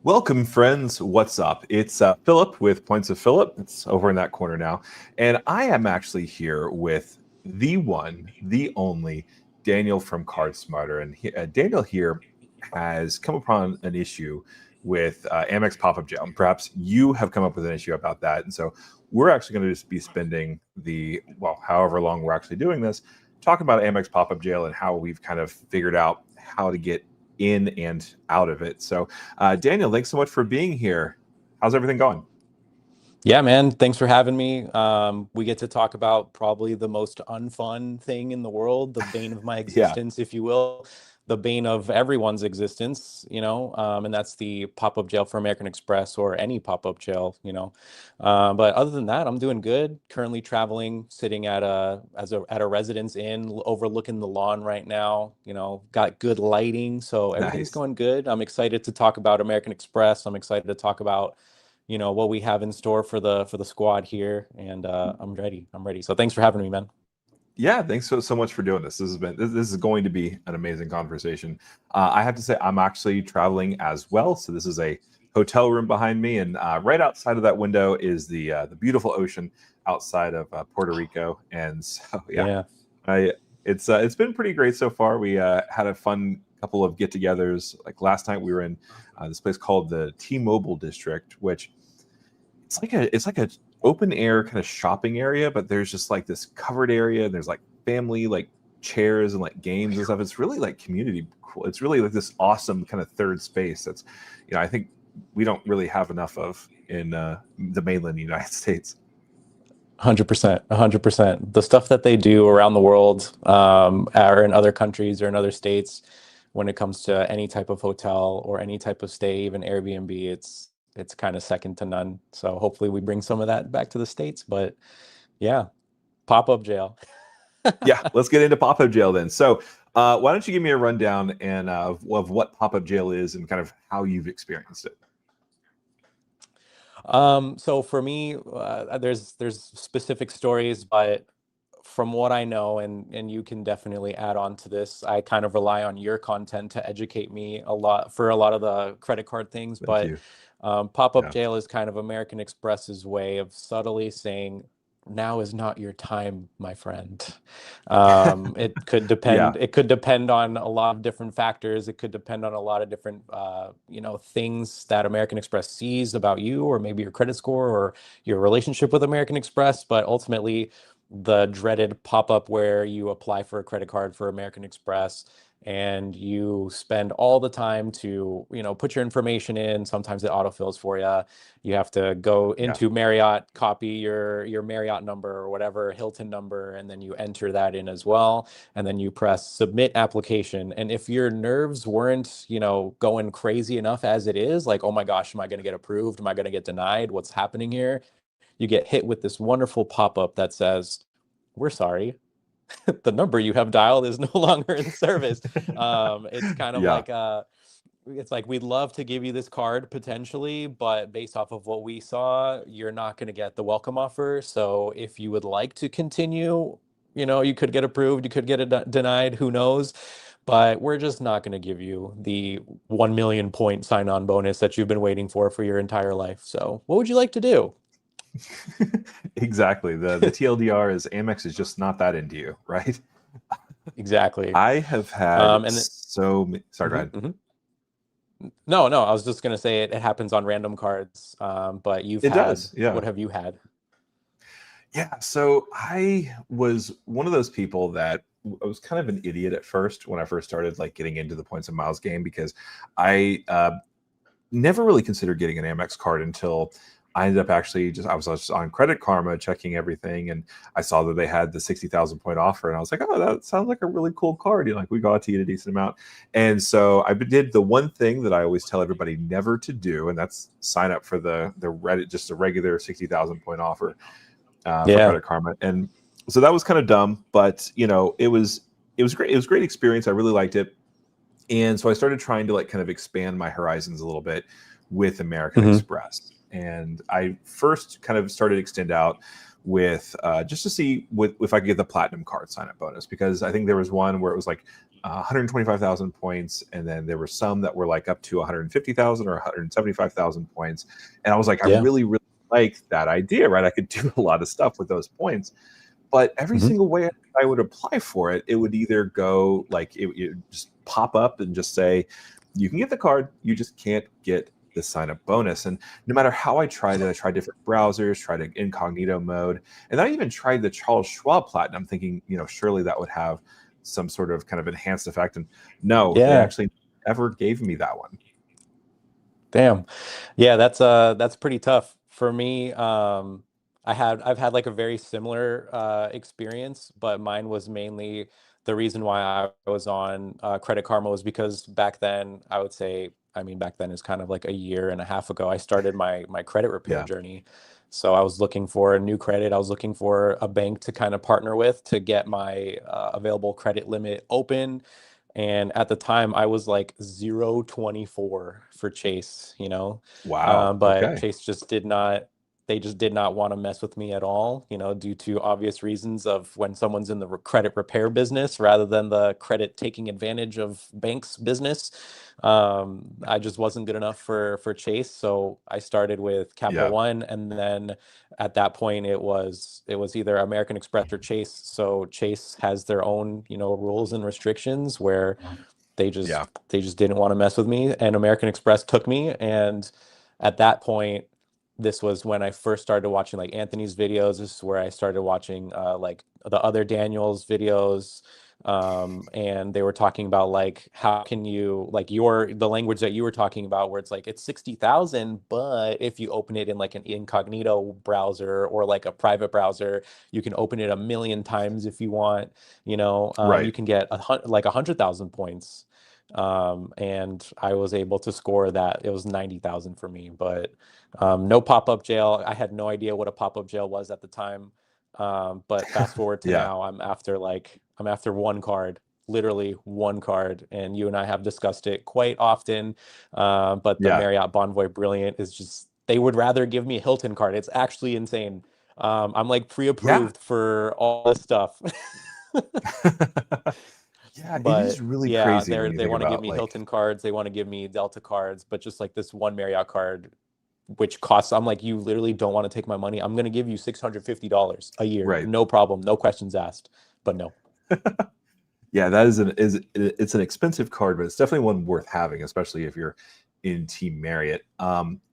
Welcome, friends. What's up? It's Philip with Points of Philip. It's over in that corner now. And I am actually here with the one, the only Daniel from CardSmarter. And Daniel here has come upon an issue with Amex Pop-Up Jail. And perhaps you have come up with an issue about that. And so we're actually going to just be spending however long we're actually doing this, talking about Amex Pop-Up Jail and how we've kind of figured out how to get in and out of it. So Daniel, thanks so much for being here. How's everything going? Yeah, man. Thanks for having me. We get to talk about probably the most unfun thing in the world, the bane of my Yeah, existence, if you will, the bane of everyone's existence, and that's the pop-up jail for American Express or any pop-up jail, But other than that, I'm doing good. Currently traveling, sitting at a residence inn overlooking the lawn right now, got good lighting, so everything's nice. going good. I'm excited to talk about American Express. I'm excited to talk about what we have in store for the squad here, and I'm ready. So thanks for having me, man. Yeah, thanks so much for doing this. This is going to be an amazing conversation. I have to say, I'm actually traveling as well. So this is a hotel room behind me, and right outside of that window is the beautiful ocean outside of Puerto Rico. And so Yeah. it's been pretty great so far. We had a fun couple of get-togethers. Like last night, we were in this place called the T-Mobile District, which it's like a open air kind of shopping area, but there's just like this covered area, and there's like family like chairs and like games and stuff. It's really like community cool. It's really like this awesome kind of third space that's, I think we don't really have enough of in the mainland United States. 100%, 100%. The stuff that they do around the world, or in other countries or in other states, when it comes to any type of hotel or any type of stay, even Airbnb, it's kind of second to none. So hopefully we bring some of that back to the States. But yeah, pop-up jail. Yeah, let's get into pop-up jail then. So why don't you give me a rundown of what pop-up jail is and kind of how you've experienced it? So for me, there's specific stories, but from what I know, and you can definitely add on to this, I kind of rely on your content to educate me a lot for a lot of the credit card things. Thank But you. pop-up Yeah. jail is kind of American Express's way of subtly saying, now is not your time, my friend. It could Yeah. depend. It could depend on a lot of different factors. It could depend on a lot of different, things that American Express sees about you, or maybe your credit score, or your relationship with American Express. But ultimately, the dreaded pop-up where you apply for a credit card for American Express and you spend all the time to, put your information in. Sometimes it autofills for you. You have to go Yeah. into Marriott, copy your Marriott number or whatever Hilton number, and then you enter that in as well. And then you press submit application. And if your nerves weren't, going crazy enough as it is, like, oh my gosh, am I going to get approved? Am I going to get denied? What's happening here? You get hit with this wonderful pop-up that says, we're sorry, the number you have dialed is no longer in service. It's kind of Yeah. like it's like, we'd love to give you this card potentially, but based off of what we saw, you're not going to get the welcome offer. So if you would like to continue, you could get approved, you could get it denied, who knows? But we're just not going to give you the 1 million point sign-on bonus that you've been waiting for your entire life. So what would you like to do? Exactly. The TLDR is Amex is just not that into you, right? Exactly. I have had And sorry, go mhm, ahead. mhm. No, I was just gonna say it happens on random cards. But It does, yeah. what have you had? Yeah, so I was one of those people that I was kind of an idiot at first when I first started like getting into the points and miles game, because I never really considered getting an Amex card until I ended up actually I was just on Credit Karma checking everything, and I saw that they had the 60,000 point offer, and I was like, oh, that sounds like a really cool card. Like we got to get a decent amount. And so I did the one thing that I always tell everybody never to do, and that's sign up for the Reddit, just a regular 60,000 point offer for Yeah. Credit Karma. And so that was kind of dumb, but it was great. It was a great experience. I really liked it. And so I started trying to like kind of expand my horizons a little bit with American Hmm. Express. And I first kind of started extend out with just to see if I could get the platinum card sign up bonus, because I think there was one where it was like 125,000 points, and then there were some that were like up to 150,000 or 175,000 points, and I was like, I Yeah. really like that idea, right? I could do a lot of stuff with those points, but every single way I would apply for it, it would either go like it would just pop up and just say, you can get the card, you just can't get the sign up bonus. And no matter how I tried it, I tried different browsers, tried an incognito mode, and I even tried the Charles Schwab Platinum, thinking, surely that would have some sort of kind of enhanced effect. And no, they actually never gave me that one. Damn. Yeah, that's pretty tough for me. I've had like a very similar experience, but mine was mainly the reason why I was on Credit Karma was because back then, I would say, I mean, back then is kind of like a year and a half ago, I started my credit repair journey. So I was looking for a new credit. I was looking for a bank to kind of partner with to get my available credit limit open. And at the time, I was like 0.24 for Chase, Wow. but Okay. Chase just did not, they just did not want to mess with me at all, due to obvious reasons of when someone's in the credit repair business rather than the credit taking advantage of banks business. I just wasn't good enough for Chase. So I started with Capital Yeah. One, and then at that point it was either American Express or Chase. So Chase has their own, rules and restrictions where they just didn't want to mess with me, and American Express took me. And at that point, this was when I first started watching like Anthony's videos. This is where I started watching like the other Daniel's videos. And they were talking about like how can you like the language that you were talking about, where it's like it's 60,000, but if you open it in like an incognito browser or like a private browser, you can open it 1,000,000 times if you want. You can get like 100,000 points. And I was able to score that. It was 90,000 for me, but no pop-up jail. I had no idea what a pop-up jail was at the time. But fast forward to now, I'm after one card, literally one card, and you and I have discussed it quite often. But the Marriott Bonvoy Brilliant is just, they would rather give me a Hilton card. It's actually insane. I'm like pre-approved for all this stuff. Yeah, it is But really yeah, crazy when you they think want to give about me like, Hilton cards, they want to give me Delta cards, but just like this one Marriott card, which costs, I'm like, you literally don't want to take my money. I'm going to give you $650 a year. right. No problem. No questions asked. But no. Yeah, that it's an expensive card, but it's definitely one worth having, especially if you're in Team Marriott.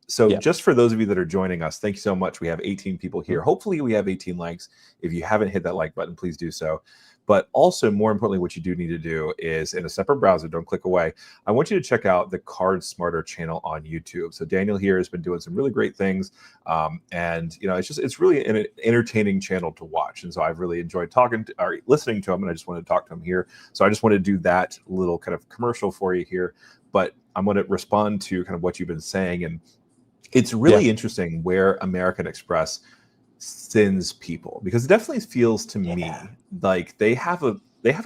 So Yeah. just for those of you that are joining us, thank you so much. We have 18 people here. Hopefully we have 18 likes. If you haven't hit that like button, please do so. But also, more importantly, what you do need to do is, in a separate browser, don't click away, I want you to check out the CardSmarter channel on YouTube. So Daniel here has been doing some really great things. And it's really an entertaining channel to watch. And so I've really enjoyed listening to him, and I just want to talk to him here. So I just want to do that little kind of commercial for you here. But I'm going to respond to kind of what you've been saying. And it's really interesting where American Express sends people, because it definitely feels to me like they have a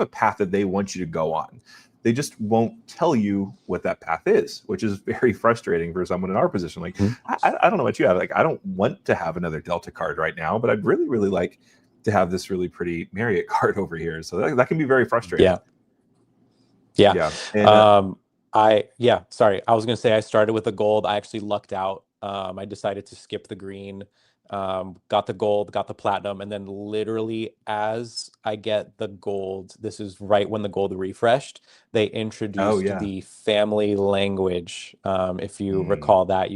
path that they want you to go on. They just won't tell you what that path is, which is very frustrating for someone in our position. Like, I don't know what you have. Like, I don't want to have another Delta card right now, but I'd really like to have this really pretty Marriott card over here. So that can be very frustrating. Yeah. And, Sorry. I was going to say I started with the gold. I actually lucked out. I decided to skip the green, got the gold, got the platinum, and then literally as I get the gold, this is right when the gold refreshed, they introduced the family language. If you recall that,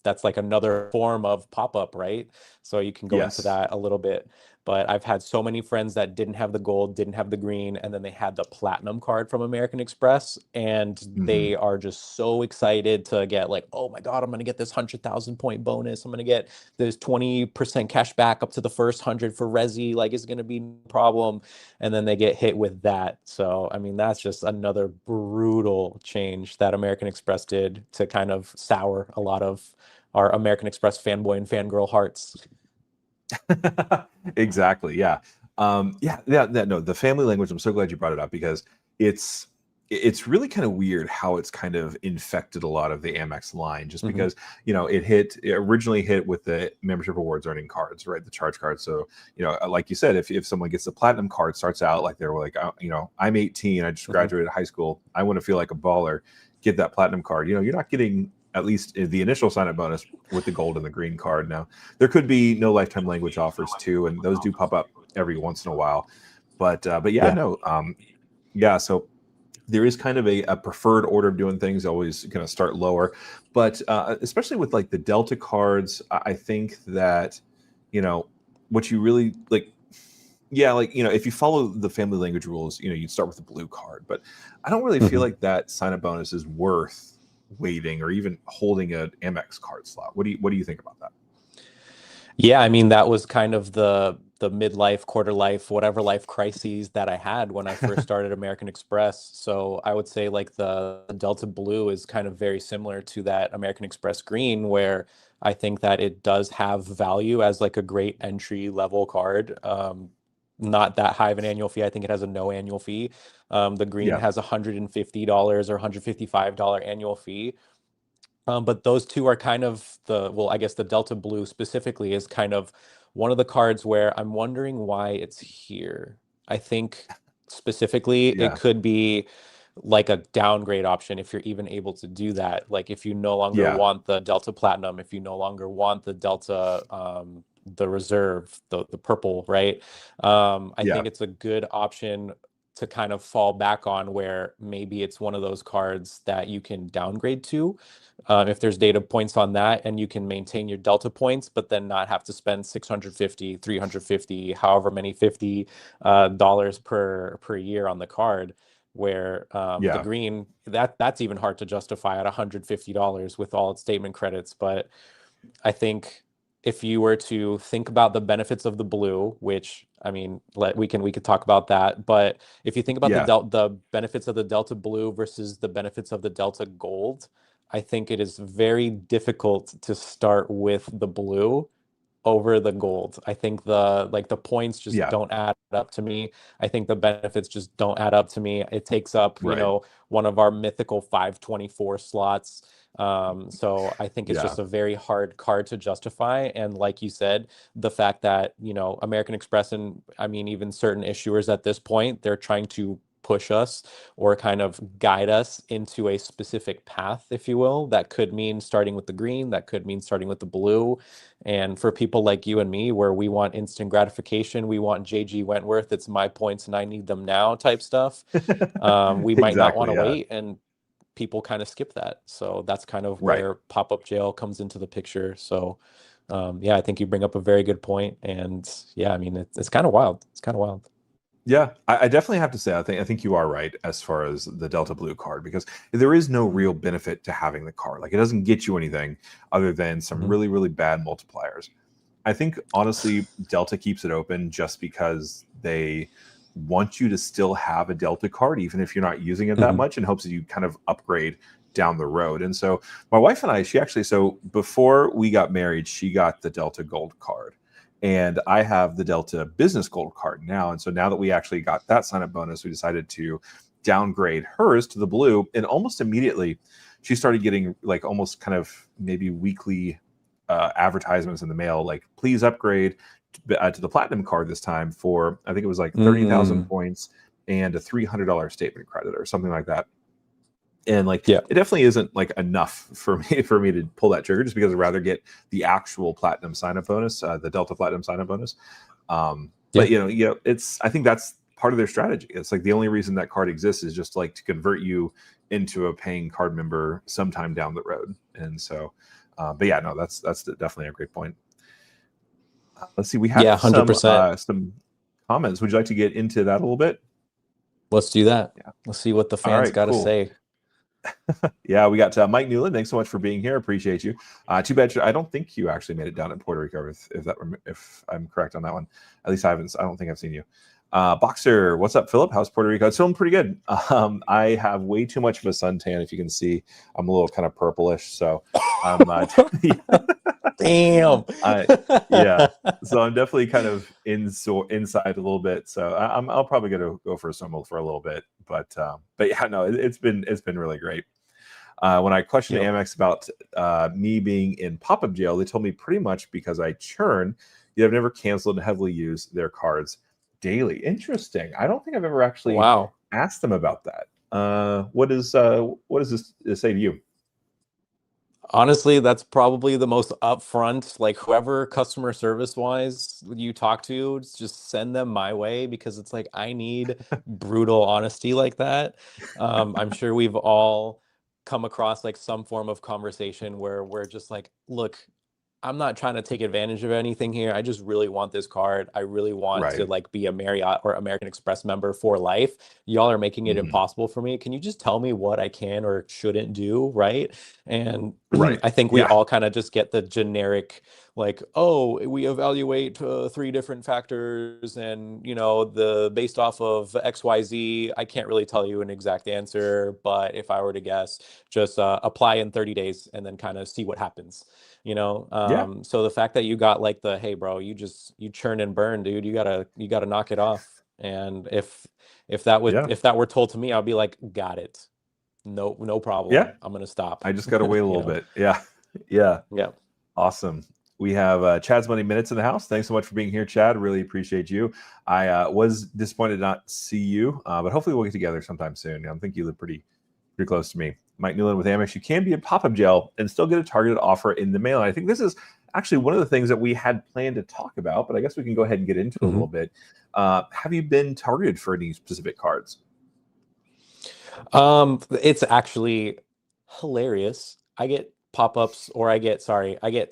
that's like another form of pop-up, right? So you can go into that a little bit. But I've had so many friends that didn't have the gold, didn't have the green, and then they had the platinum card from American Express, and they are just so excited to get like, oh my God, I'm going to get this 100,000 point bonus. I'm going to get this 20% cash back up to the first 100 for Resi. Like, it's going to be no problem. And then they get hit with that. So, I mean, that's just another brutal change that American Express did to kind of sour a lot of our American Express fanboy and fangirl hearts. Exactly. Yeah. No, the family language, I'm so glad you brought it up, because it's it's really kind of weird how it's kind of infected a lot of the Amex line, just Mhm. because, it originally hit with the membership rewards earning cards, right? The charge cards. So, like you said, if someone gets the platinum card, starts out like they're like, I'm 18, I just Mhm. graduated high school, I want to feel like a baller, get that platinum card. You're not getting at least the initial sign up bonus with the gold and the green card. Now, there could be no lifetime language offers too, and those do pop up every once in a while. But yeah, Yeah. no, yeah. So there is kind of a preferred order of doing things, always going to start lower, but especially with like the Delta cards, I think that what you really like, yeah, like if you follow the family language rules, you'd start with the blue card, but I don't really feel Mhm. like that sign up bonus is worth waiting or even holding an Amex card slot. What do you think about that? Yeah, I mean, that was kind of the midlife, quarter life, whatever life crises that I had when I first started American Express. So I would say like the Delta Blue is kind of very similar to that American Express Green, where I think that it does have value as like a great entry level card. Not that high of an annual fee. I think it has a no annual fee. The Green Yeah, has $150 or $155 annual fee. But those two are kind of well, I guess the Delta Blue specifically is kind of one of the cards where I'm wondering why it's here. I think specifically it yeah, could be like a downgrade option if you're even able to do that. Like if you no longer yeah, want the Delta Platinum, if you no longer want the Delta, the Reserve, the purple, right? I yeah, think it's a good option to kind of fall back on where maybe it's one of those cards that you can downgrade to if there's data points on that, and you can maintain your Delta points, but then not have to spend 650, 350, however many $50 per year on the card. Where the yeah, green, that's even hard to justify at $150 with all its statement credits. But I think if you were to think about the benefits of the blue, which I mean, we could talk about that, but if you think about yeah, the benefits of the Delta Blue versus the benefits of the Delta Gold, I think it is very difficult to start with the blue over the gold. I think the points just yeah. don't add up to me. I think the benefits just don't add up to me. It takes up, Right. one of our mythical 524 slots. So I think it's Yeah. just a very hard card to justify. And like you said, the fact that, American Express and I mean even certain issuers at this point, they're trying to push us or kind of guide us into a specific path, if you will. That could mean starting with the green, that could mean starting with the blue. And for people like you and me, where we want instant gratification, we want JG Wentworth, it's my points and I need them now type stuff. We might not want Exactly. to Yeah. wait, and people kind of skip that. So that's kind of Right. where pop-up jail comes into the picture. So yeah, I think you bring up a very good point. And yeah, I mean, it's kind of wild. It's kind of wild. Yeah, I definitely have to say I think you are right as far as the Delta Blue card, because there is no real benefit to having the card. Like, it doesn't get you anything other than some Mhm. really, really bad multipliers. I think honestly, Delta keeps it open just because they want you to still have a Delta card, even if you're not using it that Mhm. much, in hopes that you kind of upgrade down the road. And so my wife and I, so before we got married, she got the Delta Gold card. And I have the Delta Business Gold card now. And so now that we actually got that sign up bonus, we decided to downgrade hers to the blue. And almost immediately, she started getting like almost kind of maybe weekly advertisements in the mail, like please upgrade to the platinum card this time for, I think it was like 30,000 Mm. points and a $300 statement credit or something like that. And like, Yeah. it definitely isn't like enough for me to pull that trigger, just because I'd rather get the actual platinum sign up bonus, the Delta Platinum sign up bonus. Yeah. But it's, I think that's part of their strategy. It's like the only reason that card exists is just like to convert you into a paying card member sometime down the road. And so, but yeah, no, that's definitely a great point. Let's see, we Yeah. have 100%. some comments. Would you like to get into that a little bit? Let's do that. Yeah. Let's see what the All fans right, got to cool. say. Yeah, we got Mike Newland. Thanks so much for being here. Appreciate you. Too bad I don't think you actually made it down in Puerto Rico, if I'm correct on that one. At least I don't think I've seen you. Boxer, what's up, Philip? How's Puerto Rico? It's feeling pretty good. I have way too much of a suntan. If you can see, I'm a little kind of purplish. So I'm Damn. I yeah. So I'm definitely kind of inside a little bit. So I'll probably go for a swim for a little bit. But yeah, no, it's been really great. When I questioned Yep. Amex about me being in pop-up jail, they told me pretty much because I churn, yet I've never canceled and heavily used their cards daily. Interesting. I don't think I've ever actually Wow. asked them about that. What does this say to you? Honestly, that's probably the most upfront, like whoever customer service wise you talk to, just send them my way because it's like I need brutal honesty like that. I'm sure we've all come across like some form of conversation where we're just like, look, I'm not trying to take advantage of anything here. I just really want this card. I really want to Right. like be a Marriott or American Express member for life. Y'all are making it Mhm. impossible for me. Can you just tell me what I can or shouldn't do, right? And Right. I think we Yeah. all kind of just get the generic, like, oh, we evaluate three different factors, and the based off of XYZ, I can't really tell you an exact answer, but if I were to guess, just apply in 30 days and then kind of see what happens. Yeah. So the fact that you got like the, hey bro, you churn and burn, dude, you gotta knock it off. And Yeah. if that were told to me, I'd be like, got it, no Yeah. problem, I'm gonna stop. I just got to wait a you little know bit. Yeah. Yeah. yeah. Awesome. We have Chad's Money Minutes in the house. Thanks so much for being here, Chad. Really appreciate you. I was disappointed not to see you, but hopefully we'll get together sometime soon. I think you live pretty close to me. Mike Newland with Amex. You can be in pop-up jail and still get a targeted offer in the mail. And I think this is actually one of the things that we had planned to talk about, but I guess we can go ahead and get into it a little bit. Have you been targeted for any specific cards? It's actually hilarious. I get pop-ups, or I get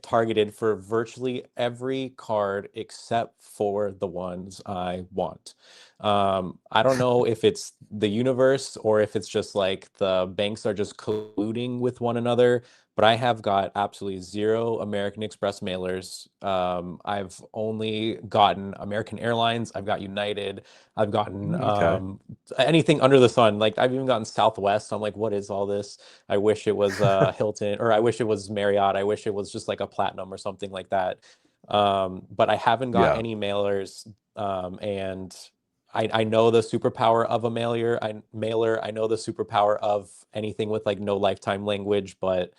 targeted for virtually every card except for the ones I want. I don't know if it's the universe or if it's just like the banks are just colluding with one another, but I have got absolutely zero American Express mailers. I've only gotten American Airlines, I've got United, I've gotten Okay. anything under the sun. Like I've even gotten Southwest. I'm like, what is all this? I wish it was Hilton, or I wish it was Marriott. I wish it was just like a Platinum or something like that. But I haven't got Yeah. any mailers. And I know the superpower of a mailer. I know the superpower of anything with like no lifetime language, but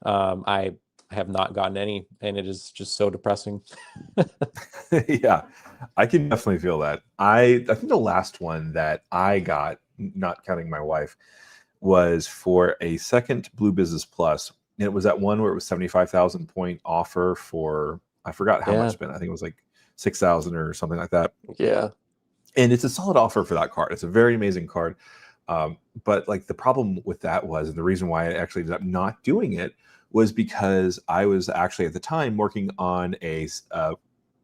I have not gotten any, and it is just so depressing. Yeah, I can definitely feel that. I think the last one that I got, not counting my wife, was for a second Blue Business Plus. And it was that one where it was 75,000 point offer for, I forgot how much Yeah, spent. I think it was like 6,000 or something like that. yeah, And it's a solid offer for that card. It's a very amazing card. But like the problem with that was, and the reason why I actually ended up not doing it was because I was actually at the time working on a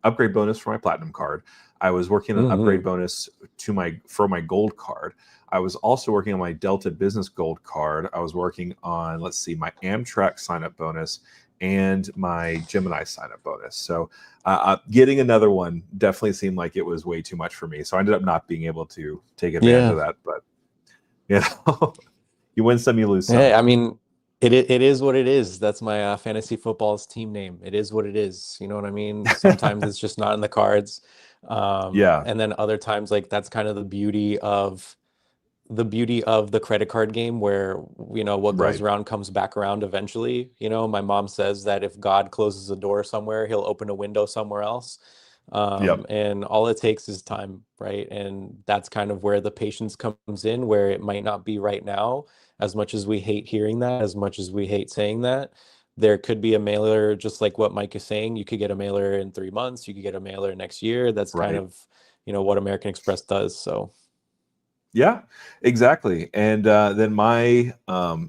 upgrade bonus for my platinum card. I was working on an upgrade hmm bonus for my gold card. I was also working on my Delta Business Gold card. I was working on, let's see, my Amtrak sign up bonus and my Gemini sign up bonus. So getting another one definitely seemed like it was way too much for me. So I ended up not being able to take advantage yeah. of that. But you win some, you lose Hey, some. I mean, it is what it is. That's my fantasy football's team name. It is what it is. You know what I mean? Sometimes it's just not in the cards. Yeah, And then other times, like that's kind of the beauty of the credit card game, where what goes right. around comes back around eventually. My mom says that if God closes a door somewhere, he'll open a window somewhere else. Yep. And all it takes is time, right? And that's kind of where the patience comes in, where it might not be right now. As much as we hate hearing that, as much as we hate saying that, there could be a mailer, just like what Mike is saying. You could get a mailer in 3 months, you could get a mailer next year. That's kind Right. of what American Express does. So Yeah, exactly. And then my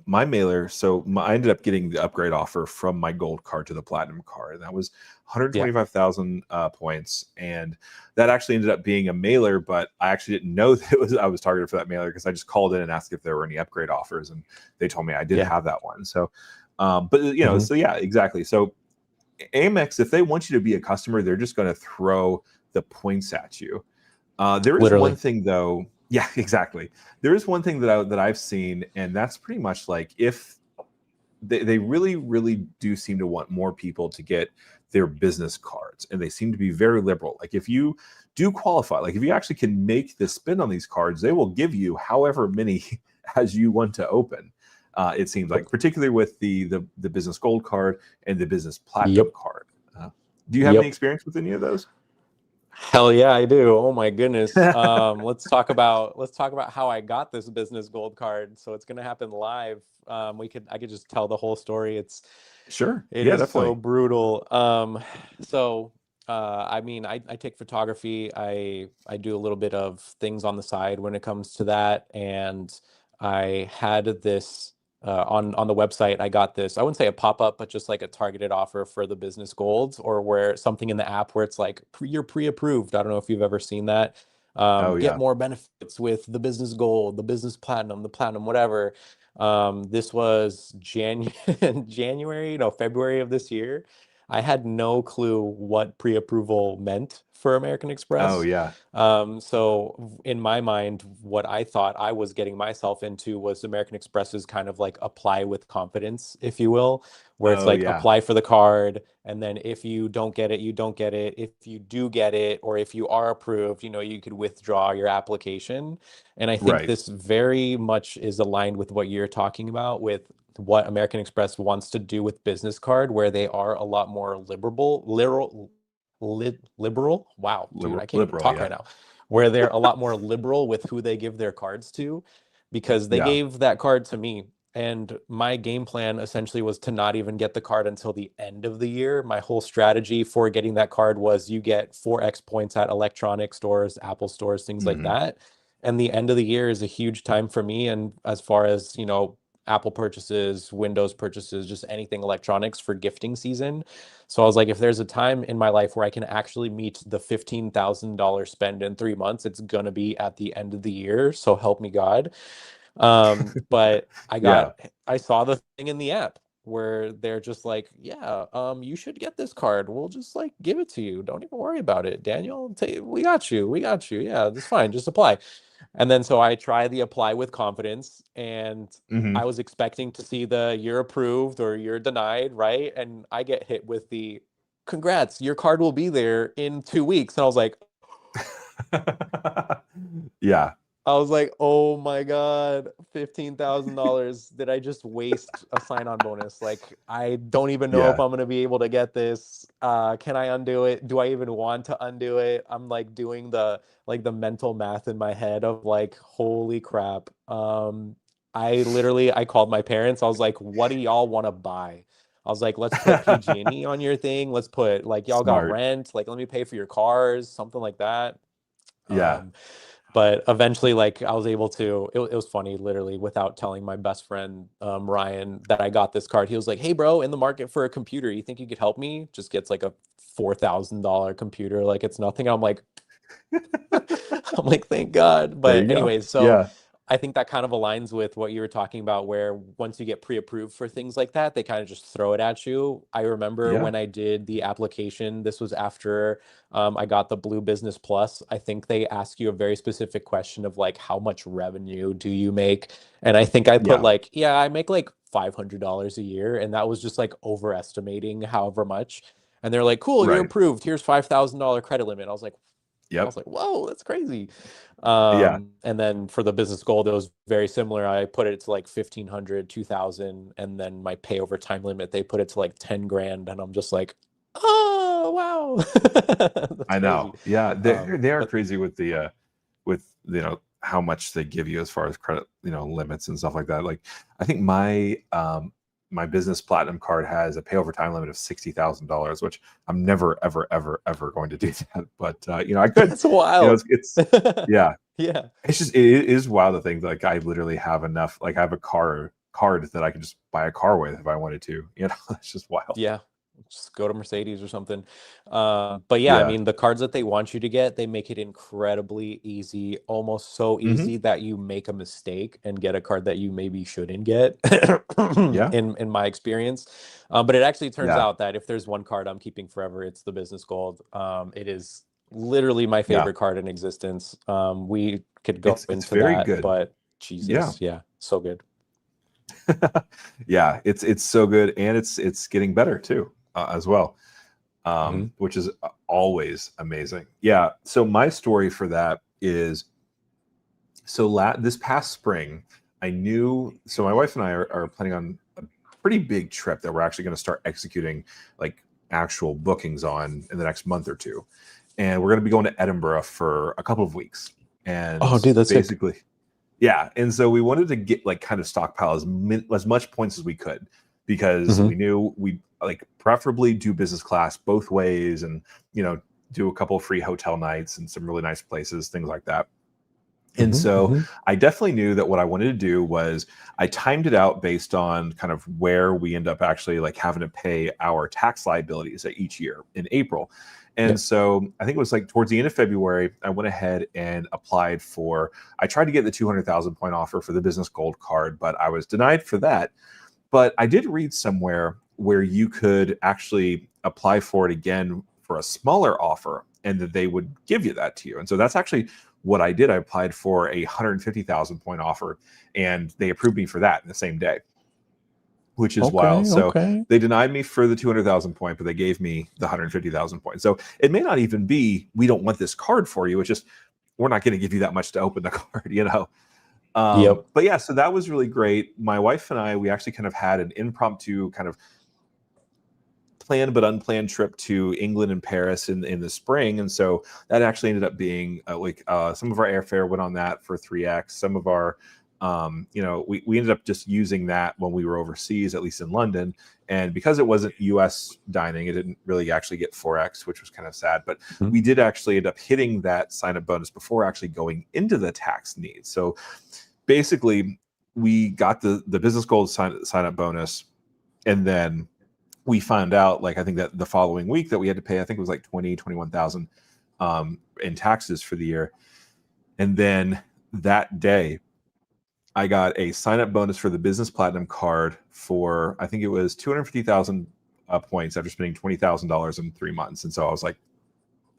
mailer, I ended up getting the upgrade offer from my gold card to the platinum card, and that was yeah, 125,000 points. And that actually ended up being a mailer, but I actually didn't know that I was targeted for that mailer because I just called in and asked if there were any upgrade offers, and they told me I did yeah. have that one. So, but hmm so yeah, exactly. So Amex, if they want you to be a customer, they're just going to throw the points at you. There is one Literally. thing though. Yeah, exactly. There is one thing that I've seen, and that's pretty much like if they really, really do seem to want more people to get their business cards, and they seem to be very liberal. Like if you do qualify, like if you actually can make the spin on these cards, they will give you however many as you want to open. It seems like, particularly with the business gold card and the business platinum Yep. card. Do you have any experience with any of those? Hell yeah, I do. Oh my goodness. Let's talk about how I got this business gold card. So it's gonna happen live. I could just tell the whole story. Sure. It Yeah, is so definitely. brutal. I mean, I take photography. I do a little bit of things on the side when it comes to that. And I had this on the website. I got this, I wouldn't say a pop-up, but just like a targeted offer for the business golds, or where something in the app where it's like you're pre-approved. I don't know if you've ever seen that. Oh Get yeah. more benefits with the business gold, the business platinum, the platinum, whatever. This was January, no, February of this year. I had no clue what pre-approval meant for American Oh Express. yeah. So in my mind, what I thought I was getting myself into was American Express's kind of like apply with confidence, if you will, where it's Oh like yeah. apply for the card, and then if you don't get it, you don't get it. If you do get it, or if you are approved, you could withdraw your application. And I think Right. this very much is aligned with what you're talking about with what American Express wants to do with business card, where they are a lot more liberal. Wow, dude, I can't even Liberal. talk Yeah. right now. Where they're a lot more liberal with who they give their cards to, because they Yeah. gave that card to me. And my game plan essentially was to not even get the card until the end of the year. My whole strategy for getting that card was you get 4x points at electronic stores, Apple stores, things like Hmm. that. And the end of the year is a huge time for me. And as far as, Apple purchases, Windows purchases, just anything electronics for gifting season. So I was like, if there's a time in my life where I can actually meet the $15,000 spend in 3 months, it's going to be at the end of the year. So help me God. But Yeah. I saw the thing in the app where they're just like, yeah, you should get this card. We'll just like give it to you. Don't even worry about it, Daniel. We got you. We got you. Yeah, that's fine. Just apply. And then so I try the apply with confidence, and Hmm. I was expecting to see the you're approved or you're denied, right? And I get hit with the congrats, your card will be there in 2 weeks. And Yeah. I was like, oh my God, $15,000. Did I just waste a sign-on bonus? Like, I don't even know if Yeah. I'm gonna be able to get this. Can I undo it? Do I even want to undo it? I'm like doing the mental math in my head of like, holy crap. I called my parents. I was like, what do y'all want to buy? I was like, let's put PG&E on your thing. Let's put like y'all got Smart. rent. Like, let me pay for your cars, something like that. Yeah. Um, but eventually, like I was able to, it was funny, literally without telling my best friend, Ryan, that I got this card. He was like, hey bro, in the market for a computer, you think you could help me? Just gets like a $4,000 computer. Like it's nothing. I'm like, I'm like, thank God. There But you go. anyways, so Yeah. I think that kind of aligns with what you were talking about, where once you get pre-approved for things like that, they kind of just throw it at you. I remember Yeah. when I did the application, this was after I got the Blue Business Plus. I think they ask you a very specific question of like, how much revenue do you make? And I think I put Yeah. like, yeah, I make like $500 a year. And that was just like overestimating however much. And they're like, cool, you're Right. approved. Here's $5,000 credit limit. I was Yep. like, whoa, that's crazy. Yeah. And then for the business gold, it was very similar. I put it to like 1,500, 2,000, and then my pay over time limit, they put it to like 10 grand. And I'm just like, oh, wow. That's I crazy. know. Yeah. They are But crazy with the with how much they give you as far as credit limits and stuff like that. Like I think my business platinum card has a pay over time limit of $60,000, which I'm never ever ever ever going to do that. But I could. that's wild. It's yeah. Yeah. It's just it is wild to think like I literally have enough. Like I have a card that I could just buy a car with if I wanted to. It's just wild. Yeah. Just go to Mercedes or something. But yeah, I Yeah. mean, the cards that they want you to get, they make it incredibly easy, almost so Hmm. easy that you make a mistake and get a card that you maybe shouldn't get, Yeah. in my experience. But it actually turns Yeah. out that if there's one card I'm keeping forever, it's the Business Gold. It is literally my Yeah. favorite card in existence. We could go It's into very that, good. but Yeah. Jesus, yeah, so good. Yeah, it's so good, and it's getting better too, as well, Hmm. which is always amazing. Yeah. So my story for that is, so this past spring, I knew. So my wife and I are planning on a pretty big trip that we're actually going to start executing like actual bookings on in the next month or two, and we're going to be going to Edinburgh for a couple of weeks, Oh, and dude, that's sick. basically, yeah. And so we wanted to get like kind of stockpile as much points as we could, because we Hmm. knew we like preferably do business class both ways, and do a couple of free hotel nights and some really nice places, things like that. And Hmm. so Hmm. I definitely knew that what I wanted to do was, I timed it out based on kind of where we end up actually like having to pay our tax liabilities at each year in April. And Yep. so I think it was like towards the end of February, I went ahead and applied for, I tried to get the 200,000 point offer for the business gold card, but I was denied for that. But I did read somewhere where you could actually apply for it again for a smaller offer, and that they would give you that to you. And so that's actually what I did. I applied for a 150,000 point offer, and they approved me for that in the same day, which is wild. Okay. So Okay. they denied me for the 200,000 point, but they gave me the 150,000 points. So it may not even be, we don't want this card for you. It's just, we're not going to give you that much to open the card. Yep. But yeah, so that was really great. My wife and I, we actually kind of had an impromptu kind of planned but unplanned trip to England and Paris in the spring, and so that actually ended up being some of our airfare went on that for 3x. Some of our we ended up just using that when we were overseas, at least in London, and because it wasn't US dining, it didn't really actually get 4x, which was kind of sad. But Mhm. we did actually end up hitting that sign up bonus before actually going into the tax needs. So basically, we got the business gold sign up bonus, and then we found out, like, I think that the following week that we had to pay, I think it was like 21,000 in taxes for the year. And then that day, I got a sign up bonus for the business platinum card for, I think it was 250,000 points after spending $20,000 in 3 months. And so I was like,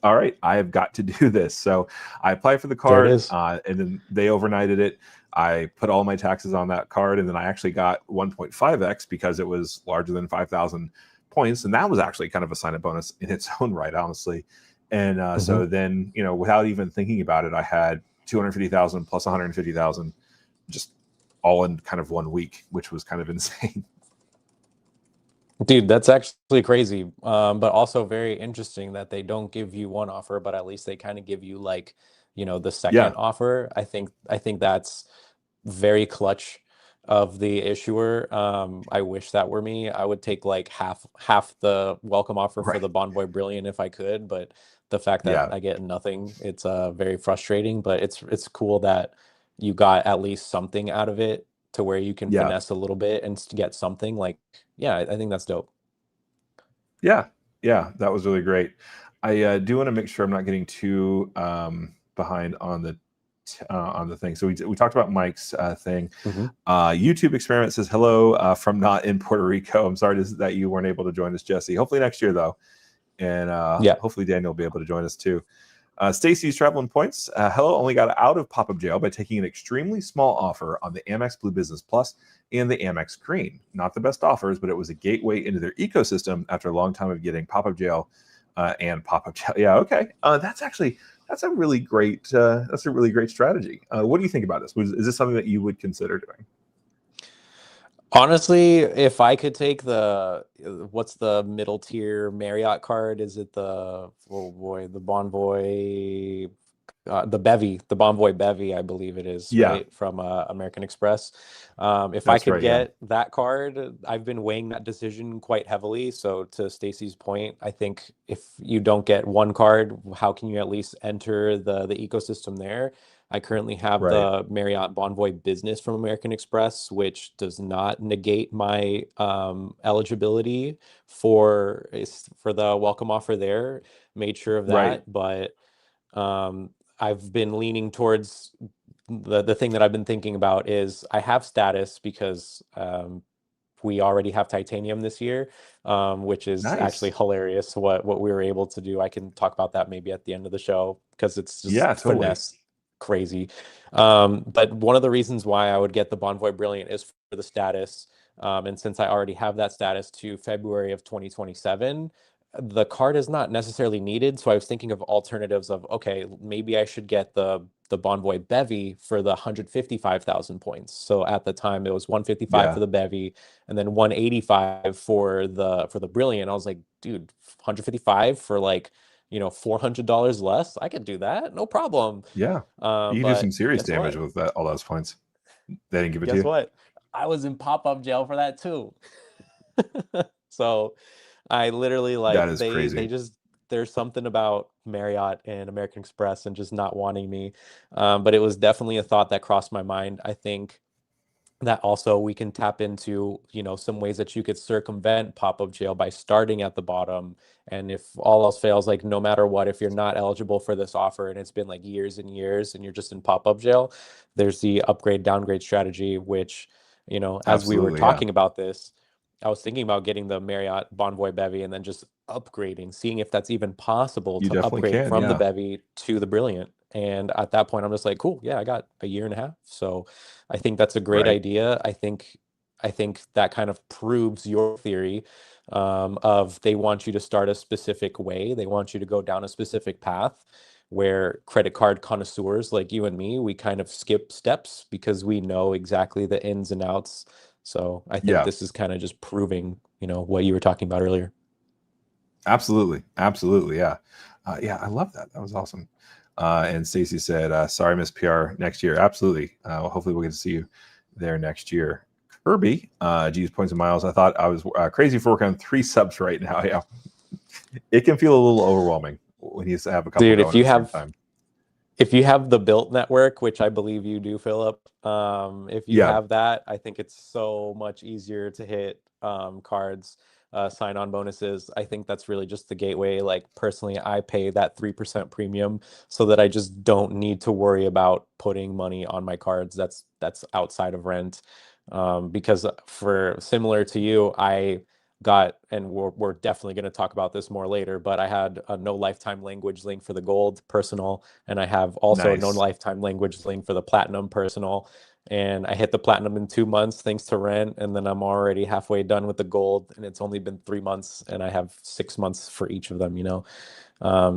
all right, I have got to do this. So I applied for the There it card, is. and then they overnighted it. I put all my taxes on that card, and then I actually got 1.5x because it was larger than 5,000 points. And that was actually kind of a sign up bonus in its own right, honestly. And Hmm. so then, without even thinking about it, I had 250,000 plus 150,000 just all in kind of 1 week, which was kind of insane. Dude, that's actually crazy. But also very interesting that they don't give you one offer, but at least they kind of give you like, the second Yeah, offer. I think that's very clutch of the issuer. I wish that were me. I would take like half the welcome offer for right. the Bonvoy Brilliant if I could, but the fact that Yeah, I get nothing, it's very frustrating, but it's cool that you got at least something out of it to where you can yeah. finesse a little bit and get something like, yeah, I think that's dope. Yeah, yeah, that was really great. I do want to make sure I'm not getting too behind on the thing. So we talked about Mike's thing. Hmm. YouTube experiment says hello from not in Puerto Rico. I'm sorry that you weren't able to join us, Jesse. Hopefully next year though, and Yeah. hopefully Daniel will be able to join us too. Stacy's traveling points. Hello only got out of pop-up jail by taking an extremely small offer on the Amex Blue Business Plus and the Amex Green. Not the best offers, but it was a gateway into their ecosystem after a long time of getting pop-up jail and pop-up jail. Yeah, okay. That's a really great strategy. What do you think about this? Is this something that you would consider doing? Honestly, if I could take what's the middle tier Marriott card? Is it oh boy, the Bonvoy, the Bonvoy Bevy, I believe it is, Yeah, right? From American Express. If I that's could right. Yeah, get that card, I've been weighing that decision quite heavily. So to Stacy's point, I think if you don't get one card, how can you at least enter the ecosystem there? I currently have right, the Marriott Bonvoy Business from American Express, which does not negate my eligibility for the welcome offer there. Made sure of right, that, but I've been leaning towards the thing that I've been thinking about is I have status because we already have titanium this year, which is actually nice. hilarious what we were able to do. I can talk about that maybe at the end of the show because it's just Yeah, totally. finesse crazy. But one of the reasons why I would get the Bonvoy Brilliant is the status. And since I already have that status to February of 2027, the card is not necessarily needed. So I was thinking of alternatives of, okay, maybe I should get the Bonvoy Bevy for the 155,000 points. So at the time it was 155 for Yeah. the Bevy and then 185 for the Brilliant. I was like, dude, 155 for like, $400 less. I could do that. No problem. Yeah. You can do some But serious guess damage what? with that, all those points. They didn't give it to Guess you? what? I was in pop-up jail for that too. So I literally That like is they crazy. just there's something about Marriott and American Express and just not wanting me. But it was definitely a thought that crossed my mind. I think that also we can tap into, some ways that you could circumvent pop-up jail by starting at the bottom. And if all else fails, like no matter what, if you're not eligible for this offer and it's been like years and years and you're just in pop-up jail, there's the upgrade downgrade strategy, which, as we were Absolutely. Yeah. talking about this, I was thinking about getting the Marriott Bonvoy Bevy and then just upgrading, seeing if that's even possible You to definitely upgrade can. from the Yeah. Bevy to the Brilliant. And at that point, I'm just like, cool, yeah, I got a year and a half. So I think that's a great Right. idea. I think that kind of proves your theory of they want you to start a specific way. They want you to go down a specific path where credit card connoisseurs like you and me, we kind of skip steps because we know exactly the ins and outs. So I think Yeah. this is kind of just proving, what you were talking about earlier. Absolutely. Absolutely. Yeah. Yeah. I love that. That was awesome. And Stacy said, sorry, Miss PR next year. Absolutely. Well, hopefully we'll get to see you there next year. Kirby, geez, points and miles. I thought I was crazy for working on 3 subs right now. Yeah. It can feel a little overwhelming when you have a couple Dude, going at the same time. if you have the built network, which I believe you do, Philip, if you Yeah. have that, I think it's so much easier to hit cards, sign-on bonuses. I think that's really just the gateway. Like personally, I pay that 3% premium so that I just don't need to worry about putting money on my cards. That's outside of rent. Because for similar to you, I got, and we're definitely going to talk about this more later, but I had a no lifetime language link for the gold personal, and I have also a no Nice. lifetime language link for the platinum personal. And I hit the platinum in 2 months thanks to rent, and then I'm already halfway done with the gold, and it's only been 3 months, and I have 6 months for each of them, So I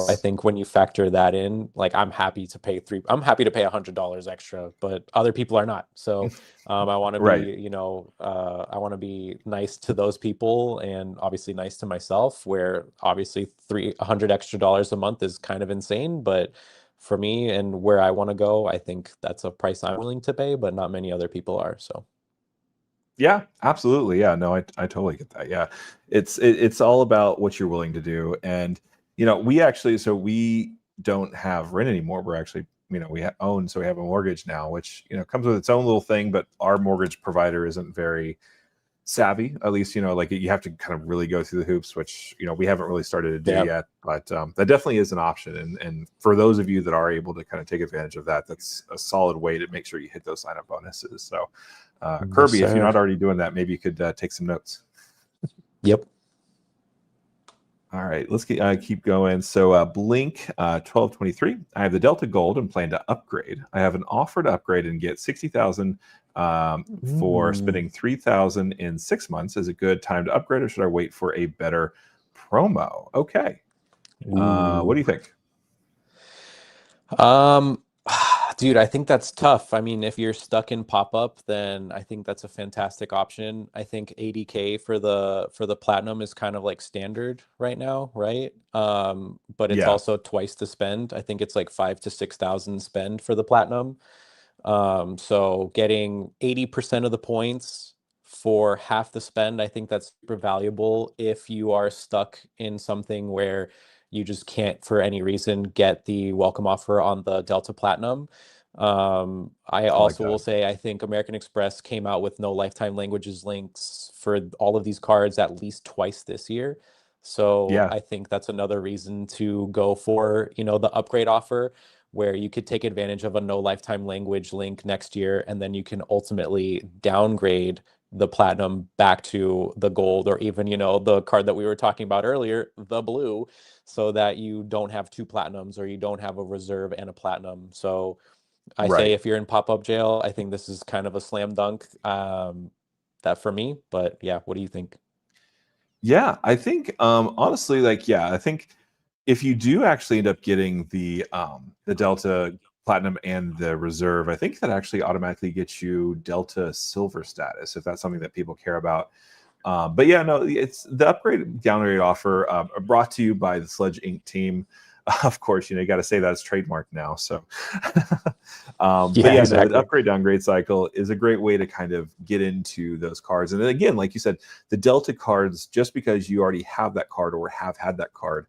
Nice. think when you factor that in, like I'm happy to pay $100 extra, but other people are not. So I want to be, Right. I want to be nice to those people and obviously nice to myself, where obviously $300 extra a month is kind of insane, but for me and where I want to go, I think that's a price I'm willing to pay, but not many other people are. So Yeah, absolutely. Yeah, no, I totally get that. Yeah. It's all about what you're willing to do. And we don't have rent anymore. We're actually, we own, so we have a mortgage now, which, comes with its own little thing, but our mortgage provider isn't very savvy. At least, like you have to kind of really go through the hoops, which, we haven't really started to do yeah, yet, but that definitely is an option. And for those of you that are able to kind of take advantage of that, that's a solid way to make sure you hit those sign up bonuses. So yes, Kirby, if you're sir. not already doing that, maybe you could take some notes. Yep. All right, let's keep going. So Blink 1223. I have the Delta Gold and plan to upgrade. I have an offer to upgrade and get 60,000 for spending 3,000 in 6 months. Is a good time to upgrade, or should I wait for a better promo? Okay. What do you think? Um, dude, I think that's tough. I mean, if you're stuck in pop-up, then I think that's a fantastic option. I think 80K for the platinum is kind of like standard right now, right? But it's Yeah, also twice the spend. I think it's like 5 to 6,000 spend for the platinum. So getting 80% of the points for half the spend, I think that's super valuable if you are stuck in something where you just can't, for any reason, get the welcome offer on the Delta Platinum. I I like also will that. say I think American Express came out with no lifetime languages links for all of these cards at least twice this year. So Yeah, I think that's another reason to go for, the upgrade offer where you could take advantage of a no lifetime language link next year, and then you can ultimately downgrade the platinum back to the gold, or even, the card that we were talking about earlier, the blue, so that you don't have two platinums or you don't have a reserve and a platinum. So I say Right. if you're in pop-up jail, I think this is kind of a slam dunk, that for me. But yeah, what do you think? Yeah, I think honestly, like, yeah, I think if you do actually end up getting the Delta Platinum and the Reserve, I think that actually automatically gets you Delta Silver status if that's something that people care about. But yeah, no, it's the upgrade downgrade offer brought to you by the Sledge Inc. team. Of course, you got to say that it's trademarked now. So, but Yeah, yeah, no, the exactly. upgrade downgrade cycle is a great way to kind of get into those cards. And then again, like you said, the Delta cards, just because you already have that card or have had that card,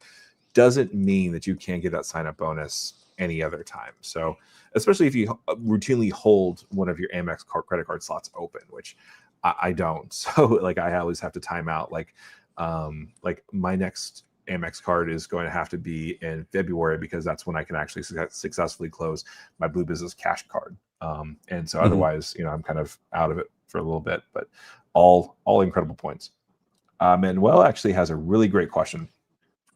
doesn't mean that you can't get that sign up bonus any other time. So, especially if you routinely hold one of your Amex credit card slots open, which I don't. So like I always have to time out. Like my next Amex card is going to have to be in February because that's when I can actually successfully close my Blue Business Cash card. And so Mhm. otherwise, I'm kind of out of it for a little bit. But all incredible points. Manuel actually has a really great question.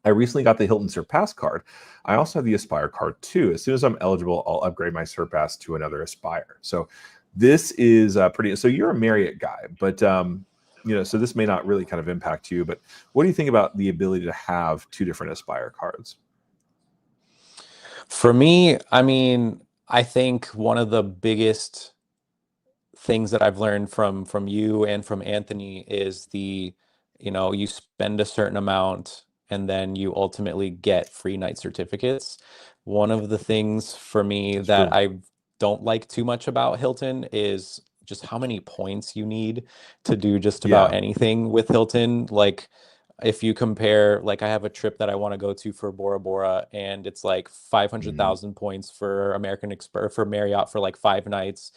I recently got the Hilton Surpass card. I also have the Aspire card too. As soon as I'm eligible, I'll upgrade my Surpass to another Aspire. So this is pretty. So you're a Marriott guy, but so this may not really kind of impact you. But what do you think about the ability to have two different Aspire cards? For me, I mean, I think one of the biggest things that I've learned from you and from Anthony is you spend a certain amount and then you ultimately get free night certificates. One of the things for me That's that true. I don't like too much about Hilton is just how many points you need to do just about Yeah. anything with Hilton. Like if you compare, like I have a trip that I want to go to for Bora Bora and it's like Mhm. 500,000 points for American Express for Marriott for like 5 nights.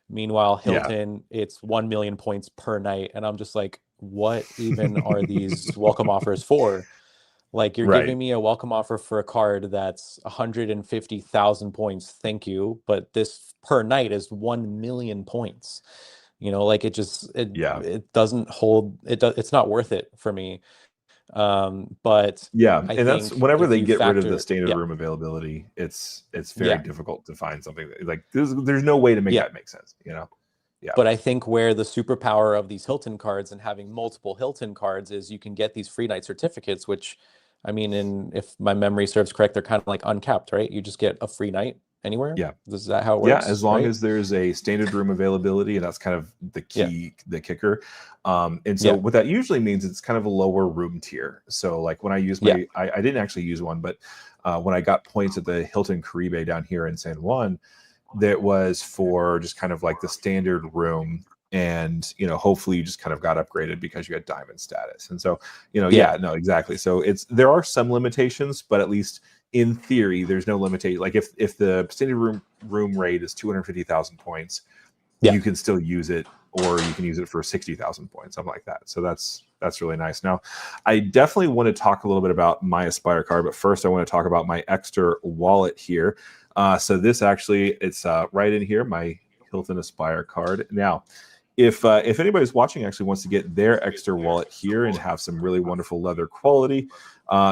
Meanwhile, Yeah. Hilton, it's 1 million points per night. And I'm just like, what even are these welcome offers for? Like, you're Right. giving me a welcome offer for a card that's 150,000 points. Thank you. But this per night is 1 million points. Like Yeah. it doesn't hold it's not worth it for me. But Yeah, I and that's think whenever if they you get rid of the factor, standard yeah, room availability, it's very yeah, difficult to find something like there's no way to make yeah. that make sense. Yeah. But I think where the superpower of these Hilton cards and having multiple Hilton cards is you can get these free night certificates, which I mean, if my memory serves correct, they're kind of like uncapped, right? You just get a free night anywhere. Yeah. Is that how it Yeah, as works, long right? as there's a standard room availability, and that's kind of Yeah. the kicker. And so Yeah. what that usually means, it's kind of a lower room tier. So like when I use Yeah. I didn't actually use one, but when I got points at the Hilton Caribe down here in San Juan, that was for just kind of like the standard room. And hopefully you just kind of got upgraded because you had diamond status. And so, Yeah. yeah, no, exactly. So there are some limitations, but at least in theory, there's no limitation. Like if the standard room rate is 250,000 points, Yeah. you can still use it, or you can use it for 60,000 points, something like that. So that's really nice. Now, I definitely want to talk a little bit about my Aspire card, but first I want to talk about my extra wallet here. So this actually, it's right in here, my Hilton Aspire card. Now, if anybody's watching actually wants to get their extra wallet here and have some really wonderful leather quality,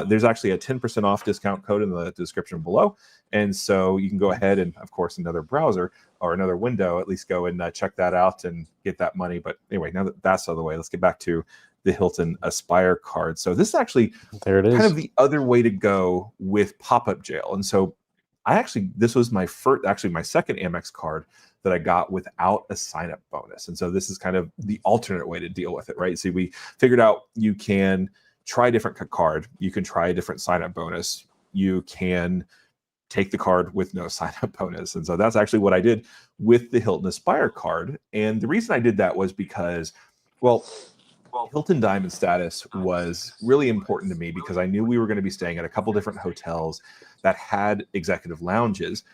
there's actually a 10% off discount code in the description below. And so you can go ahead and, of course, another browser or another window, at least go and check that out and get that money. But anyway, now that that's out of the way, let's get back to the Hilton Aspire card. So this is actually There it kind is. of the other way to go with pop-up jail. And so this was my first, actually my second Amex card that I got without a sign-up bonus. And so this is kind of the alternate way to deal with it, right? So we figured out you can try a different card, you can try a different sign-up bonus, you can take the card with no sign-up bonus. And so that's actually what I did with the Hilton Aspire card. And the reason I did that was because, well, Hilton Diamond status was really important to me because I knew we were going to be staying at a couple different hotels that had executive lounges,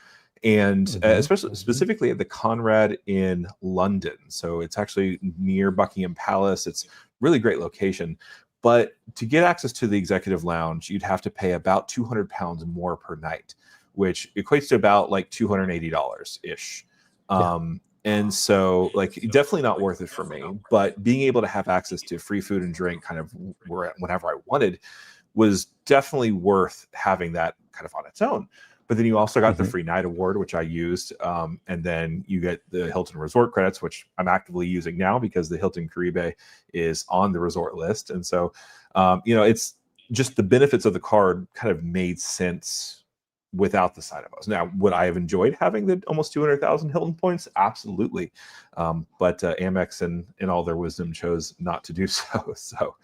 and Hmm. especially specifically at the Conrad in London. So it's actually near Buckingham Palace. It's really great location. But to get access to the executive lounge, you'd have to pay about £200 more per night, which equates to about like $280 ish. Yeah. And so, like, definitely not worth it for me. But being able to have access to free food and drink kind of whenever I wanted was definitely worth having that kind of on its own. But then you also got the Mhm. free night award, which I used. And then you get the Hilton Resort credits, which I'm actively using now because the Hilton Caribe is on the resort list. And so, it's just the benefits of the card kind of made sense without the sign-on bonus. Now, would I have enjoyed having the almost 200,000 Hilton points? Absolutely. But Amex in all their wisdom chose not to do so. So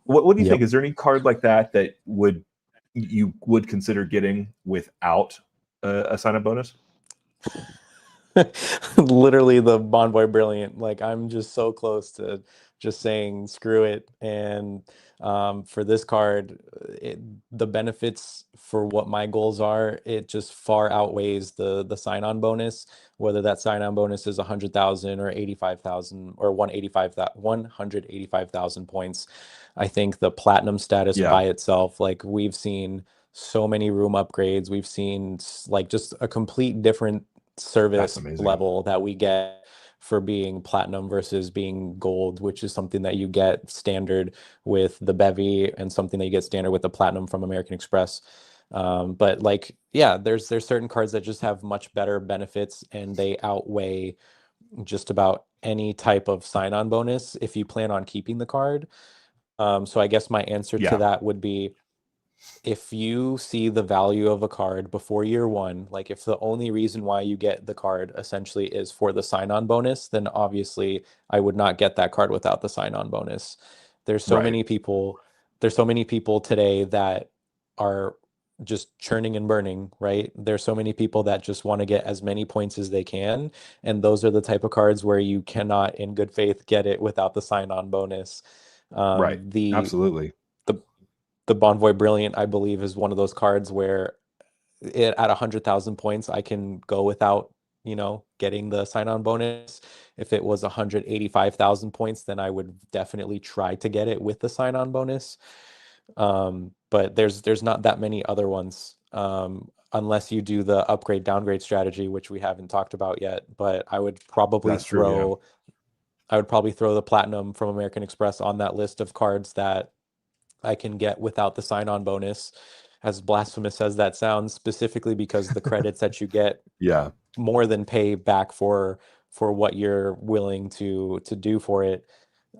what do you think? Yep. Is there any card like that you would consider getting without a sign-up bonus? Literally the Bonvoy Brilliant. Like I'm just so close to just saying screw it. And for this card, the benefits for what my goals are, it just far outweighs the sign-on bonus. Whether that sign-on bonus is 100,000 or 85,000 or 185,000 points. I think the platinum status Yeah, by itself, like we've seen so many room upgrades. We've seen like just a complete different that's service amazing. level that we get for being platinum versus being gold, which is something that you get standard with the bevy and something that you get standard with the platinum from American Express. But like, yeah, there's certain cards that just have much better benefits and they outweigh just about any type of sign-on bonus if you plan on keeping the card. So I guess my answer to Yeah, that would be if you see the value of a card before year one, like if the only reason why you get the card essentially is for the sign-on bonus, then obviously I would not get that card without the sign-on bonus. There's so right. many people, there's so many people today that are just churning and burning, right? There's so many people that just want to get as many points as they can, and those are the type of cards where you cannot in good faith get it without the sign-on bonus. Right. Um, the Absolutely. the the Bonvoy Brilliant, I believe, is one of those cards where at 100,000 points, I can go without, getting the sign-on bonus. If it was 185,000 points, then I would definitely try to get it with the sign-on bonus. But there's not that many other ones, unless you do the upgrade downgrade strategy, which we haven't talked about yet. But That's true. Yeah. I would probably throw the platinum from American Express on that list of cards that I can get without the sign-on bonus, as blasphemous as that sounds, specifically because the credits that you get Yeah. more than pay back for what you're willing to do for it.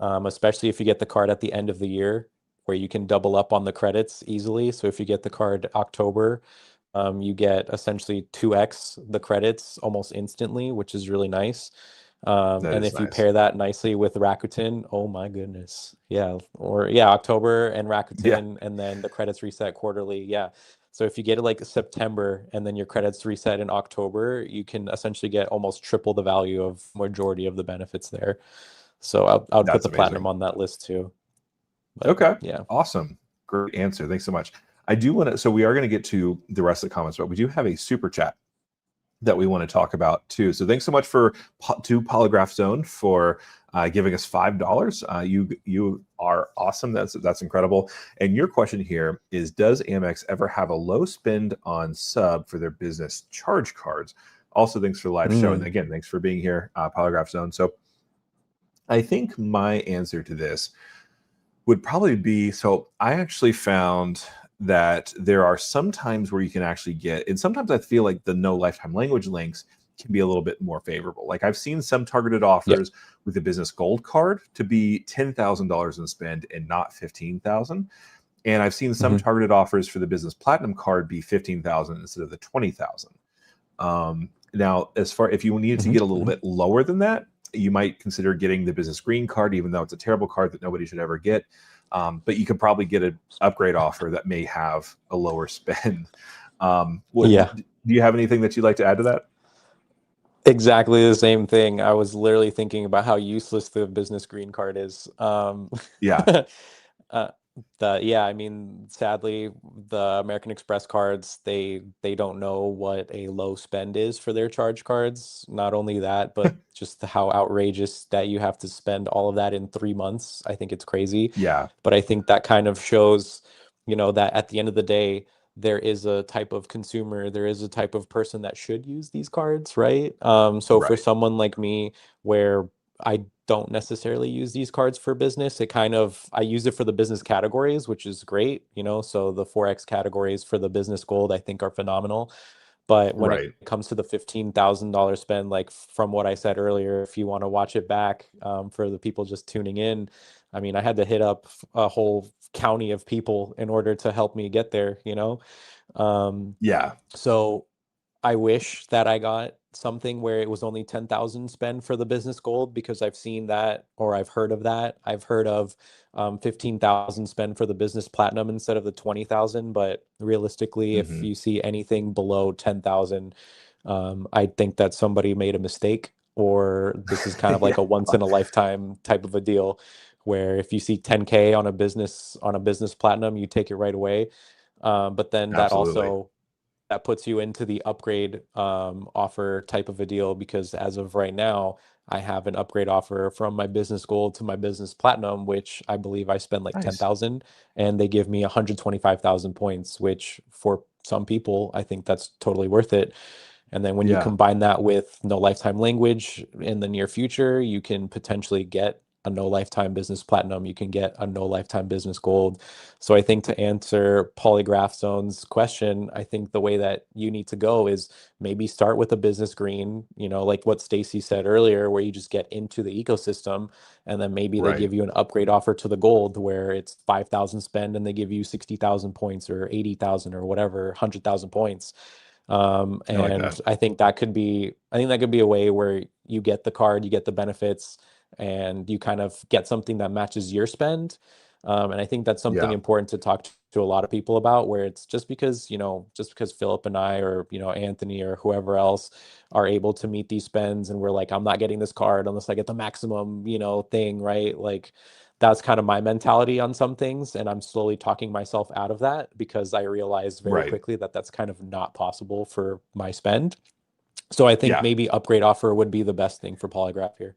Especially if you get the card at the end of the year, where you can double up on the credits easily. So if you get the card October, you get essentially 2x the credits almost instantly, which is really nice. That And is if you nice. pair that nicely with Rakuten, oh my goodness. Yeah. Or yeah, October and Yeah. Rakuten, and then the credits reset quarterly. Yeah. So if you get it like September and then your credits reset in October, you can essentially get almost triple the value of majority of the benefits there. So I would put That's the platinum amazing. on that list too. But Okay. yeah. Awesome. Great answer. Thanks so much. I do want to, so we are going to get to the rest of the comments, but we do have a super chat that we want to talk about too. So thanks so much to Polygraph Zone for giving us $5. You are awesome. That's incredible. And your question here is: does Amex ever have a low spend on sub for their business charge cards? Also, thanks for the live show, and Mm. again, thanks for being here, Polygraph Zone. So I think my answer to this would probably be, so I actually found that there are some times where you can actually get, and sometimes I feel like the no lifetime language links can be a little bit more favorable. Like I've seen some targeted Yeah. offers with the business gold card to be $10,000 in spend and not 15,000. And I've seen some Hmm. targeted offers for the business platinum card be 15,000 instead of the 20,000. Now, as far if you needed to Hmm. get a little Hmm. bit lower than that, you might consider getting the business green card, even though it's a terrible card that nobody should ever get. But you could probably get an upgrade offer that may have a lower spend. Yeah. Do you have anything that you'd like to add to that? Exactly the same thing. I was literally thinking about how useless the business green card is. Yeah, uh, yeah, I mean, sadly, the American Express cards, they don't know what a low spend is for their charge cards. Not only that, but just how outrageous that you have to spend all of that in 3 months. I think it's crazy. yeah, But I think that kind of shows, that at the end of the day, there is a type of consumer, there is a type of person that should use these cards, right? So for right. someone like me, where I don't necessarily use these cards for business. I use it for the business categories, which is great, so the 4X categories for the business gold, I think, are phenomenal. But when it Right. comes to the $15,000 spend, like from what I said earlier, if you want to watch it back, for the people just tuning in, I mean, I had to hit up a whole county of people in order to help me get there. Um, Yeah. so I wish that I got something where it was only 10,000 spend for the business gold, because I've seen that, or I've heard of that. I've heard of 15,000 spend for the business platinum instead of the 20,000. But realistically, if Hmm. you see anything below 10,000, I think that somebody made a mistake, or this is kind of like Yeah. a once in a lifetime type of a deal, where if you see 10K on a business platinum, you take it right away. But then Absolutely. that puts you into the upgrade offer type of a deal, because as of right now, I have an upgrade offer from my business gold to my business platinum, which I believe I spend like Nice. 10,000, and they give me 125,000 points, which for some people, I think that's totally worth it. And then when you Yeah. combine that with no lifetime language in the near future, you can potentially get a no lifetime business platinum. You can get a no lifetime business gold. So I think to answer Polygraph Zone's question, I think the way that you need to go is maybe start with a business green, like what Stacy said earlier, where you just get into the ecosystem, and then maybe they Right. give you an upgrade offer to the gold where it's 5,000 spend and they give you 60,000 points or 80,000 or whatever, 100,000 points. I like And that. I think that could be a way where you get the card, you get the benefits, and you kind of get something that matches your spend. And I think that's something Yeah. important to talk to a lot of people about, where it's just because Philip and I, or, Anthony or whoever else are able to meet these spends, and we're like, I'm not getting this card unless I get the maximum, thing, right? Like, that's kind of my mentality on some things, and I'm slowly talking myself out of that, because I realized very Right. quickly that that's kind of not possible for my spend. So I think Yeah. maybe upgrade offer would be the best thing for Polygraph here.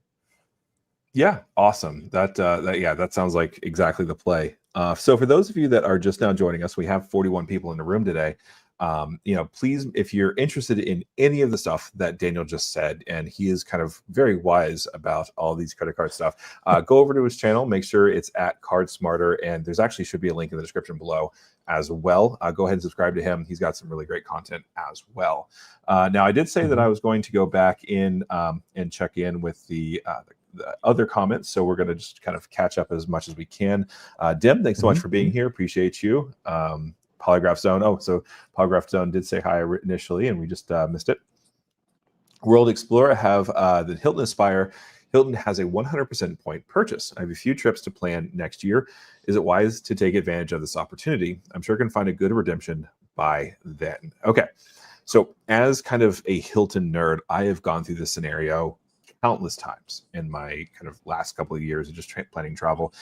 Yeah, awesome. That sounds like exactly the play. So for those of you that are just now joining us, we have 41 people in the room today. Please, if you're interested in any of the stuff that Daniel just said, and he is kind of very wise about all these credit card stuff, go over to his channel. Make sure it's at CardSmarter, and there's actually should be a link in the description below as well. Go ahead and subscribe to him. He's got some really great content as well. Now, I did say that I was going to go back in and check in with the other comments. So we're going to just kind of catch up as much as we can. Dim, thanks so much for being here. Appreciate you. Polygraph Zone. Oh, so Polygraph Zone did say hi initially, and we just missed it. World Explorer have the Hilton Aspire. Hilton has a 100% point purchase. I have a few trips to plan next year. Is it wise to take advantage of this opportunity? I'm sure I can find a good redemption by then. Okay. So as kind of a Hilton nerd, I have gone through this scenario countless times in my kind of last couple of years of just planning travel.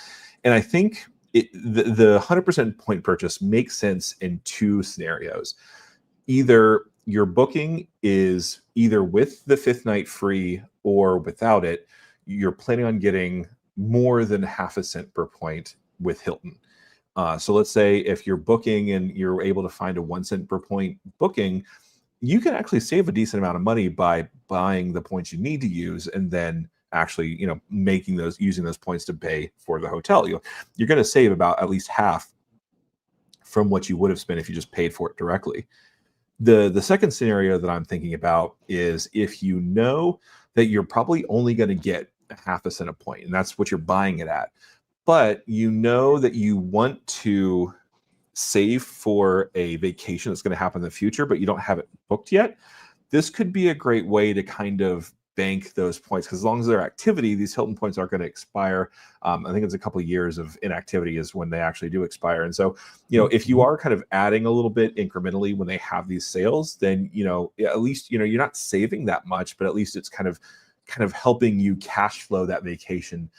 And I think the 100% point purchase makes sense in two scenarios. Either your booking is either with the fifth night free or without it, you're planning on getting more than half a cent per point with Hilton. So let's say if you're booking and you're able to find a 1 cent per point booking, you can actually save a decent amount of money by buying the points you need to use and then actually using those points to pay for the hotel. You're going to save about at least half from what you would have spent if you just paid for it directly. The second scenario that I'm thinking about is if you know that you're probably only going to get a half a cent a point, and that's what you're buying it at, but you know that you want to save for a vacation that's going to happen in the future, but you don't have it booked yet. This could be a great way to kind of bank those points, because as long as they're activity, these Hilton points aren't going to expire. I think it's a couple of years of inactivity is when they actually do expire. And so, if you are kind of adding a little bit incrementally when they have these sales, then at least you're not saving that much, but at least it's kind of helping you cash flow that vacation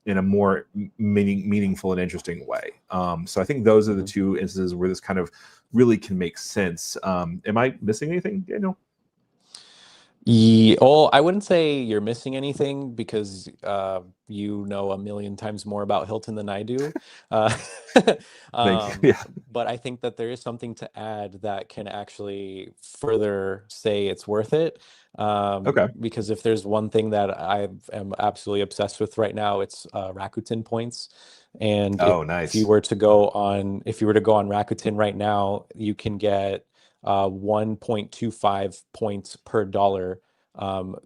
in a more meaningful and interesting way. So I think those are the two instances where this kind of really can make sense. Am I missing anything, Daniel? Yeah, well, I wouldn't say you're missing anything, because you know a million times more about Hilton than I do. Uh, Thank you. um, Yeah. but I think that there is something to add that can actually further say it's worth it. Okay. Because if there's one thing that I am absolutely obsessed with right now, it's Rakuten points. And Oh, if you nice. were to go on Rakuten right now, you can get 1.25 points per dollar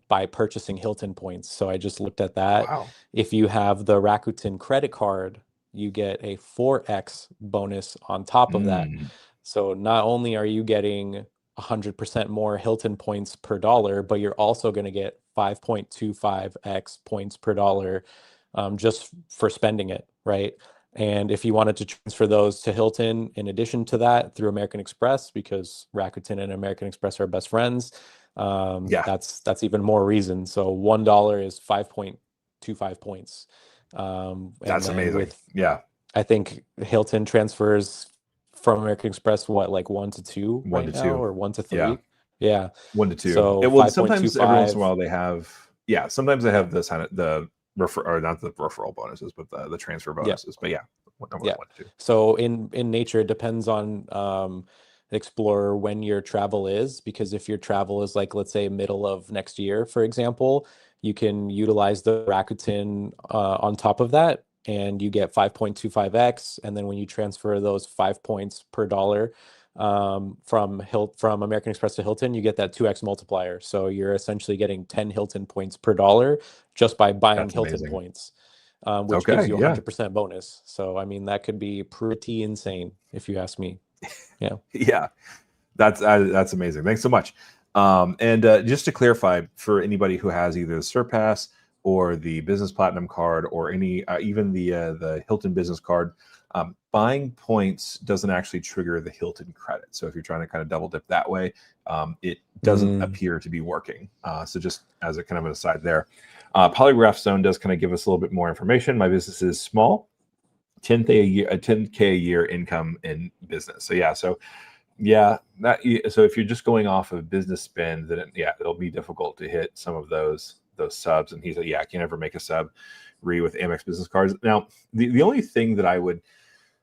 by purchasing Hilton points. So I just looked at that. Wow. If you have the Rakuten credit card, you get a 4x bonus on top of that. Mm, So not only are you getting 100% more Hilton points per dollar, but you're also going to get 5.25x points per dollar just for spending it, right? And if you wanted to transfer those to Hilton in addition to that through American Express, because Rakuten and American Express are best friends, yeah, that's even more reason. So $1 is 5.25 points. And that's then amazing. with, Yeah, I think Hilton transfers from American Express, what, like 1 to 2 one right to now, two. or one to Yeah, three? Yeah. 1 to 2. So It will sometimes every once in a 5.25. while they have. Yeah, sometimes they have this kind of the refer or not the referral bonuses, but the transfer Yeah. bonuses. But yeah, normally Yeah. 1 to 2. So in nature, it depends on Explorer when your travel is, because if your travel is like, let's say, middle of next year, for example, you can utilize the Rakuten on top of that, and you get 5.25x. And then when you transfer those 5 points per dollar from American Express to Hilton, you get that 2x multiplier. So you're essentially getting 10 Hilton points per dollar just by buying That's Hilton amazing. points, which gives Okay, you a yeah, 100% bonus. So, I mean, that could be pretty insane if you ask me. Yeah. yeah. That's amazing. Thanks so much. And just to clarify, for anybody who has either the Surpass or the Business Platinum card, or any even the Hilton Business Card, buying points doesn't actually trigger the Hilton credit. So if you're trying to kind of double dip that way, it doesn't Mm, appear to be working. So just as a kind of an aside there, Polygraph Zone does kind of give us a little bit more information. My business is small, 10K a year, a 10K a year income in business. So yeah, so yeah, so if you're just going off of business spend, then it'll be difficult to hit some of those subs. And he's like, yeah, I can't ever make a sub with Amex business cards. Now, the only thing that I would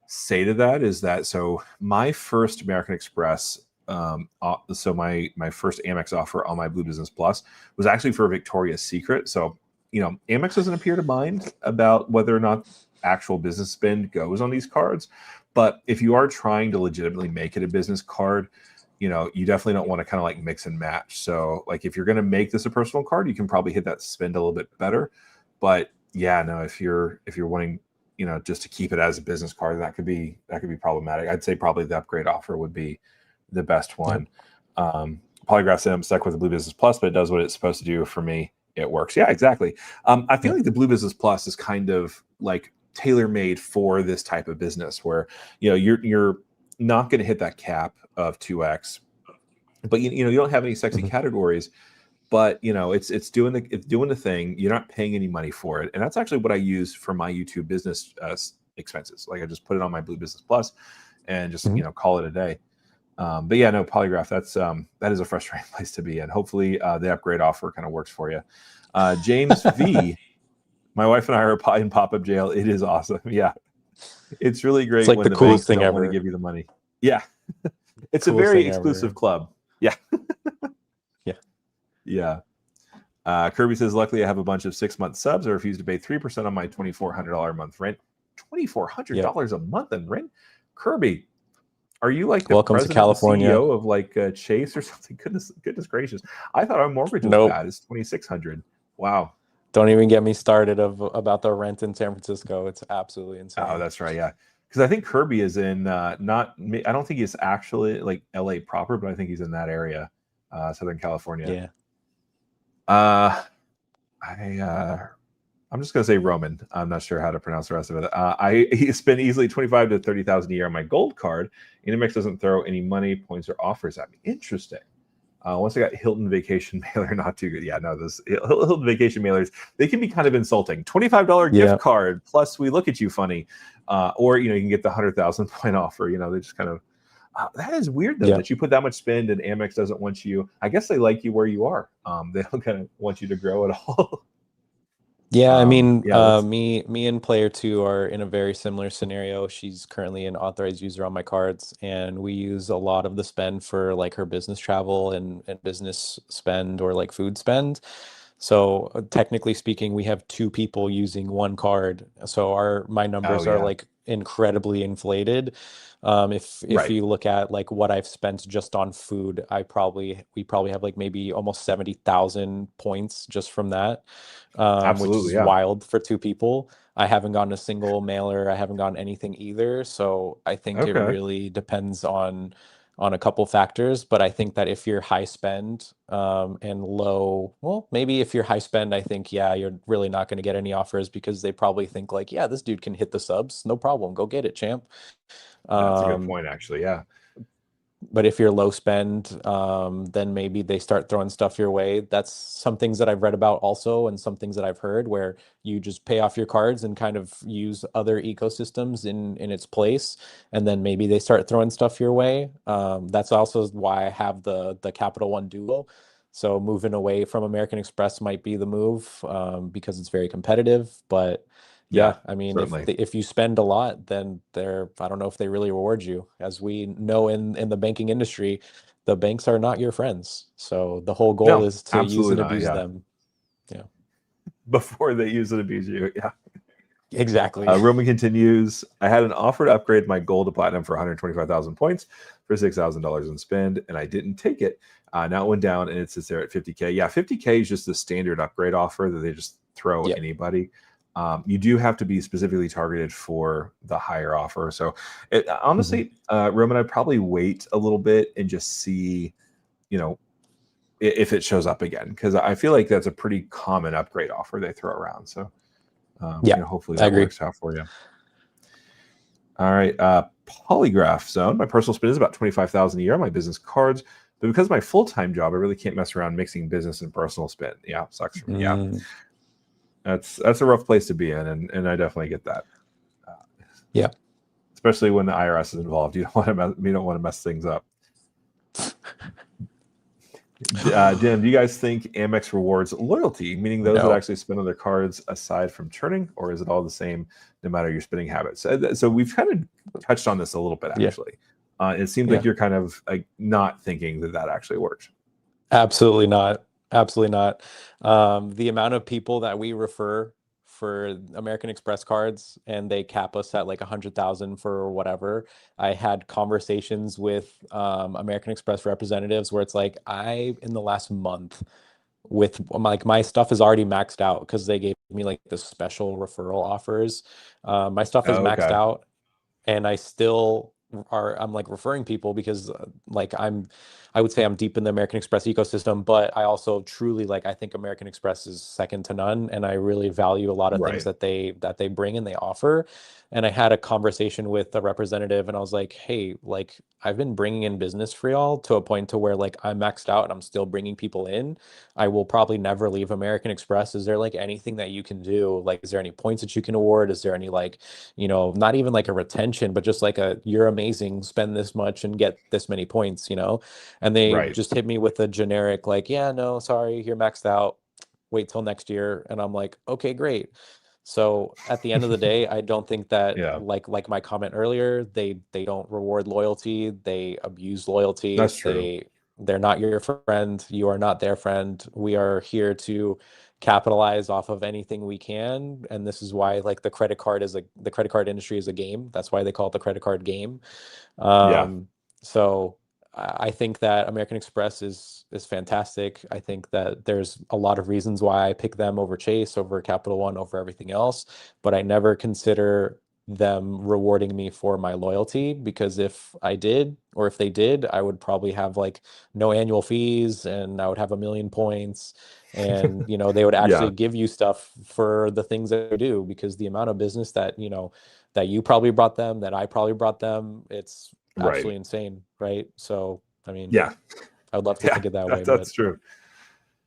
say to that is that, so my first American Express, so my first Amex offer on my Blue Business Plus was actually for Victoria's Secret. So Amex doesn't appear to mind about whether or not actual business spend goes on these cards. But if you are trying to legitimately make it a business card, you definitely don't want to kind of like mix and match. So like if you're going to make this a personal card, you can probably hit that spend a little bit better. But yeah, no, if you're wanting, just to keep it as a business card, that could be problematic. I'd say probably the upgrade offer would be the best yep. one. Polygraph said I'm stuck with the Blue Business Plus, but it does what it's supposed to do for me. It works. Yeah, exactly. I feel Yep. like the Blue Business Plus is kind of like tailor-made for this type of business where you're not going to hit that cap of 2x, but you don't have any sexy Mhm. categories, but it's doing the thing. You're not paying any money for it, and that's actually what I use for my YouTube business expenses. Like I just put it on my Blue Business Plus and just Mhm. call it a day. But yeah, no, Polygraph, that is a frustrating place to be in. Hopefully the upgrade offer kind of works for you. James V, my wife and I are in pop-up jail. It is awesome. Yeah, it's really It's great like when the the coolest banks thing don't want to ever. give you the money. Yeah, it's a Coolest very thing exclusive ever. club. Yeah, Yeah. yeah. Kirby says, luckily I have a bunch of 6-month subs. I refuse to pay 3% on my $2,400 a month rent. Yep. $2,400 a month in rent? Kirby, are you like the Welcome to president and California. CEO of like Chase or something? Goodness gracious! I thought our mortgage was Nope. bad. It's 2,600. Wow. Don't even get me started about the rent in San Francisco. It's absolutely Oh, insane. that's right. Yeah, because I think Kirby is in not. I don't think he's actually like LA proper, but I think he's in that area, Southern California. Yeah. Uh, I'm just gonna say Roman. I'm not sure how to pronounce the rest of it. I spend easily 25 to 30,000 a year on my gold card. Inamex doesn't throw any money, points, or offers at me. Interesting. Once I got Hilton Vacation Mailer, not too good. Yeah, no, those Hilton Vacation Mailers, they can be kind of insulting. $25 gift Yeah. card plus we look at you funny, or you can get the 100,000 point offer. They just kind of that is weird though Yeah. that you put that much spend and Amex doesn't want you. I guess they like you where you are. They don't kind of want you to grow at all. Yeah, I mean, Yeah, that's me and player two are in a very similar scenario. She's currently an authorized user on my cards, and we use a lot of the spend for like her business travel and business spend or like food spend. So technically speaking, we have two people using one card. So my oh numbers are yeah, like incredibly inflated. If right, you look at like what I've spent just on food, we probably have like maybe almost 70,000 points just from that, which absolutely, is yeah, wild for two people. I haven't gotten a single mailer. I haven't gotten anything either. So I think it okay, really depends on a couple factors. But I think that if you're high spend and low, well, maybe if you're high spend, I think yeah, you're really not going to get any offers because they probably think like, yeah, this dude can hit the subs, no problem, go get it, champ. that's a good Um, point, actually. Yeah, but if you're low spend, then maybe they start throwing stuff your way. That's some things that I've read about also, and some things that I've heard where you just pay off your cards and kind of use other ecosystems in its place, and then maybe they start throwing stuff your way. That's also why I have the Capital One Duo. So moving away from American Express might be the move, because it's very competitive, but yeah, yeah, I mean, certainly. if you spend a lot, then I don't know if they really reward you. As we know in the banking industry, the banks are not your friends. So the whole goal No, is to use absolutely and not. abuse Yeah, them. Yeah, before they use it, abuse you. Yeah. exactly. Roman continues. I had an offer to upgrade my gold to platinum for 125,000 points for $6,000 in spend, and I didn't take it. Now it went down and it sits there at 50K. Yeah, 50K is just the standard upgrade offer that they just throw Yep. anybody. You do have to be specifically targeted for the higher offer. So, Mhm. honestly, Roman, I'd probably wait a little bit and just see, you know, if it shows up again, because I feel like that's a pretty common upgrade offer they throw around. So, Yeah, hopefully I that agree. works out for you. All right. Polygraph zone. My personal spend is about 25,000 a year on my business cards, but because of my full time job, I really can't mess around mixing business and personal spend. Yeah, sucks for me. Yeah, Mm, that's a rough place to be in, and I definitely get that. Uh, yeah. Especially when the IRS is involved, you don't want to mess things up. Dan, do you guys think Amex rewards loyalty, meaning those that No. actually spend on their cards aside from churning, or is it all the same no matter your spending habits? So we've kind of touched on this a little bit, Yeah. actually. It seems like Yeah. you're kind of like not thinking that actually works. Absolutely not. Absolutely not. The amount of people that we refer for American Express cards and they cap us at like 100,000 for whatever. I had conversations with American Express representatives where it's like in the last month with like my stuff is already maxed out because they gave me like the special referral offers. My stuff is Oh, maxed okay. out and I still I'm like referring people because like I would say I'm deep in the American Express ecosystem, but I also truly like I think American Express is second to none and I really value a lot of things Right. that they bring and they offer. And I had a conversation with a representative and I was like, "Hey, like I've been bringing in business for y'all to a point to where like I'm maxed out and I'm still bringing people in. I will probably never leave American Express. Is there like anything that you can do? Like is there any points that you can award? Is there any like not even like a retention, but just like you're amazing, spend this much and get this many points. And they Right. just hit me with a generic, like, yeah, no, sorry, you're maxed out. Wait till next year. And I'm like, okay, great. So at the end of the day, I don't think that Yeah, like my comment earlier, they don't reward loyalty, they abuse loyalty, that's true. they're not your friend, you are not their friend. We are here to capitalize off of anything we can, and this is why like the credit card industry is a game. That's why they call it the credit card game. Yeah. So I think that American Express is fantastic. I think that there's a lot of reasons why I pick them over Chase, over Capital One, over everything else, but I never consider them rewarding me for my loyalty because if I did, or if they did, I would probably have like no annual fees and I would have a million points and they would Yeah. actually give you stuff for the things that they do because the amount of business that you probably brought them, that I probably brought them, it's Right. absolutely insane, right? So, I mean, Yeah. I would love to Yeah. think it that way, That's but true.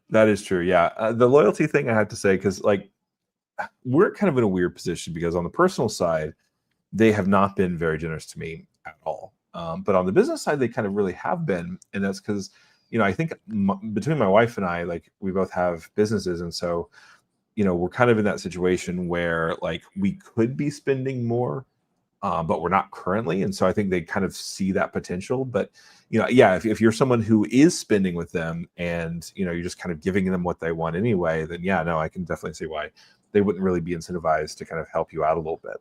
That is true. Yeah. The loyalty thing I have to say, because like we're kind of in a weird position because on the personal side, they have not been very generous to me at all. But on the business side, they kind of really have been, and that's because I think between my wife and I, like we both have businesses, and so we're kind of in that situation where like we could be spending more, but we're not currently. And so I think they kind of see that potential. But, yeah, if you're someone who is spending with them and, you're just kind of giving them what they want anyway, then yeah, no, I can definitely see why they wouldn't really be incentivized to kind of help you out a little bit.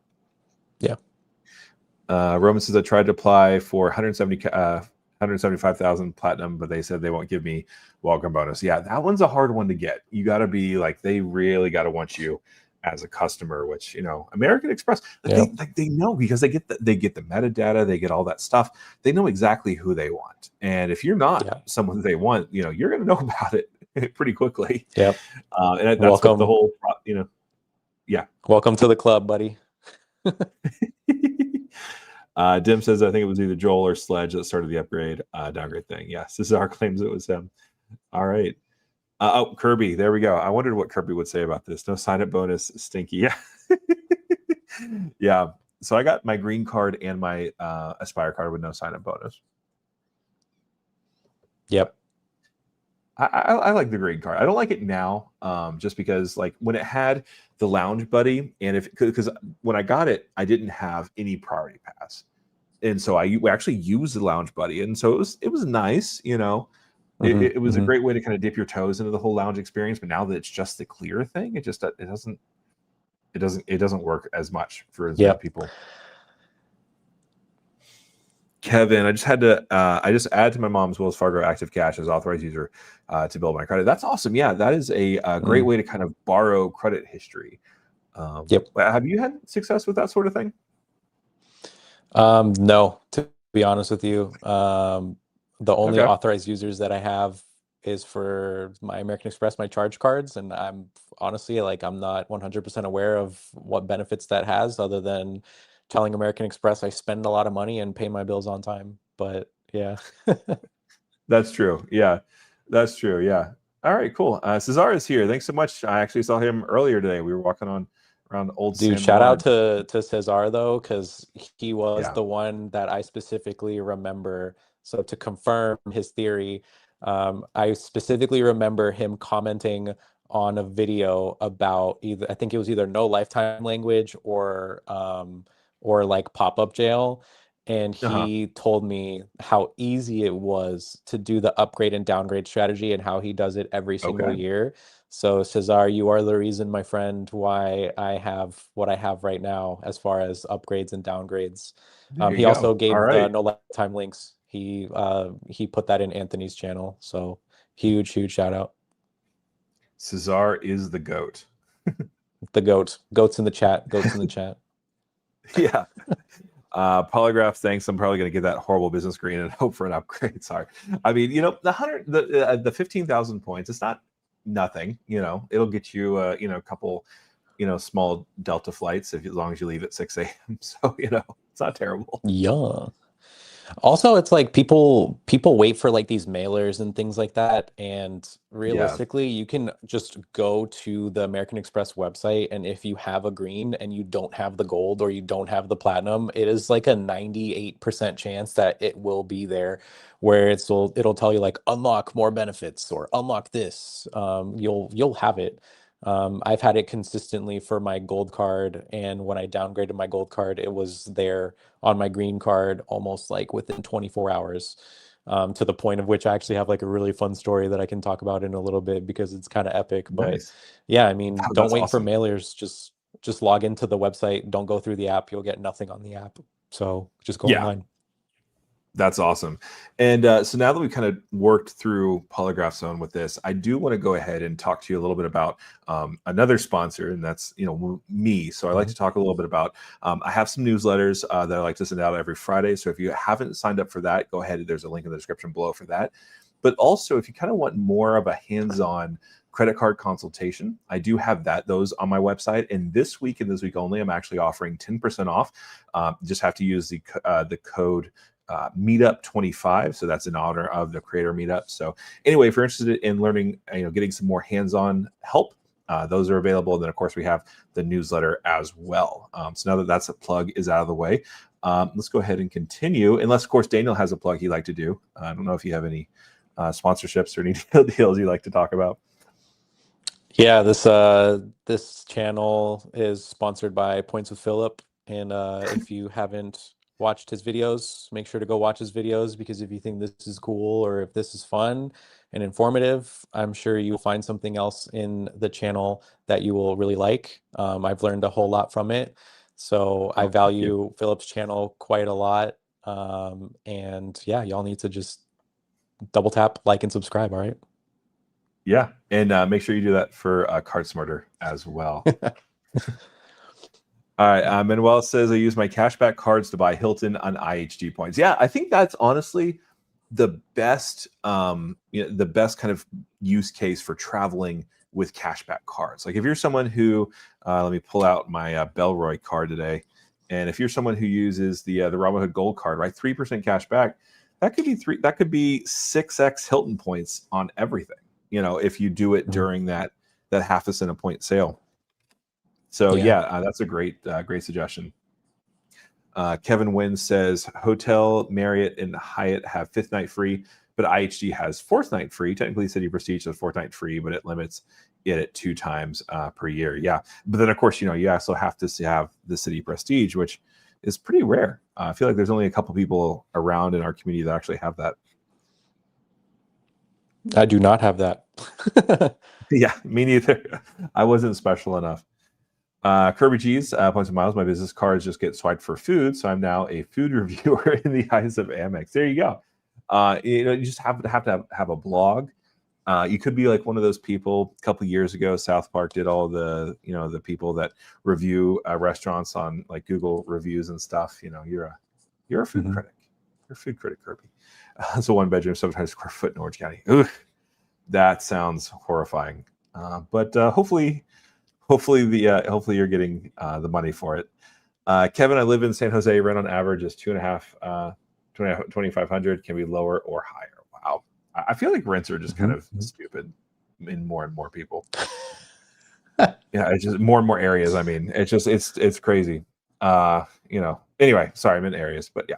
Yeah. Roman says, I tried to apply for 175,000 platinum, but they said they won't give me welcome bonus. Yeah, that one's a hard one to get. You got to be like, they really got to want you as a customer, which American Express, they know, because they get the metadata, they get all that stuff. They know exactly who they want, and if you're not someone they want, you're going to know about it pretty quickly. Yep. And that's what the whole yeah. Welcome to the club, buddy. Dim says, I think it was either Joel or Sledge that started the upgrade downgrade thing. Yes, Cesar claims it was him. All right. Kirby, there we go. I wondered what Kirby would say about this. No sign-up bonus, stinky. Yeah. Yeah. So I got my green card and my Aspire card with no sign-up bonus. Yep. I like the green card. I don't like it now, just because like when it had the Lounge Buddy, and because when I got it, I didn't have any priority pass, and so we actually used the Lounge Buddy, and so it was nice, It was a great way to kind of dip your toes into the whole lounge experience. But now that it's just the clear thing, it doesn't work as much for as many people. Kevin, I just added to my mom's Wells Fargo Active Cash as authorized user to build my credit. That's awesome. Yeah, that is a great way to kind of borrow credit history. Have you had success with that sort of thing? No, to be honest with you. The only authorized users that I have is for my American Express, my charge cards. And I'm honestly I'm not 100% aware of what benefits that has, other than telling American Express I spend a lot of money and pay my bills on time. But yeah. That's true. Yeah, that's true. Yeah. All right, cool. Cesar is here. Thanks so much. I actually saw him earlier today. We were walking around Old San shout Juan. out to Cesar though, because he was the one that I specifically remember. So to confirm his theory, I specifically remember him commenting on a video about I think it was either no lifetime language or like pop-up jail. And he told me how easy it was to do the upgrade and downgrade strategy and how he does it every single year. So Cesar, you are the reason, my friend, why I have what I have right now as far as upgrades and downgrades. He also gave the no lifetime links. He put that in Anthony's channel. So huge shout out. Cesar is the GOAT. The GOAT. Goats in the chat. Goats in the chat. Yeah. Polygraph, thanks. I'm probably going to get that horrible business green and hope for an upgrade. Sorry. I mean, the 15,000 points, it's not nothing, it'll get you a couple, small Delta flights as long as you leave at 6 a.m. So, it's not terrible. Yeah. Also, it's like people wait for like these mailers and things like that. And realistically, you can just go to the American Express website. And if you have a green and you don't have the gold or you don't have the platinum, it is like a 98% chance that it will be there, where it'll tell you like unlock more benefits or unlock this. You'll have it. I've had it consistently for my gold card, and when I downgraded my gold card, it was there on my green card almost like within 24 hours, to the point of which I actually have like a really fun story that I can talk about in a little bit because it's kind of epic. But yeah, I mean, don't wait for mailers. Just log into the website. Don't go through the app. You'll get nothing on the app. So just go online. That's awesome. And so now that we've kind of worked through Polygraph Zone with this, I do want to go ahead and talk to you a little bit about another sponsor, and that's me. So I like to talk a little bit about, I have some newsletters that I like to send out every Friday. So if you haven't signed up for that, go ahead. There's a link in the description below for that. But also, if you kind of want more of a hands-on credit card consultation, I do have those on my website. And this week and this week only, I'm actually offering 10% off. Just have to use the code meetup 25, so that's in honor of the creator meetup. So anyway, if you're interested in learning, getting some more hands-on help, those are available. And then of course we have the newsletter as well. So now that a plug is out of the way, let's go ahead and continue, unless of course Daniel has a plug he'd like to do. I don't know if you have any sponsorships or any deals you'd like to talk about. Yeah, this channel is sponsored by Points with Philip, and if you haven't watched his videos, make sure to go watch his videos, because if you think this is cool or if this is fun and informative, I'm sure you'll find something else in the channel that you will really like. I've learned a whole lot from it, so I Oh, thank you. value Philip's channel quite a lot. And yeah, y'all need to just double tap, like, and subscribe. All right. Yeah, and make sure you do that for CardSmarter as well. All right, Manuel says I use my cashback cards to buy Hilton on IHG points. Yeah, I think that's honestly the best, the best kind of use case for traveling with cashback cards. Like if you're someone who, let me pull out my Belroy card today, and if you're someone who uses the Robinhood Gold card, right, 3% cash back, that could be 6x Hilton points on everything. If you do it during that half a cent a point sale. So yeah, that's a great suggestion. Kevin Wynn says Hotel, Marriott, and Hyatt have 5th night free, but IHG has 4th night free. Technically, City Prestige has 4th night free, but it limits it at 2 times per year. Yeah, but then of course, you also have to have the City Prestige, which is pretty rare. I feel like there's only a couple people around in our community that actually have that. I do not have that. Yeah, me neither. I wasn't special enough. Kirby G's points and miles. My business cards just get swiped for food, so I'm now a food reviewer in the eyes of Amex. There you go. You just have to have a blog. You could be like one of those people. A couple years ago, South Park did all the the people that review restaurants on like Google reviews and stuff. You're a food critic. You're a food critic, Kirby. It's a 1-bedroom, 700 square foot in Orange County. Ugh, that sounds horrifying. But hopefully you're getting the money for it. Kevin, I live in San Jose. Rent on average is 2,500. Can be lower or higher. Wow, I feel like rents are just kind of stupid in more and more people. Yeah, it's just more and more areas. I mean, it's crazy. Anyway, sorry, I'm in areas, but yeah.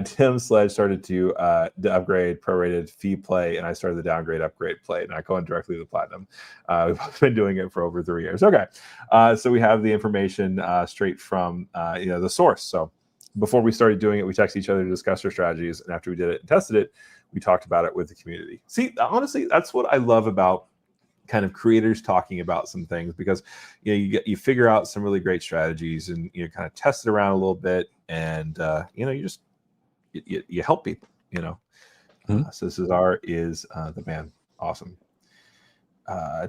Tim Sledge started to upgrade prorated fee play, and I started the downgrade upgrade play, not going directly to the platinum. We've been doing it for over 3 years. Okay, so we have the information straight from the source. So before we started doing it, we texted each other to discuss our strategies, and after we did it and tested it, we talked about it with the community. See, honestly, that's what I love about kind of creators talking about some things, because you figure out some really great strategies, and you kind of test it around a little bit, and you help people. So this is the man. Awesome.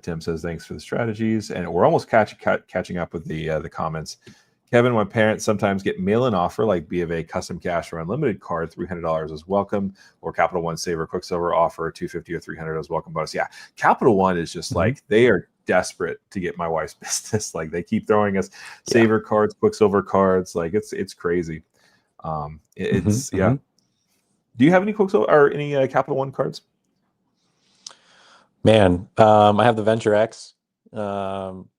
Tim says thanks for the strategies, and we're almost catching up with the comments. Kevin, my parents sometimes get mail-in offer like B of A custom cash or unlimited card, $300 is welcome, or Capital One Saver Quicksilver offer, $250 or $300 is welcome bonus. Yeah, Capital One is just like, they are desperate to get my wife's business. Like they keep throwing us Saver cards, Quicksilver cards. Like it's crazy. Yeah. Do you have any Quicksilver or any Capital One cards? Man, I have the Venture X.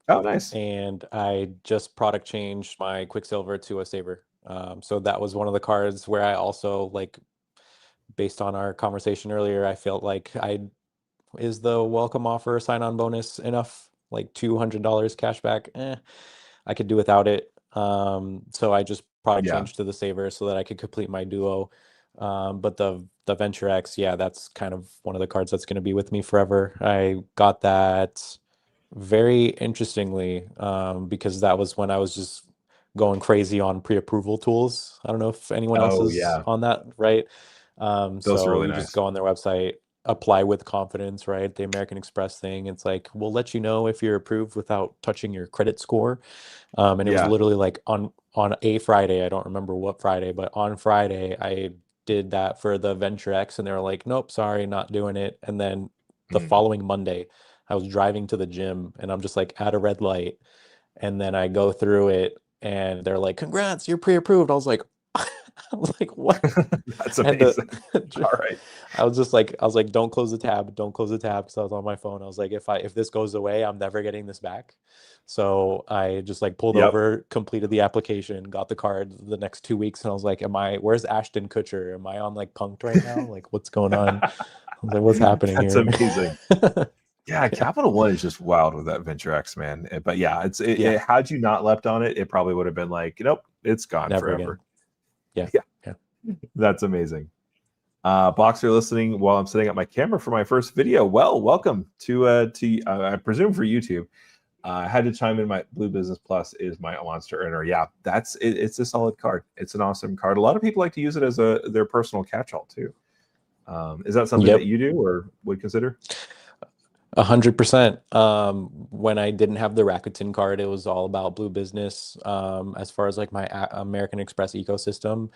Oh, nice. And I just product changed my Quicksilver to a Saver. So that was one of the cards where I also, like, based on our conversation earlier, I felt like is the welcome offer sign-on bonus enough? Like $200 cash back? I could do without it. So I just product changed to the Saver so that I could complete my duo. But the Venture X, yeah, that's kind of one of the cards that's going to be with me forever. I got that very interestingly, because that was when I was just going crazy on pre-approval tools. I don't know if anyone else is on that, right? Those are So really you nice. just go on their website, apply with confidence, right? The American Express thing. It's like, we'll let you know if you're approved without touching your credit score. And it was literally like on a Friday, I don't remember what Friday, but on Friday, I did that for the Venture X, and they were like, nope, sorry, not doing it. And then the following Monday, I was driving to the gym, and I'm just like at a red light, and then I go through it, and they're like, congrats, you're pre-approved. I was like, what? That's amazing. All right. I was like, don't close the tab, because I was on my phone. I was like, if this goes away, I'm never getting this back. So I just like pulled over, completed the application, got the card the next 2 weeks, and I was like, where's Ashton Kutcher? Am I on like Punked right now? Like, what's going on? I was like, what's happening That's here? amazing. Yeah, Capital One is just wild with that Venture X, man. But yeah, Yeah, had you not leapt on it, it probably would have been like, nope, it's gone never again. forever. Yeah, Yeah, yeah. that's amazing. Boxer listening while I'm setting up my camera for my first video. Well, welcome to I presume for YouTube. I had to chime in. My Blue Business Plus is my monster earner. Yeah, that's it, it's a solid card. It's an awesome card. A lot of people like to use it as their personal catch-all too. Is that something that Yep. you do or would consider? 100%. When I didn't have the Rakuten card, it was all about Blue Business. As far as like my American Express ecosystem,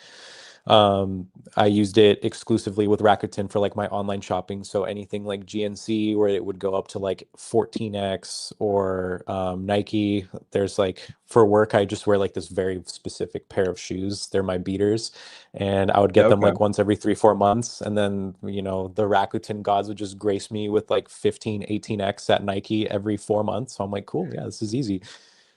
I used it exclusively with Rakuten for like my online shopping. So anything like GNC, where it would go up to like 14x, or Nike. There's like for work, I just wear like this very specific pair of shoes. They're my beaters, and I would Yeah, get them okay. like once every 3-4 months. And then, the Rakuten gods would just grace me with like 15, 18x at Nike every 4 months. So I'm like, cool, yeah, this is easy.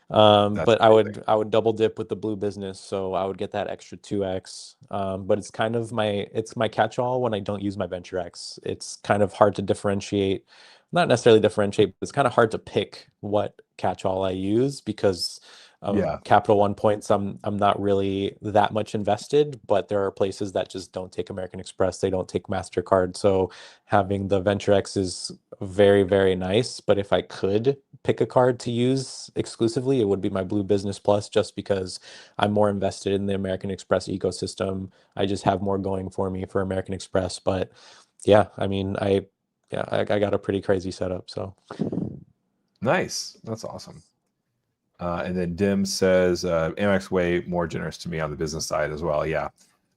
That's But I amazing. would I would double dip with the Blue Business, so I would get that extra 2x. But it's kind of my catch-all when I don't use my Venture X. It's kind of hard to differentiate, not necessarily differentiate, but it's kind of hard to pick what catch-all I use because Yeah. Capital One points, I'm not really that much invested, but there are places that just don't take American Express, they don't take MasterCard. So having the Venture X is very, very nice. But if I could pick a card to use exclusively, it would be my Blue Business Plus, just because I'm more invested in the American Express ecosystem. I just have more going for me for American Express. But yeah, I mean, I got a pretty crazy setup. So Nice. That's awesome. And then Dim says Amex way more generous to me on the business side as well. Yeah,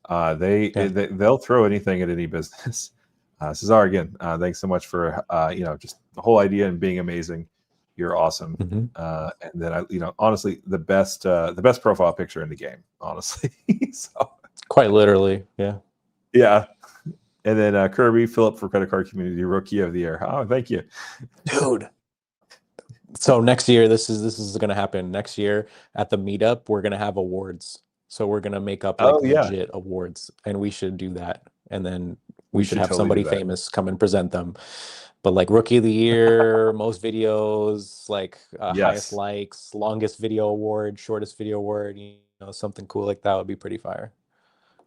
yeah. they'll throw anything at any business. Cesar, again, thanks so much for just the whole idea and being amazing. You're awesome. Hmm. And then honestly, the best profile picture in the game, honestly. So Quite literally, yeah. yeah. And then Kirby Philip for Credit Card Community Rookie of the Year. Oh, thank you. Dude. So next year, this is gonna happen. Next year at the meetup, we're gonna have awards. So we're gonna make up like Oh yeah, legit awards, and we should do that. And then we we should should have totally do somebody that. famous come and present them. But like rookie of the year, most videos, like highest Yes. likes, longest video award, shortest video award, something cool like that would be pretty fire.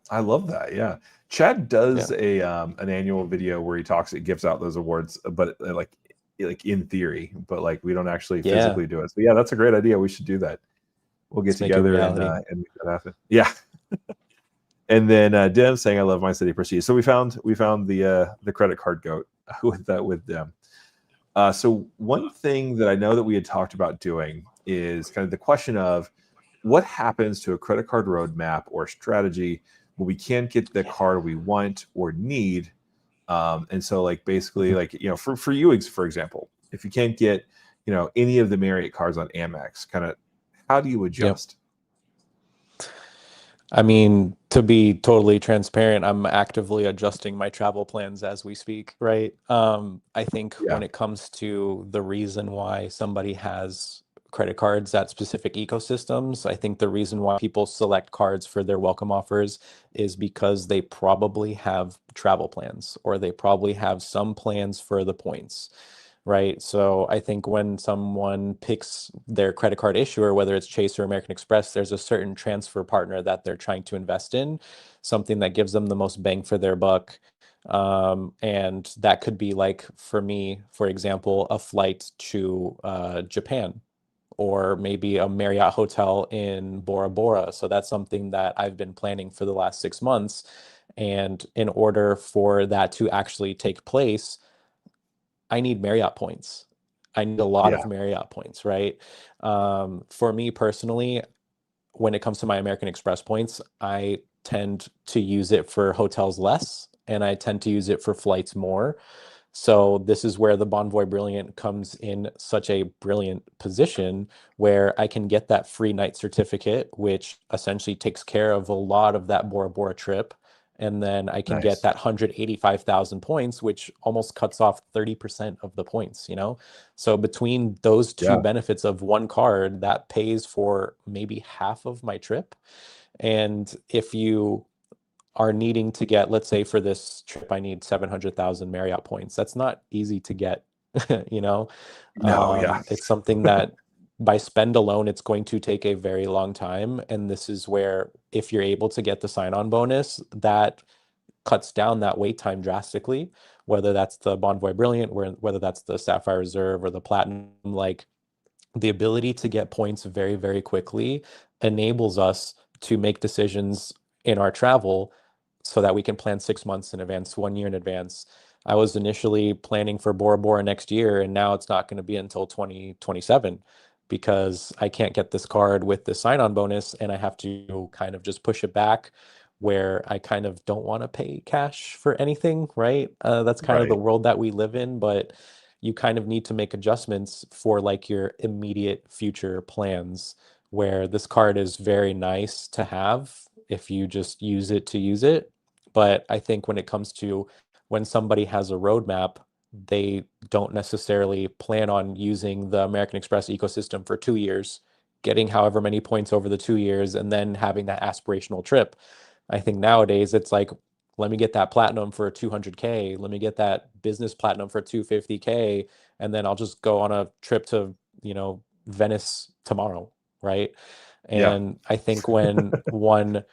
I love that. Yeah. Chad Yeah. does a an annual video where he talks, it gives out those awards, but like in theory, but like we don't actually Yeah. physically do it. So yeah, that's a great idea. We should do that. We'll get Let's make it together reality. and make that happen. Yeah. And then Dim saying I love my city prestige. So we found the credit card goat with Dim. So one thing that I know that we had talked about doing is kind of the question of what happens to a credit card roadmap or strategy when we can't get the card we want or need. And so like basically Mhm. like for you for example, if you can't get any of the Marriott cards on Amex, kind of how do you Yep. adjust? I mean, to be totally transparent, I'm actively adjusting my travel plans as we speak, right? I think Yeah, when it comes to the reason why somebody has credit cards at specific ecosystems, I think the reason why people select cards for their welcome offers is because they probably have travel plans, or they probably have some plans for the points. Right. So I think when someone picks their credit card issuer, whether it's Chase or American Express, there's a certain transfer partner that they're trying to invest in, something that gives them the most bang for their buck. And that could be like, for me, for example, a flight to Japan, or maybe a Marriott hotel in Bora Bora. So that's something that I've been planning for the last 6 months. And in order for that to actually take place, I need Marriott points. I need a lot yeah, of Marriott points, right? For me personally, when it comes to my American Express points, I tend to use it for hotels less, and I tend to use it for flights more. So this is where the Bonvoy Brilliant comes in such a brilliant position, where I can get that free night certificate, which essentially takes care of a lot of that Bora Bora trip. And then I can get nice. that 185,000 points, which almost cuts off 30% of the points. So between those two Yeah, benefits of one card, that pays for maybe half of my trip. And if you are needing to get, let's say for this trip, I need 700,000 Marriott points. That's not easy to get you know. No, yeah. It's something that by spend alone, it's going to take a very long time. And this is where, if you're able to get the sign-on bonus, that cuts down that wait time drastically, whether that's the Bonvoy Brilliant, whether that's the Sapphire Reserve or the Platinum. Like, the ability to get points very, very quickly enables us to make decisions in our travel so that we can plan 6 months in advance, 1 year in advance. I was initially planning for Bora Bora next year, and now it's not going to be until 2027 because I can't get this card with the sign-on bonus, and I have to kind of just push it back where I kind of don't want to pay cash for anything, right? That's kind of the Right. world that we live in, but you kind of need to make adjustments for like your immediate future plans, where this card is very nice to have if you just use it to use it. But I think when it comes to when somebody has a roadmap, they don't necessarily plan on using the American Express ecosystem for 2 years, getting however many points over the 2 years, and then having that aspirational trip. I think nowadays it's like, let me get that platinum for 200K, let me get that business platinum for 250K, and then I'll just go on a trip to, Venice tomorrow, right? Yeah. And I think when one,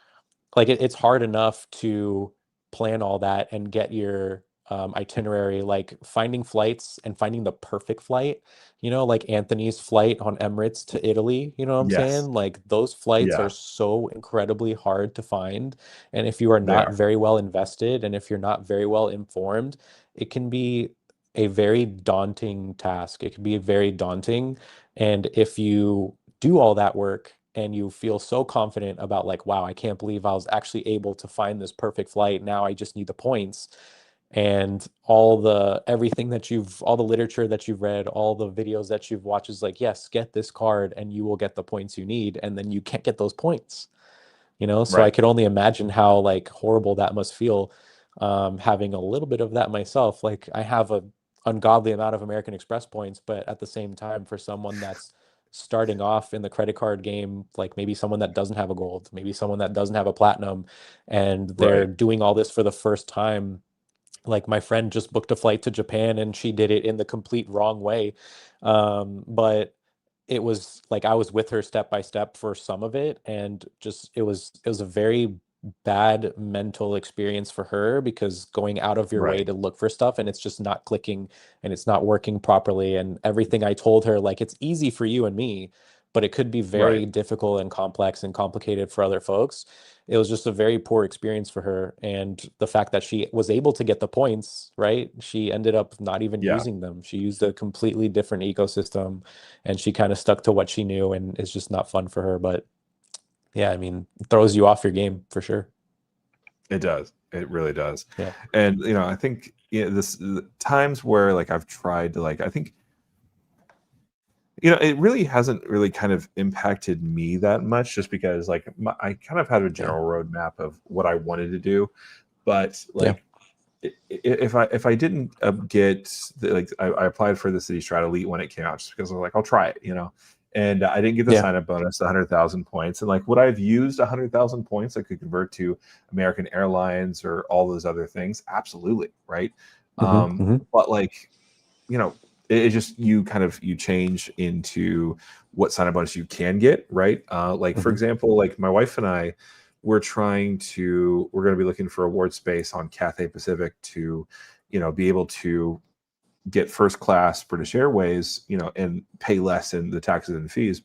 like, it's hard enough to plan all that and get your itinerary, like finding flights and finding the perfect flight, like Anthony's flight on Emirates to Italy, you know what I'm Yes. saying? Like, those flights are Yeah. so incredibly hard to find. And if you are They not are. very well invested and if you're not very well informed, it can be a very daunting task. It can be very daunting. And if you do all that work and you feel so confident about, like, wow, I can't believe I was actually able to find this perfect flight. Now I just need the points. And all the literature that you've read, all the videos that you've watched is like, yes, get this card and you will get the points you need. And then you can't get those points, So I Right. could only imagine how, like, horrible that must feel, having a little bit of that myself. Like, I have a ungodly amount of American Express points, but at the same time, for someone that's starting off in the credit card game, like maybe someone that doesn't have a gold, maybe someone that doesn't have a platinum, and they're Right. doing all this for the first time. Like, my friend just booked a flight to Japan and she did it in the complete wrong way. But it was like I was with her step by step for some of it, and just it was a very bad mental experience for her, because going out of your way Right. to look for stuff and it's just not clicking and it's not working properly, and everything I told her, like, it's easy for you and me, but it could be Right. very difficult and complex and complicated for other folks. It was just a very poor experience for her, and the fact that she was able to get the points, right, she ended up not even Yeah. using them. She used a completely different ecosystem, and she kind of stuck to what she knew, and it's just not fun for her. But yeah, I mean, it throws you off your game for sure. It does. It really does. Yeah. And I think this times where like I've tried to like I think it really hasn't really kind of impacted me that much just because like I kind of had a Yeah. general roadmap of what I wanted to do, but Yeah. like if I didn't get like I applied for the City Strat Elite when it came out just because I was like I'll try it, and I didn't get the Yeah. sign up bonus, the 100,000 points, and like would I have used 100,000 points I could convert to American Airlines or all those other things? Absolutely, right. Hmm. Hmm. But like it just you change into what sign up bonus you can get, right? Like for Hmm. example, like my wife and I we're going to be looking for award space on Cathay Pacific to be able to get first class British Airways, and pay less in the taxes and fees.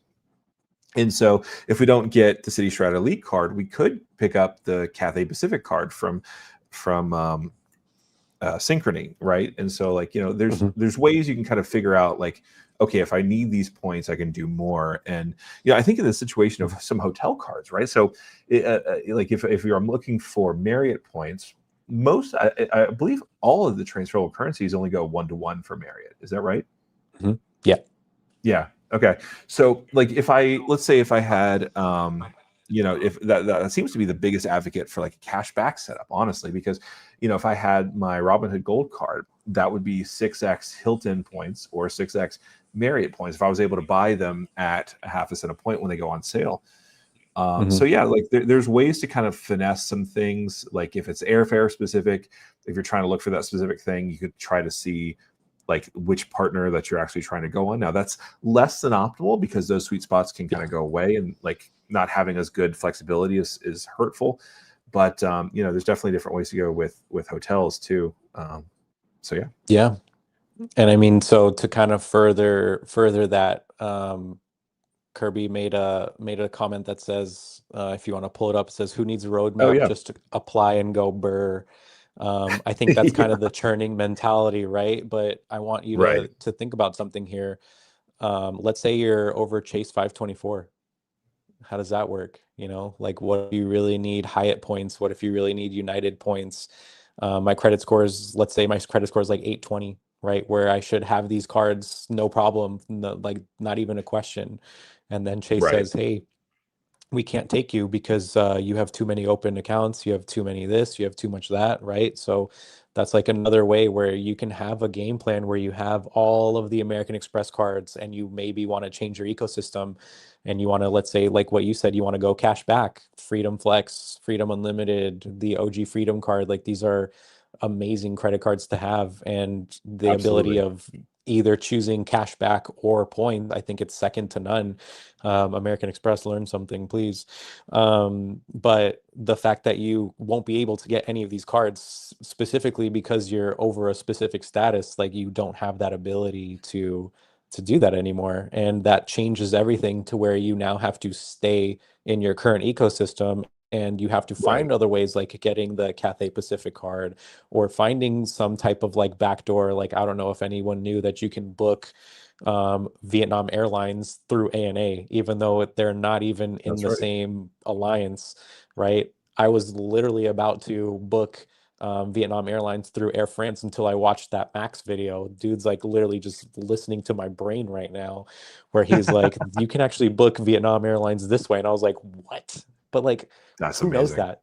And so if we don't get the City Strat Elite card, we could pick up the Cathay Pacific card from Synchrony, right? And so like Hmm. there's ways you can kind of figure out like, okay, if I need these points I can do more. And I think in the situation of some hotel cards, right? So like if you're looking for Marriott points, most I believe all of the transferable currencies only go 1-to-1 for Marriott. Is that right? Hmm. Yeah. Yeah. Okay. So like let's say if I had if that seems to be the biggest advocate for like a cash back setup, honestly, because if I had my Robinhood Gold card, that would be 6x Hilton points or 6x Marriott points if I was able to buy them at a half a cent a point when they go on sale. So Hmm. yeah, like there's ways to kind of finesse some things. Like if it's airfare specific, if you're trying to look for that specific thing, you could try to see like which partner that you're actually trying to go on. Now that's less than optimal because those sweet spots can kind of go away, and like not having as good flexibility is hurtful. But there's definitely different ways to go with hotels too. So yeah. Yeah. And I mean, so to kind of further that, Kirby made a comment that says, if you want to pull it up, it says, "Who needs a Oh roadmap? yeah. Just to apply and go burr." I think that's kind of the churning mentality, right? But I want you Right. to think about something here. Let's say you're over Chase 524. How does that work? Like, what if you really need Hyatt points? What if you really need United points? Let's say my credit score is like 820, right? Where I should have these cards, no problem, like not even a question. And then Chase Right. says, "Hey, we can't take you because you have too many open accounts, you have too many this, you have too much that," right? So that's like another way where you can have a game plan where you have all of the American Express cards and you maybe want to change your ecosystem and you want to, let's say, like what you said, you want to go cash back, Freedom Flex, Freedom Unlimited, the OG Freedom card. Like, these are amazing credit cards to have, and the ability Absolutely. of either choosing cash back or point, I think it's second to none. American Express, learn something, please. But the fact that you won't be able to get any of these cards specifically because you're over a specific status, like you don't have that ability to do that anymore. And that changes everything to where you now have to stay in your current ecosystem, and you have to Right. find other ways, like getting the Cathay Pacific card or finding some type of like backdoor. Like, I don't know if anyone knew that you can book Vietnam Airlines through ANA, even though they're not even in That's the right. same alliance, right? I was literally about to book Vietnam Airlines through Air France until I watched that Max video. Dude's like literally just listening to my brain right now, where he's like, "You can actually book Vietnam Airlines this way," and I was like, "What?" But like, That's who knows amazing. that?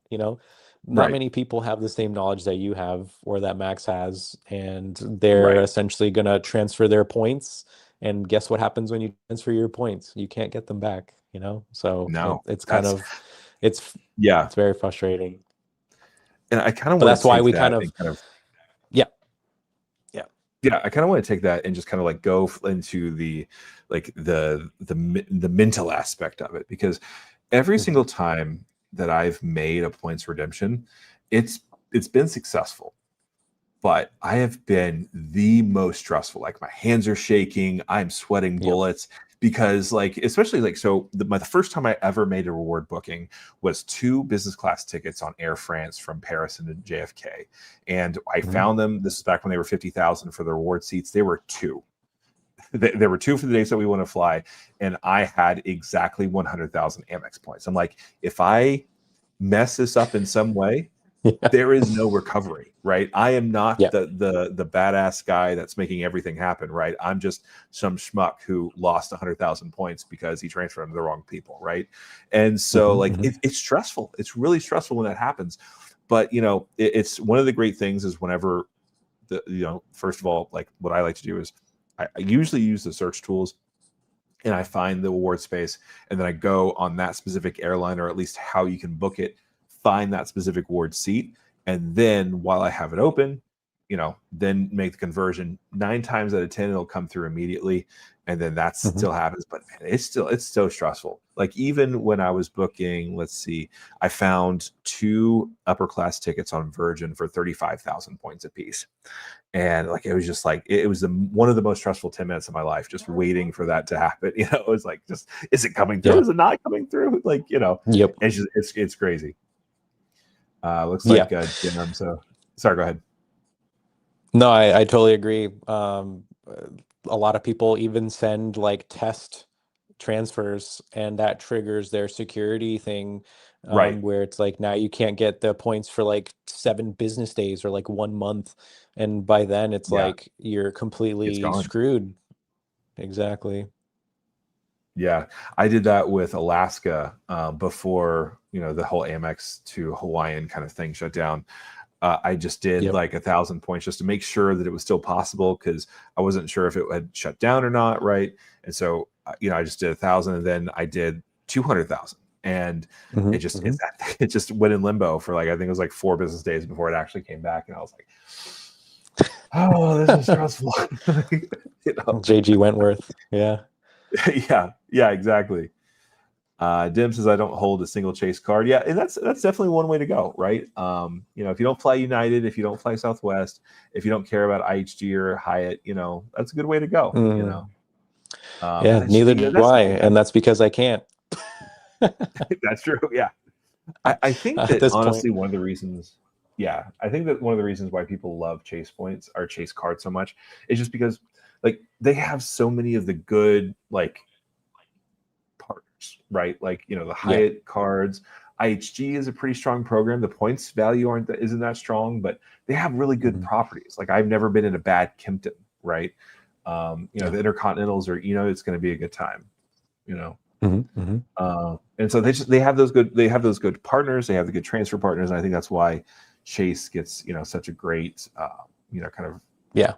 Not Right. many people have the same knowledge that you have or that Max has, and they're Right. essentially gonna transfer their points. And guess what happens when you transfer your points? You can't get them back. So No, it's kind that's of it's yeah. it's very frustrating. And I kind of But want that's to why take we that kind of and kind of yeah, yeah. yeah, I kind of want to take that and just kind of like go into the like the mental aspect of it, because every Mhm. single time that I've made a points redemption, it's it's been successful. But I have been the most stressful. Like my hands are shaking, I'm sweating Yep. bullets because, like, especially like, so the first time I ever made a reward booking was 2 business class tickets on Air France from Paris into JFK, and I Mhm. found them. This is back when they were 50,000 for the reward seats. They were two. There were two for the days that we want to fly, and I had exactly 100,000 Amex points. I'm like, if I mess this up in some way, Yeah. there is no recovery, right? I am not Yeah. the badass guy that's making everything happen, right? I'm just some schmuck who lost 100,000 points because he transferred them to the wrong people, right? And so, Mhm. like, Mhm. it's stressful. It's really stressful when that happens. But it's one of the great things is whenever first of all, like what I like to do is I usually use the search tools and I find the award space, and then I go on that specific airline, or at least how you can book it, find that specific award seat, and then while I have it open, then make the conversion. 9 times out of 10, it'll come through immediately, and then that Mhm. still happens. But man, it's so stressful. Like even when I was booking, let's see, I found 2 upper class tickets on Virgin for 35,000 points apiece. And like it was just like it was one of the most stressful 10 minutes of my life, just waiting for that to happen. It was like, just, is it coming through, Yeah. is it not coming through, like, Yep. it's just it's crazy. Looks Yeah. like Jim, so sorry, go ahead. No, I totally agree. A lot of people even send like test transfers, and that triggers their security thing, Right. where it's like now you can't get the points for like 7 business days or like 1 month, and by then it's Yeah, like you're it's completely gone. screwed. Exactly. Yeah, I did that with Alaska before the whole Amex to Hawaiian kind of thing shut down. I just did Yep. like 1,000 points just to make sure that it was still possible, because I wasn't sure if it had shut down or not, right? And so I just did 1,000, and then I did 200,000, and Hmm. it just Hmm. it just went in limbo for like, I think it was like 4 business days before it actually came back, and I was like, Oh, this is stressful. You know? JG Wentworth. Yeah. Yeah, exactly. Dim says I don't hold a single Chase card. Yeah, and that's definitely one way to go, right? If you don't fly United, if you don't fly Southwest, if you don't care about IHG or Hyatt, that's a good way to go. Mm. And Yeah, neither do that's I, and that's because I can't that's true. Yeah, I think at that this point. honestly one of the reasons, yeah, I think that one of the reasons why people love Chase points or Chase cards so much is just because like they have so many of the good like partners, right? Like the Yeah. Hyatt cards. IHG is a pretty strong program. The points value isn't that strong, but they have really good Mhm. properties. Like I've never been in a bad Kimpton, right? Yeah. The Intercontinentals are it's going to be a good time, Mhm, mhm. and so they have those good partners. They have the good transfer partners, and I think that's why Chase gets such a great kind of Yeah.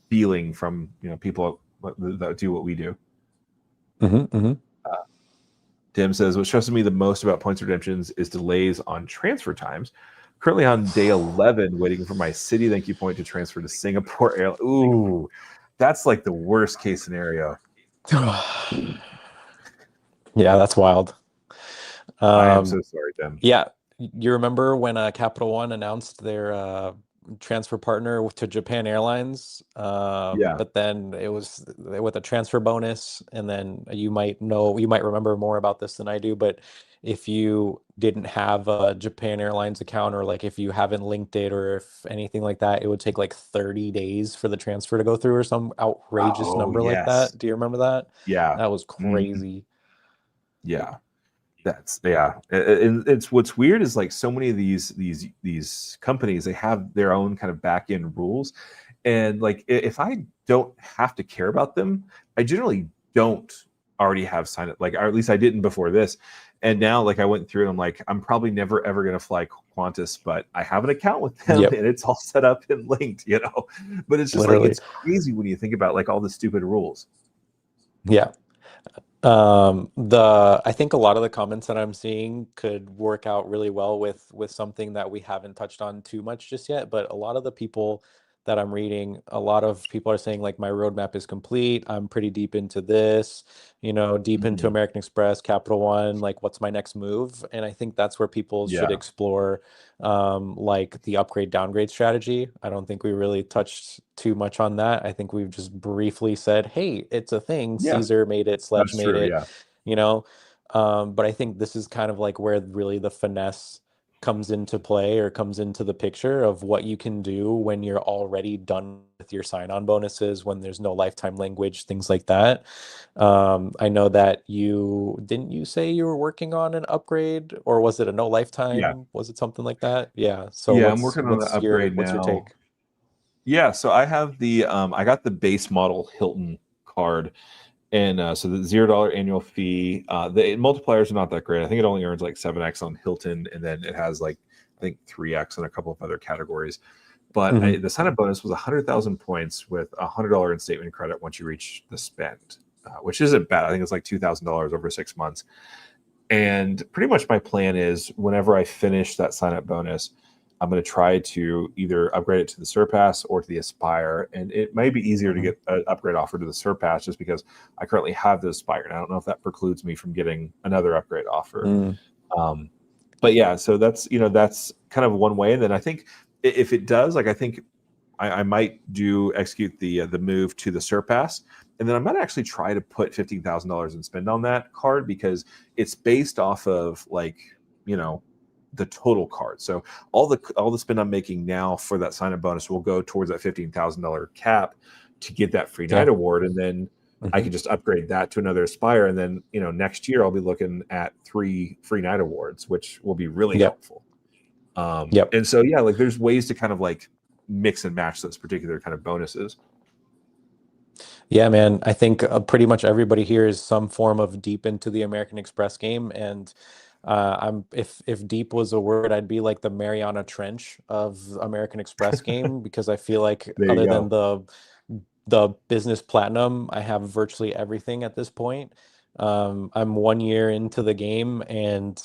feeling from people that do what we do. Mhm, mhm. Tim says, what stresses me the most about points redemptions is delays on transfer times. Currently on day 11, waiting for my City Thank You point to transfer to Singapore Airlines. Ooh, that's like the worst case scenario. Yeah, that's wild. I am so sorry, Tim. Yeah, you remember when Capital One announced their transfer partner to Japan Airlines? Yeah. But then it was with a transfer bonus, and then you might remember more about this than I do, but if you didn't have a Japan Airlines account, or like if you haven't linked it or if anything like that, it would take like 30 days for the transfer to go through or some outrageous Oh, number like yes. that. Do you remember that? Yeah. That was Mhm. crazy. Yeah. And it's what's weird is like so many of these companies, they have their own kind of back end rules, and like if I don't have to care about them, I generally don't already have signed up, like, or at least I didn't before this, and now like I went through and I'm like I'm probably never ever going to fly Qantas, but I have an account with them Yep, and it's all set up and linked, but it's just like literally. it's crazy when you think about like all the stupid rules. Yeah. I think a lot of the comments that I'm seeing could work out really well with something that we haven't touched on too much just yet, but a lot of the people that I'm reading, a lot of people are saying like my roadmap is complete. I'm pretty deep into this, deep into Mhm. American Express, Capital One, like what's my next move? And I think that's where people should Yeah. explore like the upgrade downgrade strategy. I don't think we really touched too much on that. I think we've just briefly said, hey, it's a thing. Yeah, Caesar made it, Sledge that's made true. it, Yeah. you know. But I think this is kind of like where really the finesse comes into play or comes into the picture of what you can do when you're already done with your sign-on bonuses, when there's no lifetime language, things like that. I know that didn't you say you were working on an upgrade, or was it a no Yeah. lifetime? Was it something like that? Yeah. So Yeah, I'm what's working on the what's your upgrade what's your now. take? Yeah, so I have I got the base model Hilton card, and so the $0 annual fee. The multipliers are not that great. I think it only earns like 7x on Hilton, and then it has like I think 3x on a couple of other categories. But Hmm. the sign up bonus was 100,000 points with $100 in statement credit once you reach the spend, which isn't bad. I think it's like $2,000 over 6 months. And pretty much my plan is whenever I finish that sign up bonus, I'm going to try to either upgrade it to the Surpass or to the Aspire. And it may be easier to Hmm. get an upgrade offer to the Surpass just because I currently have the Aspire. And I don't know if that precludes me from getting another upgrade offer. Mm. Um, but yeah, so that's kind of one way. And then I think if it does, like I think I might execute the move to the Surpass, and then I might actually try to put $15,000 in spend on that card because it's based off of like you know the total card. So all the spend I'm making now for that sign up bonus will go towards that $15,000 cap to get that free night Yeah. award, and then I Hmm. can just upgrade that to another Aspire, and then next year I'll be looking at 3 free night awards, which will be really Yep. helpful. Yep. And so yeah, like there's ways to kind of like mix and match those particular kind of bonuses. Yeah, man. I think pretty much everybody here is some form of deep into the American Express game, and I'm if deep was a word, I'd be like the Mariana Trench of American Express game, because I feel like There you other than go. the business platinum, I have virtually everything at this point. I'm 1 year into the game, and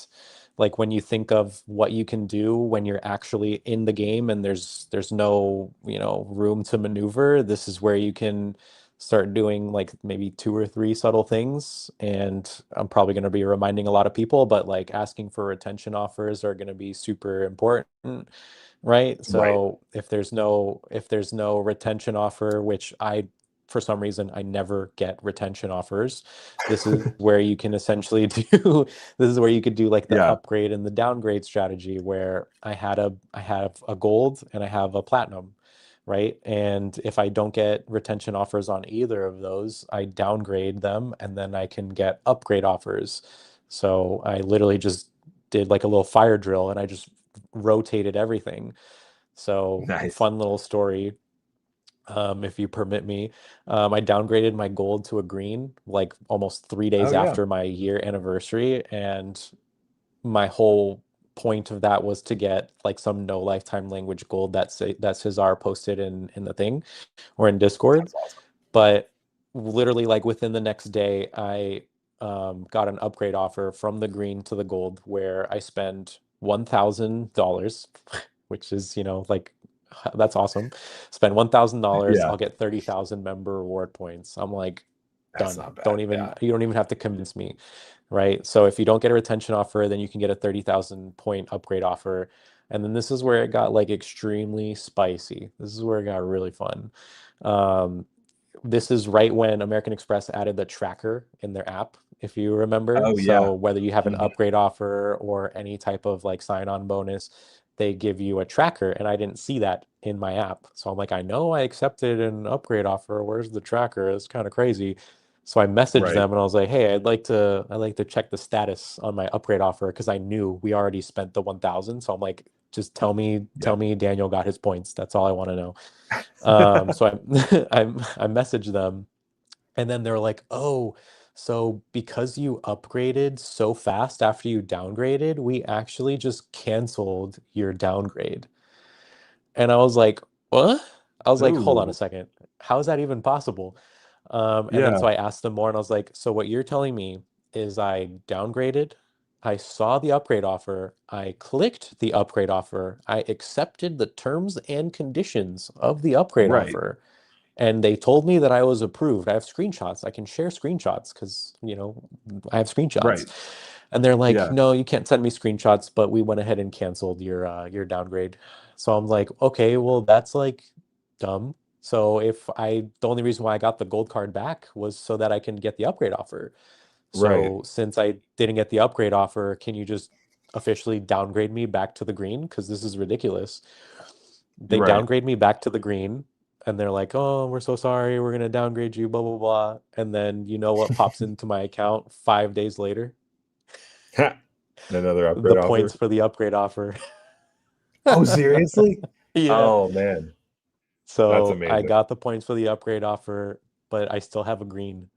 like when you think of what you can do when you're actually in the game and there's no, room to maneuver, this is where you can start doing like maybe two or three subtle things. And I'm probably going to be reminding a lot of people, but like asking for retention offers are going to be super important, right? Right. So if there's no retention offer, which I for some reason I never get retention offers, this is where you can essentially do this is where you could do like the Yeah. upgrade and the downgrade strategy, where I have a gold and I have a platinum, right? And if I don't get retention offers on either of those, I downgrade them and then I can get upgrade offers. So I literally just did like a little fire drill and I just rotated everything. So Nice. fun little story, if you permit me. I downgraded my gold to a green like almost 3 days Oh yeah. after my year anniversary, and my whole point of that was to get like some no lifetime language gold that Cesar posted in the thing or in Discord. That's awesome. But literally, like within the next day, I got an upgrade offer from the green to the gold where I spend $1,000, which is, like that's awesome. Spend $1,000, Yeah. I'll get 30,000 member reward points. I'm like, That's done. not bad. Yeah. You don't even have to convince me, right? So if you don't get a retention offer, then you can get a 30,000 point upgrade offer. And then this is where it got like extremely spicy. This is where it got really fun. Um, this is right when American Express added the tracker in their app, if you remember. Oh yeah. So whether you have an Mhm. upgrade offer or any type of like sign-on bonus, they give you a tracker, and I didn't see that in my app. So I'm like, I know I accepted an upgrade offer. Where's the tracker? It's kind of crazy. So I messaged Right. them and I was like, hey, I'd like to check the status on my upgrade offer, because I knew we already spent the 1,000. So I'm like, just Yeah. tell me Daniel got his points. That's all I want to know. So I messaged them, and then they're like, "Oh, so because you upgraded so fast after you downgraded, we actually just canceled your downgrade." And I was like, "What?" I was like, "Hold on a Ooh. second. How is that even possible?" And then Yeah. so I asked them more, and I was like, "So what you're telling me is I downgraded, I saw the upgrade offer, I clicked the upgrade offer, I accepted the terms and conditions of the upgrade Right. offer, and they told me that I was approved. I have screenshots. I can share screenshots because, I have screenshots." Right. And they're like, Yeah. "No, you can't send me screenshots, but we went ahead and canceled your downgrade." So I'm like, "Okay, well, that's like dumb." So the only reason why I got the gold card back was so that I can get the upgrade offer. Right. So since I didn't get the upgrade offer, can you just officially downgrade me back to the green? Because this is ridiculous. They Right. downgrade me back to the green, and they're like, "Oh, we're so sorry. We're gonna downgrade you, blah blah blah." And then you know what pops into my account 5 days later? Another The upgrade points offer. for the upgrade offer. Oh, seriously? Yeah. Oh man. That's So I amazing. got the points for the upgrade offer, but I still have a green.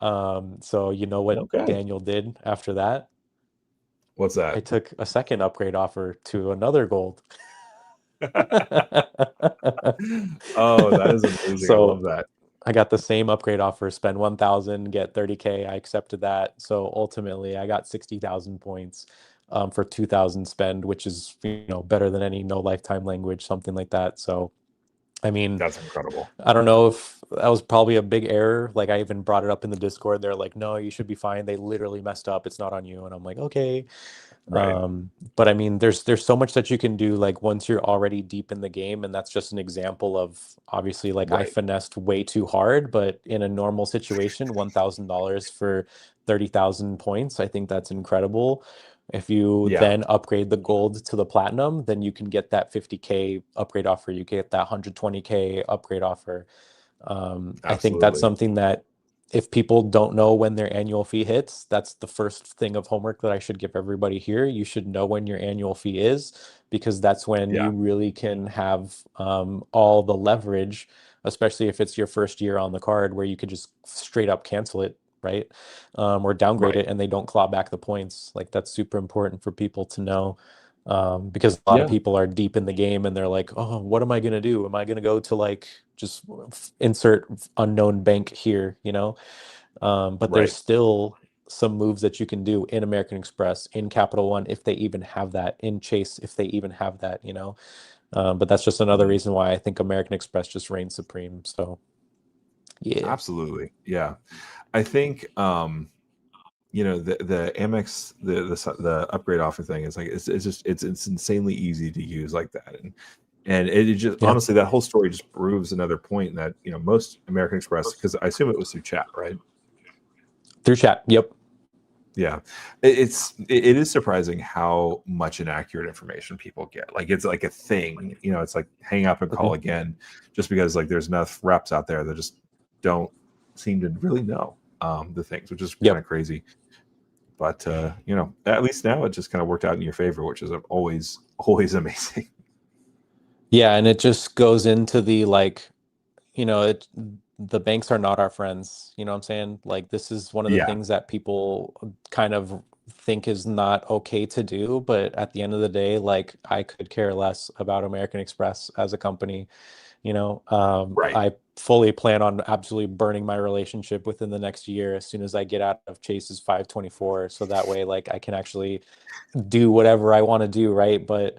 So you know what Okay. Daniel did after that? What's I that? took a second upgrade offer to another gold. Oh, that is amazing. I love So that. I got the same upgrade offer, spend 1,000, get 30K. I accepted that. So ultimately, I got 60,000 points, for 2,000 spend, which is, better than any no lifetime language, something like that. So, I mean, That's incredible. I don't know if that was probably a big error. Like I even brought it up in the Discord. They're like, "No, you should be fine. They literally messed up. It's not on you." And I'm like, "Okay." Right. But I mean, there's so much that you can do like once you're already deep in the game, and that's just an example of, obviously, like I Right. finessed way too hard, but in a normal situation, $1,000 for 30,000 points, I think that's incredible. If you Yeah. then upgrade the gold to the platinum, then you can get that 50K upgrade offer. You get that 120K upgrade offer. I think that's Absolutely. something that if people don't know when their annual fee hits, that's the first thing of homework that I should give everybody here. You should know when your annual fee is, because that's when Yeah. you really can have, all the leverage, especially if it's your first year on the card, where you could just straight up cancel it, right? Or downgrade Right. it and they don't claw back the points. Like that's super important for people to know. Because a lot of Yeah. people are deep in the game and they're like, "Oh, what am I going to do? Am I going to go to like just insert unknown bank here?" But there's Right. still some moves that you can do in American Express, in Capital One, if they even have that, in Chase, if they even have that, you know. But that's just another Mhm. reason why I think American Express just reigns supreme. So yeah. Absolutely. Yeah. I think the Amex the upgrade offer thing is like it's insanely easy to use like that. And it just Yeah. honestly that whole story just proves another point that most American Express, because I assume it was through chat, right? Through chat. Yep. Yeah, it is surprising how much inaccurate information people get. Like it's like a thing, it's like hang up and call Mhm. again, just because like there's enough reps out there that just don't seem to really know the things, which is kind Yep. of crazy. But at least now it just kind of worked out in your favor, which is always amazing. Yeah, and it just goes into the like, the banks are not our friends. You know what I'm saying? Like this is one of the Yeah, things that people kind of think is not okay to do, but at the end of the day, like I could care less about American Express as a company. right. I fully plan on absolutely burning my relationship within the next year as soon as I get out of Chase's 524. So that way, like I can actually do whatever I want to do, right? But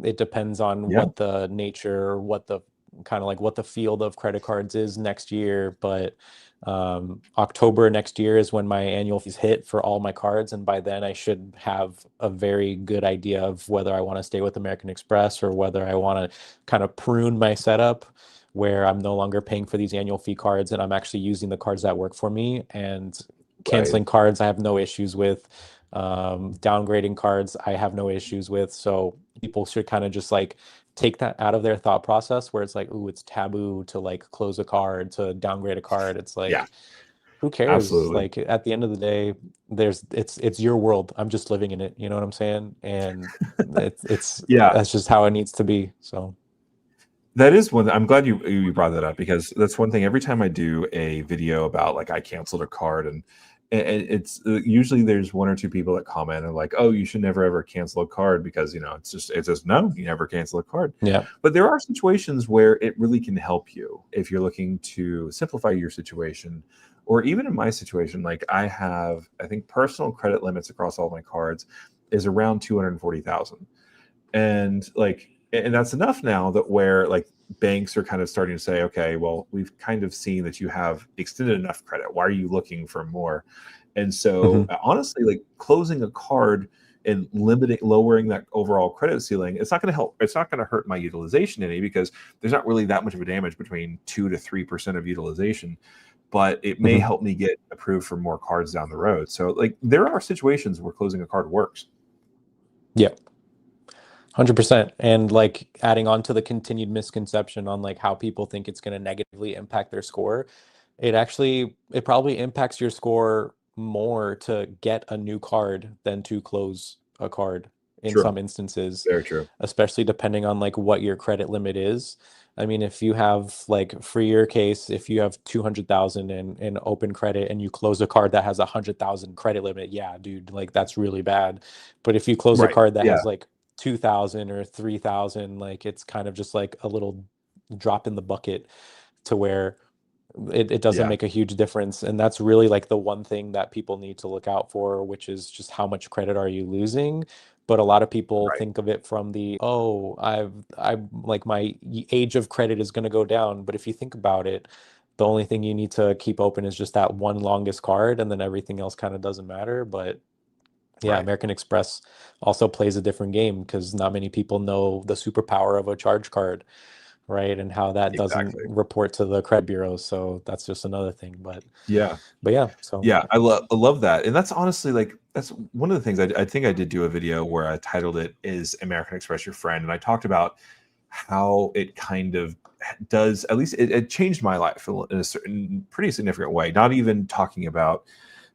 it depends on Yeah, what the nature, what the kind of like what the field of credit cards is next year. But October next year is when my annual fees hit for all my cards, and by then I should have a very good idea of whether I want to stay with American Express or whether I want to kind of prune my setup where I'm no longer paying for these annual fee cards and I'm actually using the cards that work for me. And right. canceling cards I have no issues with. Downgrading cards I have no issues with. So people should kind of just like take that out of their thought process where it's like, ooh, it's taboo to like close a card, to downgrade a card. It's Yeah, like, who cares? absolutely. Like at the end of the day, it's your world. I'm just living in it. You know what I'm saying? And it's Yeah, that's just how it needs to be. So that is one. I'm glad you brought that up, because that's one thing. Every time I do a video about like I canceled a card, and it's usually there's one or two people that comment and like, oh, you should never ever cancel a card, because it says no, you never cancel a card. yeah. But there are situations where it really can help you if you're looking to simplify your situation, or even in my situation, like I think personal credit limits across all my cards is around 240,000, and that's enough now that where like banks are kind of starting to say, okay, well, we've kind of seen that you have extended enough credit, why are you looking for more? And so Hmm. honestly, like closing a card and lowering that overall credit ceiling, it's not going to help, it's not going to hurt my utilization any, because there's not really that much of a damage between 2 to 3% of utilization, but it may Hmm. help me get approved for more cards down the road. So like there are situations where closing a card works. Yeah. 100%. And like adding on to the continued misconception on like how people think it's going to negatively impact their score, it probably impacts your score more to get a new card than to close a card in True. some instances, Very true. especially depending on like what your credit limit is. I mean, if you have like for your case, if you have 200,000 in open credit and you close a card that has 100,000 credit limit, yeah, dude, like that's really bad. But if you close a Right. card that Yeah. has like 2,000 or 3,000, like it's kind of just like a little drop in the bucket to where it doesn't Yeah. make a huge difference. And that's really like the one thing that people need to look out for, which is just how much credit are you losing. But a lot of people Right. think of it from the, oh, I'm like my age of credit is going to go down. But if you think about it, the only thing you need to keep open is just that one longest card, and then everything else kind of doesn't matter. But yeah, Right. American Express also plays a different game because not many people know the superpower of a charge card, right? And how that doesn't Exactly. report to the credit bureaus. So that's just another thing. Yeah. But yeah, so Yeah. I love that. And that's honestly like that's one of the things I think I did do a video where I titled it "Is American Express Your Friend?" And I talked about how it kind of does, at least it changed my life in a certain pretty significant way. Not even talking about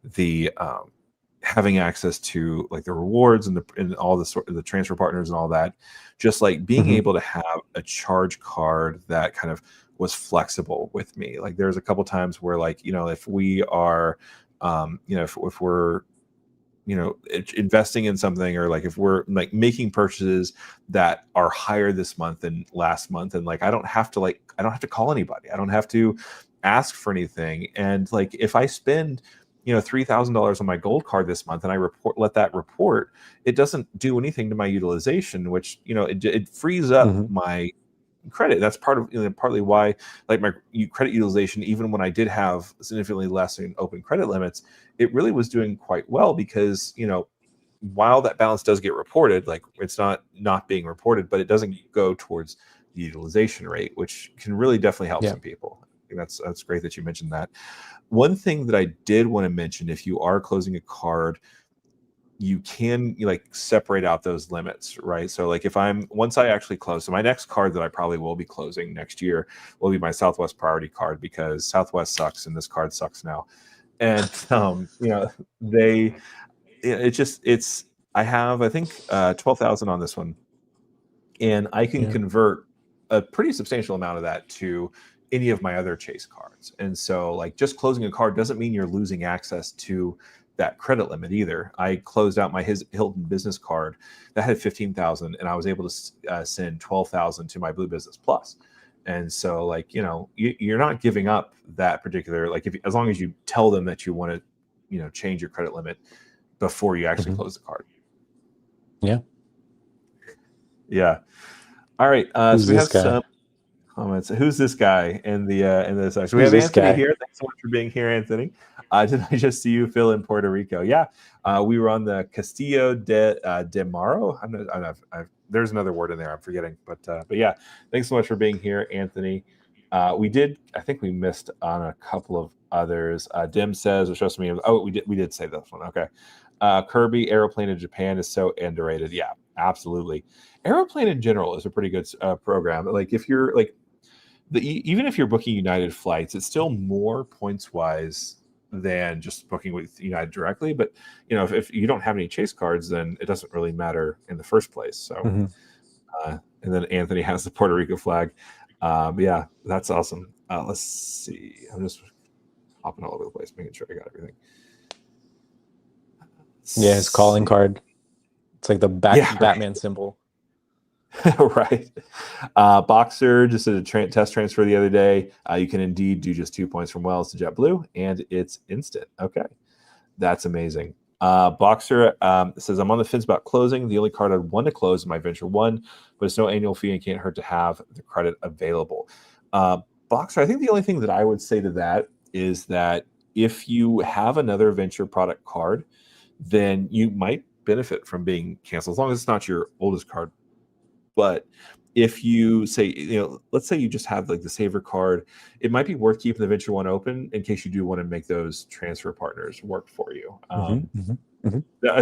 the having access to like the rewards and all the sort of the transfer partners and all that, just like being mhm, able to have a charge card that kind of was flexible with me. Like there's a couple times where like if we are if we're investing in something, or like if we're like making purchases that are higher this month than last month, and like I don't have to call anybody, I don't have to ask for anything, and like if I spend $3,000 on my gold card this month, and I let that report, it doesn't do anything to my utilization, which it frees up my credit. That's partly why, like, my credit utilization, even when I did have significantly less in open credit limits, it really was doing quite well, because while that balance does get reported, like, it's not being reported, but it doesn't go towards the utilization rate, which can really definitely help some people. I think that's great that you mentioned that. One thing that I did want to mention, if you are closing a card, you can separate out those limits, right? So like, once I actually close, so my next card that I probably will be closing next year will be my Southwest Priority card, because Southwest sucks and this card sucks now. And I have, I think, 12,000 on this one, and I can convert a pretty substantial amount of that to any of my other Chase cards. And so, like, just closing a card doesn't mean you're losing access to that credit limit either. I closed out my Hilton business card that had 15,000, and I was able to send 12,000 to my Blue Business Plus. And so, like, you're not giving up that particular, like, as long as you tell them that you want to, change your credit limit before you actually close the card. Yeah. All right. So we have some comments. Who's this guy in the section? We have Anthony here. Thanks so much for being here, Anthony. Did I just see you, Phil, in Puerto Rico? Yeah. We were on the Castillo de Maro. There's another word in there I'm forgetting, but yeah. Thanks so much for being here, Anthony. I think we missed on a couple of others. Dim says, or shows me. Oh, we did say this one. Okay. Kirby Aeroplane in Japan is so underrated. Yeah, absolutely. Aeroplane in general is a pretty good program. Like, if you're even if you're booking United flights, it's still more points wise than just booking with United directly. But if you don't have any Chase cards, then it doesn't really matter in the first place. So, and then Anthony has the Puerto Rico flag. Yeah, that's awesome. Let's see. I'm just hopping all over the place, making sure I got everything. Yeah, his calling card. It's like the Batman symbol. Right. Boxer just did a test transfer the other day. You can indeed do just 2 points from Wells to JetBlue, and it's instant. Okay. That's amazing. Boxer says, I'm on the fence about closing. The only card I'd want to close is my Venture One, but it's no annual fee and can't hurt to have the credit available. Boxer, I think the only thing that I would say to that is that if you have another Venture product card, then you might benefit from being canceled, as long as it's not your oldest card. But if you say, let's say you just have like the Saver card, it might be worth keeping the Venture One open in case you do want to make those transfer partners work for you. I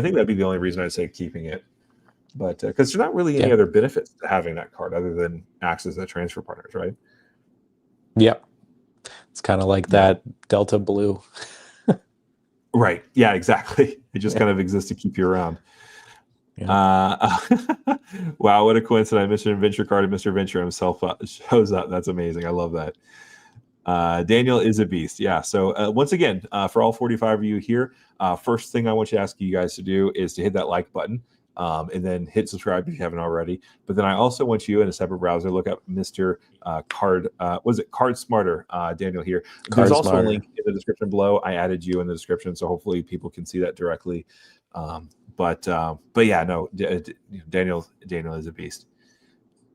think that'd be the only reason I'd say keeping it. But because there's not really any other benefits to having that card other than access to transfer partners, right? Yep. It's kind of like that Delta Blue. Right. Yeah, exactly. It just kind of exists to keep you around. Yeah. Wow, what a coincidence. Mr. Venture card and Mr. Venture himself shows up. That's amazing. I love that. Daniel is a beast. Yeah. So once again, for all 45 of you here, first thing I want you to ask you guys to do is to hit that like button. And then hit subscribe if you haven't already. But then I also want you in a separate browser, look up Mr. CardSmarter, Daniel here. There's also a link in the description below. I added you in the description, so hopefully people can see that directly. But yeah, no, Daniel is a beast.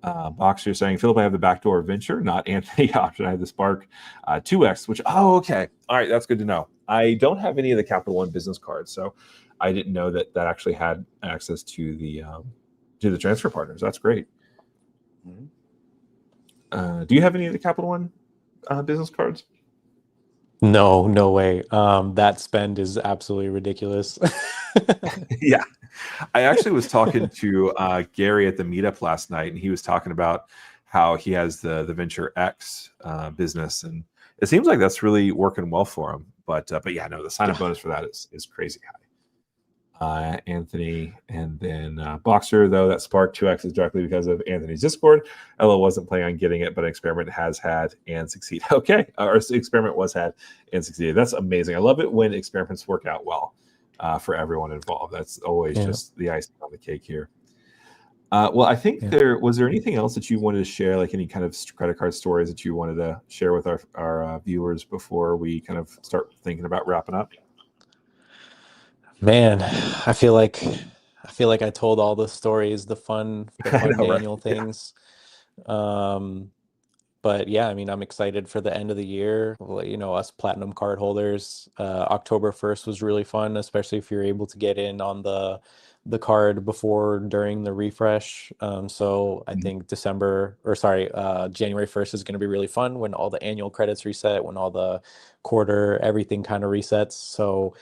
Boxer saying, Philip, I have the backdoor Venture, not Anthony option. I have the Spark 2X, which, okay. All right, that's good to know. I don't have any of the Capital One business cards, so I didn't know that actually had access to the transfer partners. That's great. Do you have any of the Capital One business cards? No way. That spend is absolutely ridiculous. Yeah. I actually was talking to Gary at the meetup last night, and he was talking about how he has the Venture X business, and it seems like that's really working well for him. But yeah, no, the sign-up bonus for that is crazy high. Anthony, and then Boxer, though, that Spark 2X is directly because of Anthony's Discord. Ella wasn't planning on getting it, but an experiment has had and succeeded. Okay, or experiment was had and succeeded. That's amazing. I love it when experiments work out well for everyone involved. That's always just the icing on the cake here. Well, I think was there anything else that you wanted to share, like any kind of credit card stories that you wanted to share with our viewers before we kind of start thinking about wrapping up? Man, I feel like I told all the stories, the I fun know, right? Daniel Yeah. things. Um, but yeah, I mean, I'm excited for the end of the year. Well, us platinum card holders. October 1st was really fun, especially if you're able to get in on the card before during the refresh. So I Mhm. think January 1st is going to be really fun when all the annual credits reset, when all the quarter, everything kind of resets. So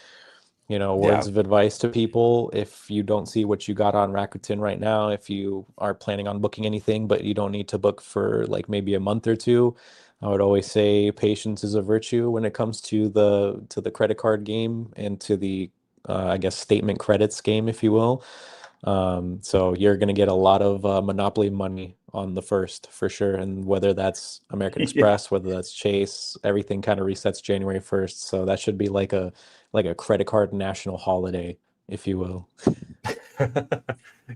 Yeah. words of advice to people: if you don't see what you got on Rakuten right now, if you are planning on booking anything, but you don't need to book for like maybe a month or two, I would always say patience is a virtue when it comes to the credit card game and to the I guess statement credits game, if you will. So you're going to get a lot of Monopoly money on the first for sure. And whether that's American Yeah. Express, whether that's Chase, everything kind of resets January 1st. So that should be like a credit card national holiday, if you will.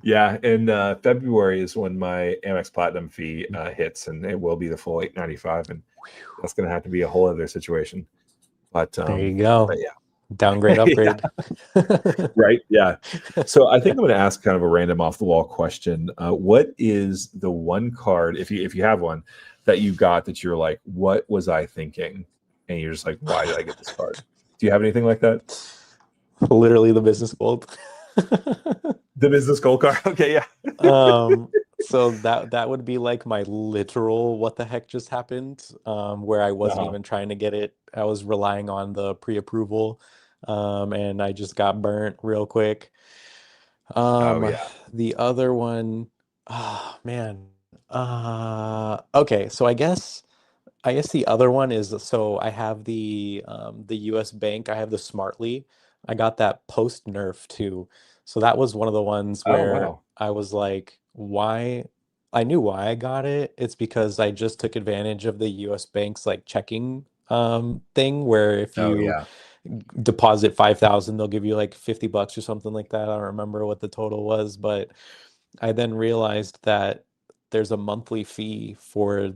Yeah, and February is when my Amex Platinum fee hits, and it will be the full 895, and that's going to have to be a whole other situation. But There you but go. Downgrade, yeah, upgrade. right, yeah. So I think I'm going to ask kind of a random off the wall question. What is the one card, if you have one, that you got that you're like, what was I thinking? And you're just like, why did I get this card? Do you have anything like that? Literally the business gold. The business gold card. Okay, yeah. So that would be like my literal what the heck just happened, where I wasn't Uh-huh. even trying to get it. I was relying on the pre-approval, and I just got burnt real quick. Oh Um, yeah. the other one, man. Okay, so I guess the other one is, so I have the US Bank, I have the Smartly. I got that post nerf too. So that was one of the ones Oh where wow. I was like, why? I knew why I got it. It's because I just took advantage of the US Bank's like checking thing, where if Oh you yeah. deposit 5,000, they'll give you like $50 or something like that. I don't remember what the total was, but I then realized that there's a monthly fee for,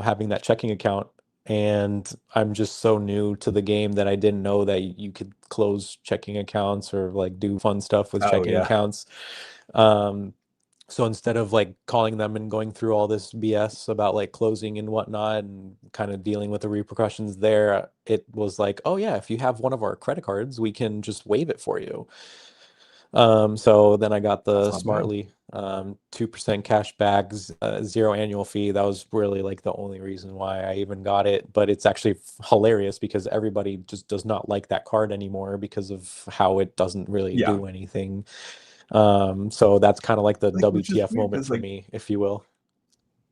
having that checking account. And I'm just so new to the game that I didn't know that you could close checking accounts or like do fun stuff with Oh checking yeah. accounts. Um, so instead of like calling them and going through all this BS about like closing and whatnot and kind of dealing with the repercussions there, it was like, oh yeah, if you have one of our credit cards, we can just waive it for you. So then I got That's the not bad. Smartly, 2% cash back, zero annual fee. That was really like the only reason why I even got it. But it's actually hilarious because everybody just does not like that card anymore because of how it doesn't really Yeah. do anything. So that's kind of like the Which is WTF weird moment because for like, me, if you will.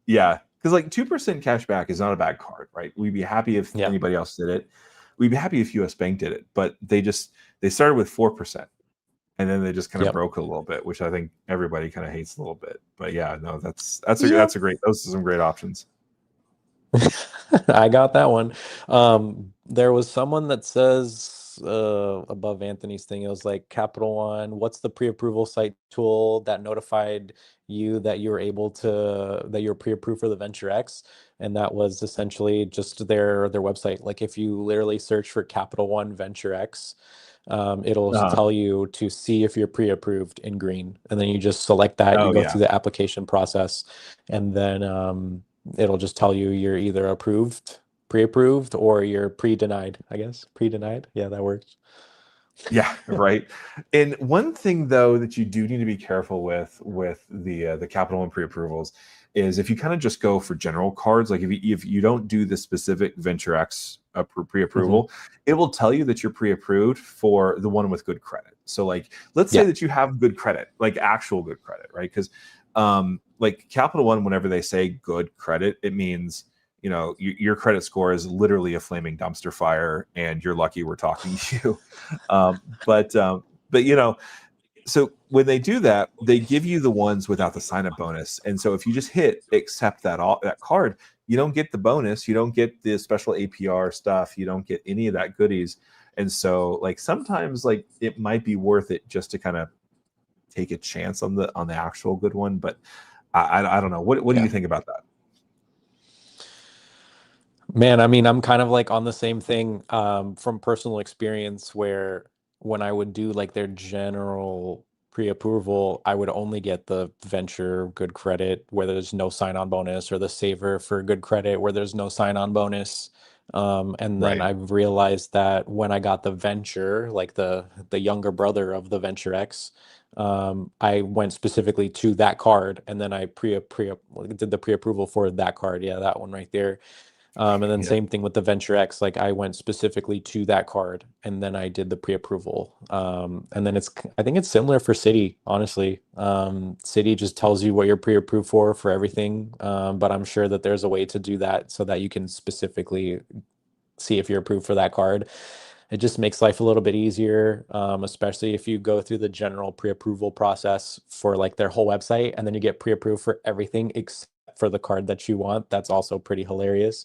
yeah, because like 2% cash back is not a bad card, right? We'd be happy if Yeah. anybody else did it. We'd be happy if US Bank did it, but they started with 4%, and then they just kind of Yep. broke a little bit, which I think everybody kind of hates a little bit. But yeah, no, Yeah. that's a great, those are some great options. I got that one. There was someone that says above Anthony's thing, it was like Capital One, what's the pre-approval site tool that notified you that you were able to that you're pre-approved for the Venture X? And that was essentially just their website. Like if you literally search for Capital One Venture X, it'll Uh, tell you to see if you're pre-approved in green. And then you just select that, you oh go yeah, through the application process, and then it'll just tell you you're either approved, pre-approved, or you're pre-denied, I guess. Pre-denied. Yeah, that works. yeah, right. And one thing though that you do need to be careful with the Capital One pre-approvals is if you kind of just go for general cards, like if you don't do the specific Venture X Hmm. pre-approval, it will tell you that you're pre-approved for the one with good credit. So like let's say Yeah. that you have good credit, like actual good credit, right? Because like Capital One, whenever they say good credit, it means your credit score is literally a flaming dumpster fire, and you're lucky we're talking to you. Um, but so when they do that, they give you the ones without the sign up bonus. And so if you just hit accept that card, you don't get the bonus, you don't get the special APR stuff, you don't get any of that goodies. And so like sometimes like it might be worth it just to kind of take a chance on the actual good one. But I don't know. What do you Yeah. think about that? Man, I mean, I'm kind of like on the same thing from personal experience where when I would do like their general pre-approval, I would only get the venture good credit where there's no sign-on bonus, or the saver for good credit where there's no sign-on bonus. And then Right. I've realized that when I got the venture, like the younger brother of the Venture X, I went specifically to that card, and then I did the pre-approval for that card. Yeah, that one right there. And then Yeah. same thing with the Venture X, like I went specifically to that card and then I did the pre-approval. And then I think it's similar for Citi, honestly. Citi just tells you what you're pre-approved for everything. But I'm sure that there's a way to do that so that you can specifically see if you're approved for that card. It just makes life a little bit easier, especially if you go through the general pre-approval process for like their whole website, and then you get pre-approved for everything except for the card that you want. That's also pretty hilarious.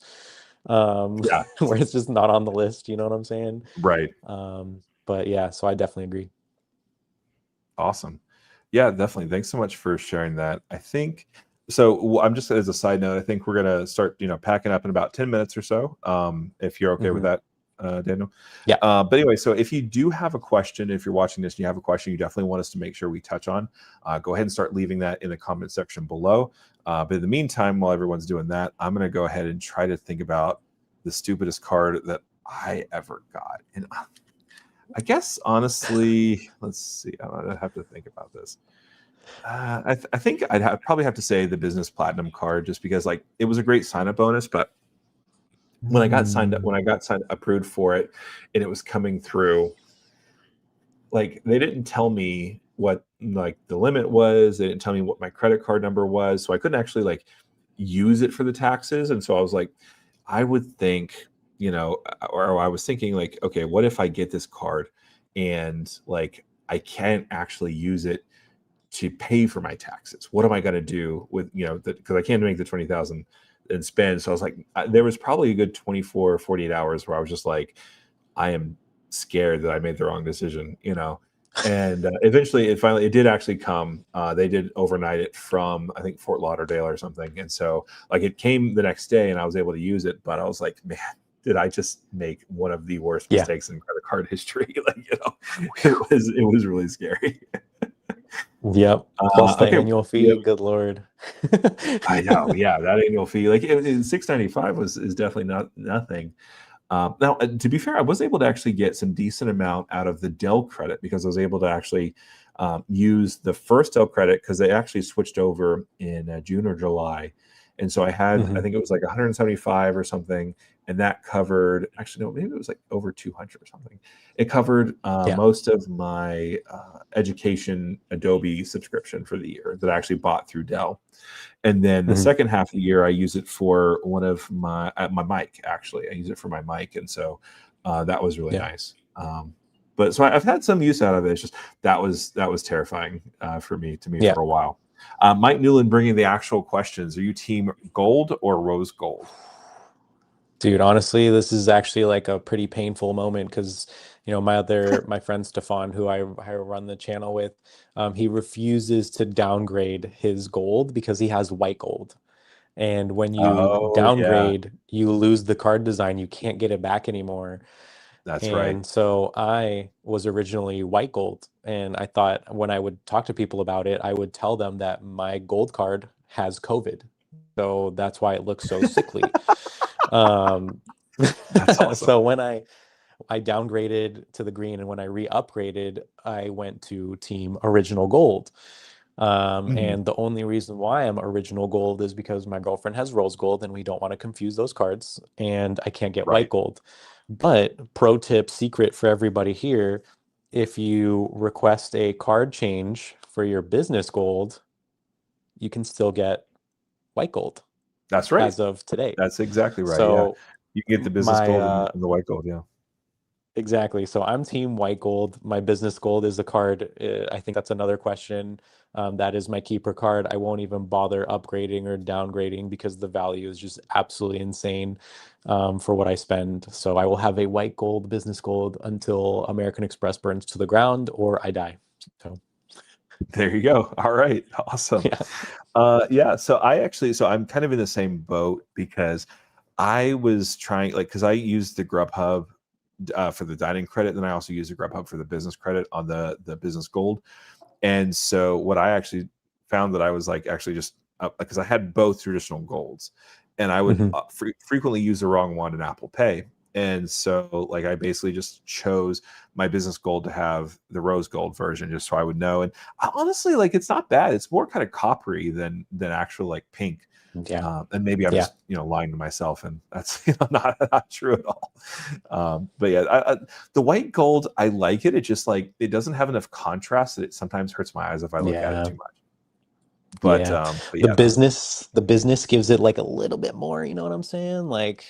Yeah. Where it's just not on the list, you know what I'm saying? Right. But yeah, so I definitely agree. Awesome. Yeah, definitely. Thanks so much for sharing that. I think so. I'm just, as a side note, I think we're gonna start, packing up in about 10 minutes or so. If you're okay with that, Daniel. Yeah. But anyway, so if you do have a question, if you're watching this and you have a question you definitely want us to make sure we touch on, go ahead and start leaving that in the comment section below. But in the meantime, while everyone's doing that, I'm gonna go ahead and try to think about the stupidest card that I ever got. And I guess honestly, let's see. I have to think about this. I think probably have to say the business platinum card, just because like it was a great sign up bonus, but when I got approved for it, and it was coming through, like they didn't tell me what like the limit was. They didn't tell me what my credit card number was, so I couldn't actually like use it for the taxes. And so I was like, I would think, or I was thinking like, okay, what if I get this card and like I can't actually use it to pay for my taxes? What am I going to do with, because I can't make the 20,000 and spend. So I was like, there was probably a good 24, 48 hours where I was just like, I am scared that I made the wrong decision, and eventually it did actually come. They did overnight it from, I think, Fort Lauderdale or something. And so like it came the next day and I was able to use it, but I was like, man, did I just make one of the worst mistakes in credit card history? Like, it was really scary. Yep. Plus the Okay. annual fee. Good Lord. I know. Yeah. That annual fee, like $695 is definitely not nothing. Now, to be fair, I was able to actually get some decent amount out of the Dell credit, because I was able to actually use the first Dell credit, because they actually switched over in June or July. And so I had, I think it was like 175 or something. And that covered, actually, no, maybe it was like over 200 or something. It covered most of my education Adobe subscription for the year that I actually bought through Dell. And then the second half of the year, I use it for one of my mic. Actually, I use it for my mic, and so that was really nice. But so I've had some use out of it. It's just that was terrifying for me for a while. Mike Newland bringing the actual questions. Are you team gold or rose gold? Dude, honestly, this is actually like a pretty painful moment because, my friend Stefan, who I run the channel with, he refuses to downgrade his gold because he has white gold. And when you downgrade, you lose the card design. You can't get it back anymore. That's right. And so I was originally white gold. And I thought when I would talk to people about it, I would tell them that my gold card has COVID. So that's why it looks so sickly. That's awesome. So when I downgraded to the green, and when I re-upgraded, I went to team original gold. And the only reason why I'm original gold is because my girlfriend has rose gold and we don't want to confuse those cards, and I can't get white gold. But pro tip secret for everybody here, if you request a card change for your business gold, you can still get white gold. That's right. As of today. That's exactly right. So you can get the business gold and the white gold. Yeah. Exactly. So I'm team white gold. My business gold is a card. I think that's another question. That is my keeper card. I won't even bother upgrading or downgrading because the value is just absolutely insane for what I spend. So I will have a white gold, business gold, until American Express burns to the ground or I die. So there you go. All right. Awesome. So I'm kind of in the same boat, because I was trying, like, because I used the Grubhub for the dining credit. Then I also use the Grubhub for the business credit on the business gold. And so what I actually found that I was like actually just because I had both traditional golds, and I would frequently use the wrong one in Apple Pay. And so like I basically just chose my business gold to have the rose gold version just so I would know. And honestly, like it's not bad. It's more kind of coppery than actual like pink. Yeah. And maybe I'm Yeah. just lying to myself, and that's not true at all. But yeah, the white gold, I like it. It just like it doesn't have enough contrast that it sometimes hurts my eyes if I look at it too much. But Yeah. but The yeah, business gives it like a little bit more, you know what I'm saying? Like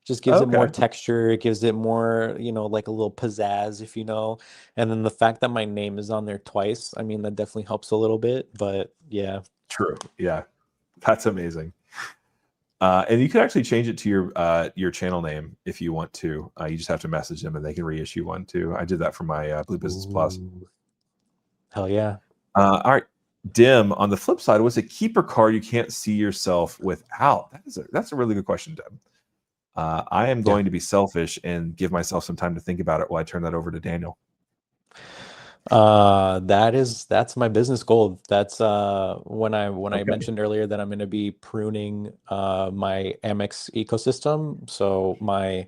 just gives it more okay, texture, it gives it more, like a little pizzazz, if you know. And then the fact that my name is on there twice, I mean, that definitely helps a little bit, but yeah. true, yeah, that's amazing. And you can actually change it to your channel name if you want to. You just have to message them, and they can reissue one too. I did that for my Blue Business Plus. Ooh. Hell yeah. All right, Dim. On the flip side, what's a keeper card you can't see yourself without? That's a really good question, Dim. I am Yeah. going to be selfish and give myself some time to think about it while I turn that over to Daniel. That's my business goal. That's when I Okay. mentioned earlier that I'm going to be pruning my Amex ecosystem. So my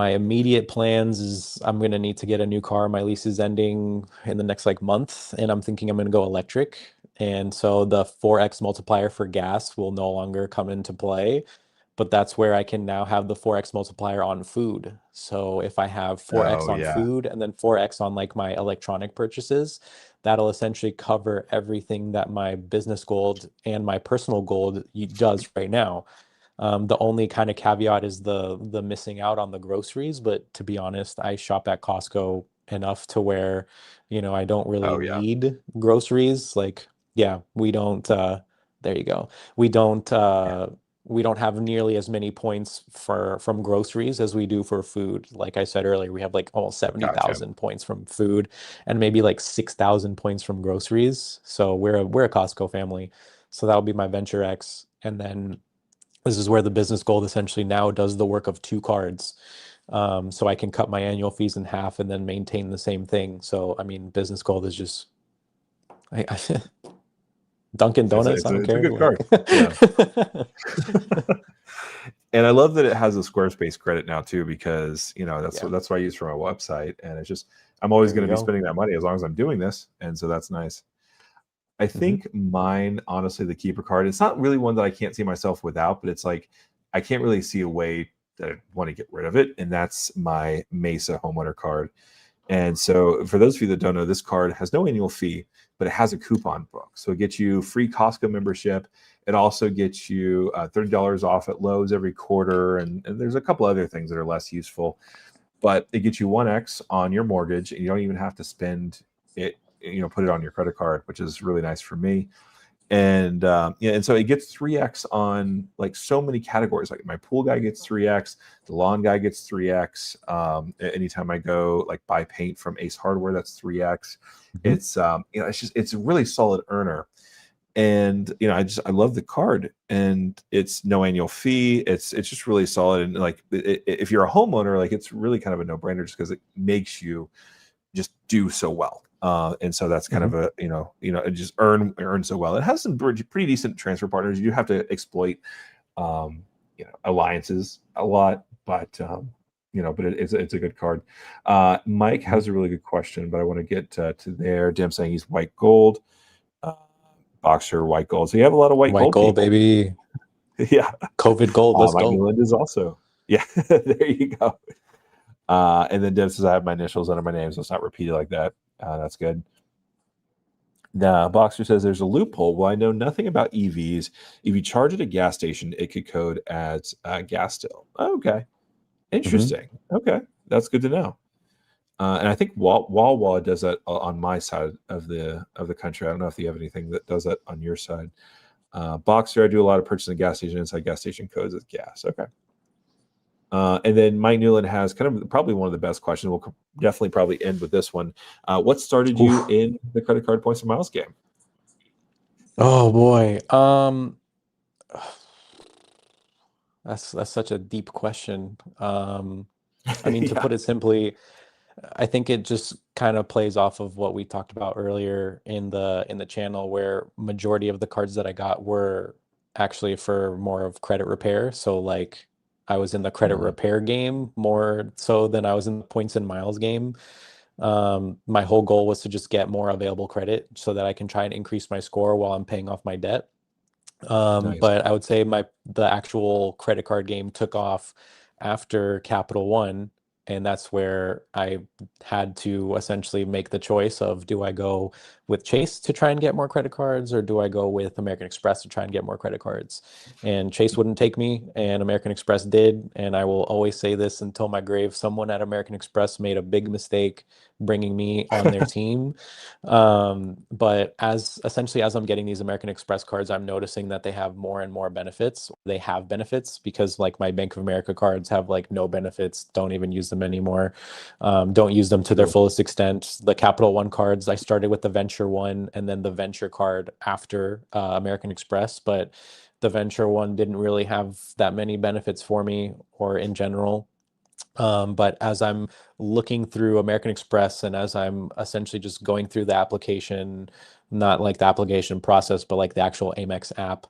immediate plans is I'm going to need to get a new car. My lease is ending in the next like month, and I'm thinking I'm going to go electric. And so the 4x multiplier for gas will no longer come into play, but that's where I can now have the 4x multiplier on food. So if I have 4x Oh on yeah. food and then 4x on like my electronic purchases, that'll essentially cover everything that my business gold and my personal gold does right now. The only kind of caveat is the missing out on the groceries, but to be honest, I shop at Costco enough to where, I don't really Oh yeah. need groceries. Like, yeah, we don't there you go. We don't Yeah. we don't have nearly as many points from groceries as we do for food. Like I said earlier, we have like almost Gotcha. 70,000 points from food and maybe like 6,000 points from groceries. So we're a Costco family. So that'll be my Venture X. And then this is where the business gold essentially now does the work of two cards. So I can cut my annual fees in half and then maintain the same thing. So, I mean, business gold is just Dunkin' It's a, Donuts, I it's a, don't it's a care. good Like, card. Yeah. And I love that it has a Squarespace credit now too, because that's yeah, what I use for my website, and it's just I'm always there going you to be go. spending that money as long as I'm doing this, and so that's nice. I Hmm. think mine, honestly, the keeper card. It's not really one that I can't see myself without, but it's like I can't really see a way that I want to get rid of it, and that's my Mesa homeowner card. And so, for those of you that don't know, this card has no annual fee, but it has a coupon book. So it gets you free Costco membership. It also gets you $30 off at Lowe's every quarter, and there's a couple other things that are less useful. But it gets you 1x on your mortgage, and you don't even have to spend it. Put it on your credit card, which is really nice for me. And so it gets 3x on like so many categories. Like my pool guy gets 3x, the lawn guy gets 3x. Anytime I go like buy paint from Ace Hardware, that's 3x. Hmm. It's a really solid earner. And I love the card, and it's no annual fee. It's just really solid. And like if you're a homeowner, like it's really kind of a no-brainer just because it makes you just do so well. And so that's kind Hmm. of it just earn so well. It has some pretty decent transfer partners. You do have to exploit, alliances a lot, but it's a good card. Mike Hmm. has a really good question, but I want to get to there. Dim saying he's white gold, uh, Boxer white gold. So you have a lot of white White gold gold, people. baby. Yeah. COVID gold. Let's Mike go. Newland is also. Yeah, there you go. And then Dev says I have my initials under my name, so it's not repeated like that. That's good. Boxer says there's a loophole. Well, I know nothing about EVs. If you charge at a gas station, it could code as gas still. Okay, Hmm. interesting. Okay, that's good to know. And I think Wawa does that on my side of the country. I don't know if you have anything that does that on your side. Boxer, I do a lot of purchasing at gas station. Inside gas station codes as gas. Okay. And then Mike Newland has kind of probably one of the best questions. We'll definitely probably end with this one. What started you Oof. in the credit card points and miles game? Oh boy. That's such a deep question. I mean, to Yeah. put it simply, I think it just kind of plays off of what we talked about earlier in the channel, where majority of the cards that I got were actually for more of credit repair. So like I was in the credit Mhm. repair game more so than I was in the points and miles game. My whole goal was to just get more available credit so that I can try and increase my score while I'm paying off my debt. Nice. But I would say the actual credit card game took off after Capital One, and that's where I had to essentially make the choice of, do I go with Chase to try and get more credit cards, or do I go with American Express to try and get more credit cards? And Chase wouldn't take me, and American Express did. And I will always say this until my grave: someone at American Express made a big mistake bringing me on their team. But as essentially as I'm getting these American Express cards, I'm noticing that they have more and more benefits. They have benefits because like my Bank of America cards have like no benefits, don't even use them anymore, don't use them to their True. fullest extent. The Capital One cards, I started with the Venture one and then the Venture card after American Express, but the Venture one didn't really have that many benefits for me or in general. But as I'm looking through American Express and as I'm essentially just going through the application, not like the application process, but like the actual Amex app,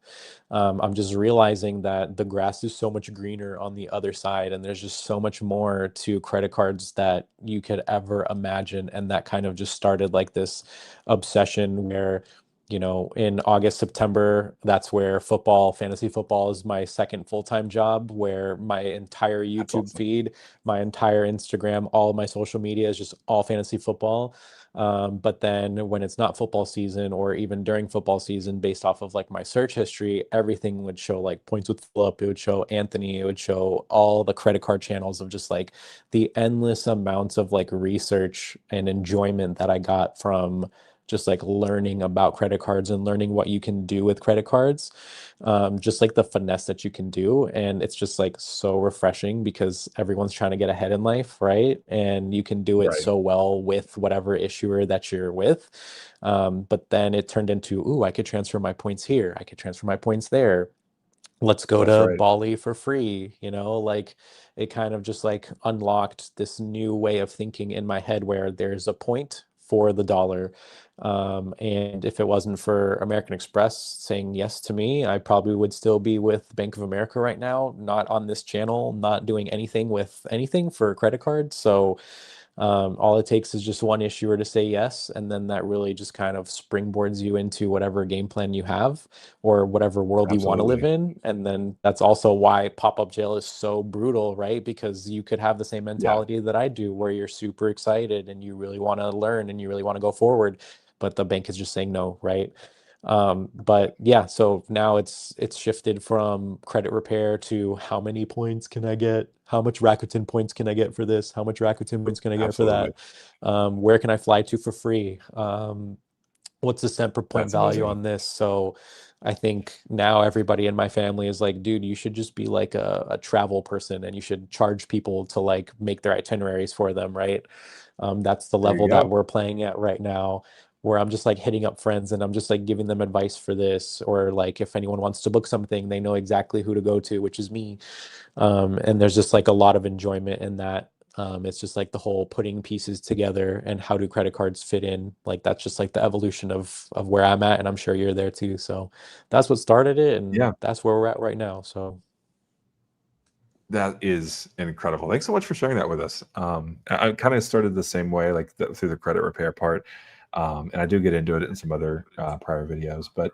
I'm just realizing that the grass is so much greener on the other side. And there's just so much more to credit cards that you could ever imagine. And that kind of just started like this obsession where, in August, September, that's where fantasy football is my second full-time job, where my entire That's YouTube awesome. feed, my entire Instagram, all of my social media is just all fantasy football. But then when it's not football season, or even during football season, based off of like my search history, everything would show like Points with Philip, it would show Anthony, it would show all the credit card channels of just like the endless amounts of like research and enjoyment that I got from just like learning about credit cards and learning what you can do with credit cards, just like the finesse that you can do. And it's just like so refreshing because everyone's trying to get ahead in life, right? And you can do it Right. so well with whatever issuer that you're with. But then it turned into, ooh, I could transfer my points here, I could transfer my points there. Let's go That's to right. Bali for free, like it kind of just like unlocked this new way of thinking in my head where there's a point for the dollar. And if it wasn't for American Express saying yes to me, I probably would still be with Bank of America right now, not on this channel, not doing anything with anything for credit cards. So all it takes is just one issuer to say yes, and then that really just kind of springboards you into whatever game plan you have or whatever world you want to live Absolutely. in. And then that's also why pop-up jail is so brutal, right? Because you could have the same Yeah. mentality that I do, where you're super excited and you really want to learn and you really want to go forward, but the bank is just saying no, right? But yeah, so now it's shifted from credit repair to how many points can I get? How much Rakuten points can I get for this? How much Rakuten points can I get for Absolutely. that? Where can I fly to for free? What's the cent per point That's value amazing. on this? So I think now everybody in my family is like, dude, you should just be like a travel person and you should charge people to like make their itineraries for them, right? That's the There you level that go. we're playing at right now, where I'm just like hitting up friends and I'm just like giving them advice for this, or like if anyone wants to book something, they know exactly who to go to, which is me. And there's just like a lot of enjoyment in that. It's just like the whole putting pieces together and how do credit cards fit in. Like that's just like the evolution of where I'm at, and I'm sure you're there too. So that's what started it, and Yeah. that's where we're at right now. So That is incredible. Thanks so much for sharing that with us. I kind of started the same way, like through the credit repair part, and I do get into it in some other prior videos. But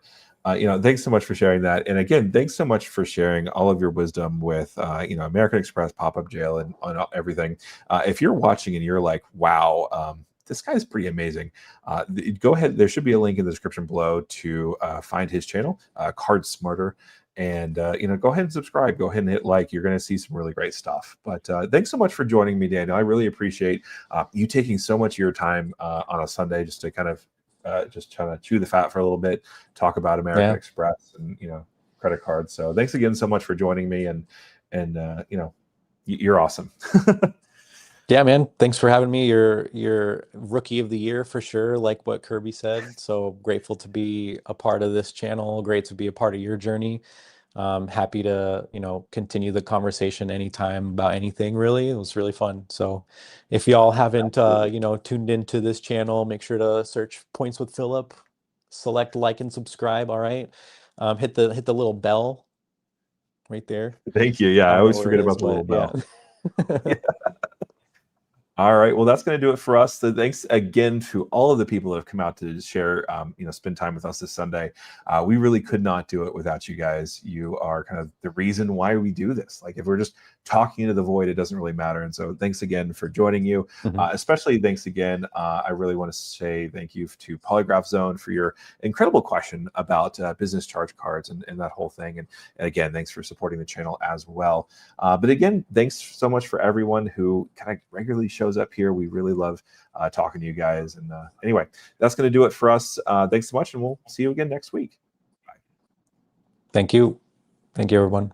thanks so much for sharing that. And again, thanks so much for sharing all of your wisdom with American Express, Pop Up Jail, and on everything. If you're watching and you're like, wow. This guy's pretty amazing. Go ahead. There should be a link in the description below to find his channel, CardSmarter, and go ahead and subscribe, go ahead and hit like. You're going to see some really great stuff. But thanks so much for joining me, Daniel. I really appreciate you taking so much of your time on a Sunday just to kind of just trying to chew the fat for a little bit, talk about American yeah. Express and credit cards. So thanks again so much for joining me, and you're awesome. Yeah, man. Thanks for having me. You're rookie of the year for sure, like what Kirby said. So grateful to be a part of this channel. Great to be a part of your journey. Happy to, continue the conversation anytime about anything, really. It was really fun. So if y'all haven't, tuned into this channel, make sure to search Points with Philip, select like and subscribe. All right. Hit the little bell right there. Thank you. Yeah, I I don't know always where it forget is, about the little but yeah. bell. All right. Well, that's going to do it for us. So thanks again to all of the people that have come out to share, spend time with us this Sunday. We really could not do it without you guys. You are kind of the reason why we do this. Like if we're just talking into the void, it doesn't really matter. And so thanks again for joining you. Especially thanks again. I really want to say thank you to Polygraph Zone for your incredible question about business charge cards and that whole thing. And again, thanks for supporting the channel as well. But again, thanks so much for everyone who kind of regularly shows up here. We really love talking to you guys. And anyway, that's going to do it for us. Thanks so much, and we'll see you again next week. Bye. Thank you. Thank you, everyone.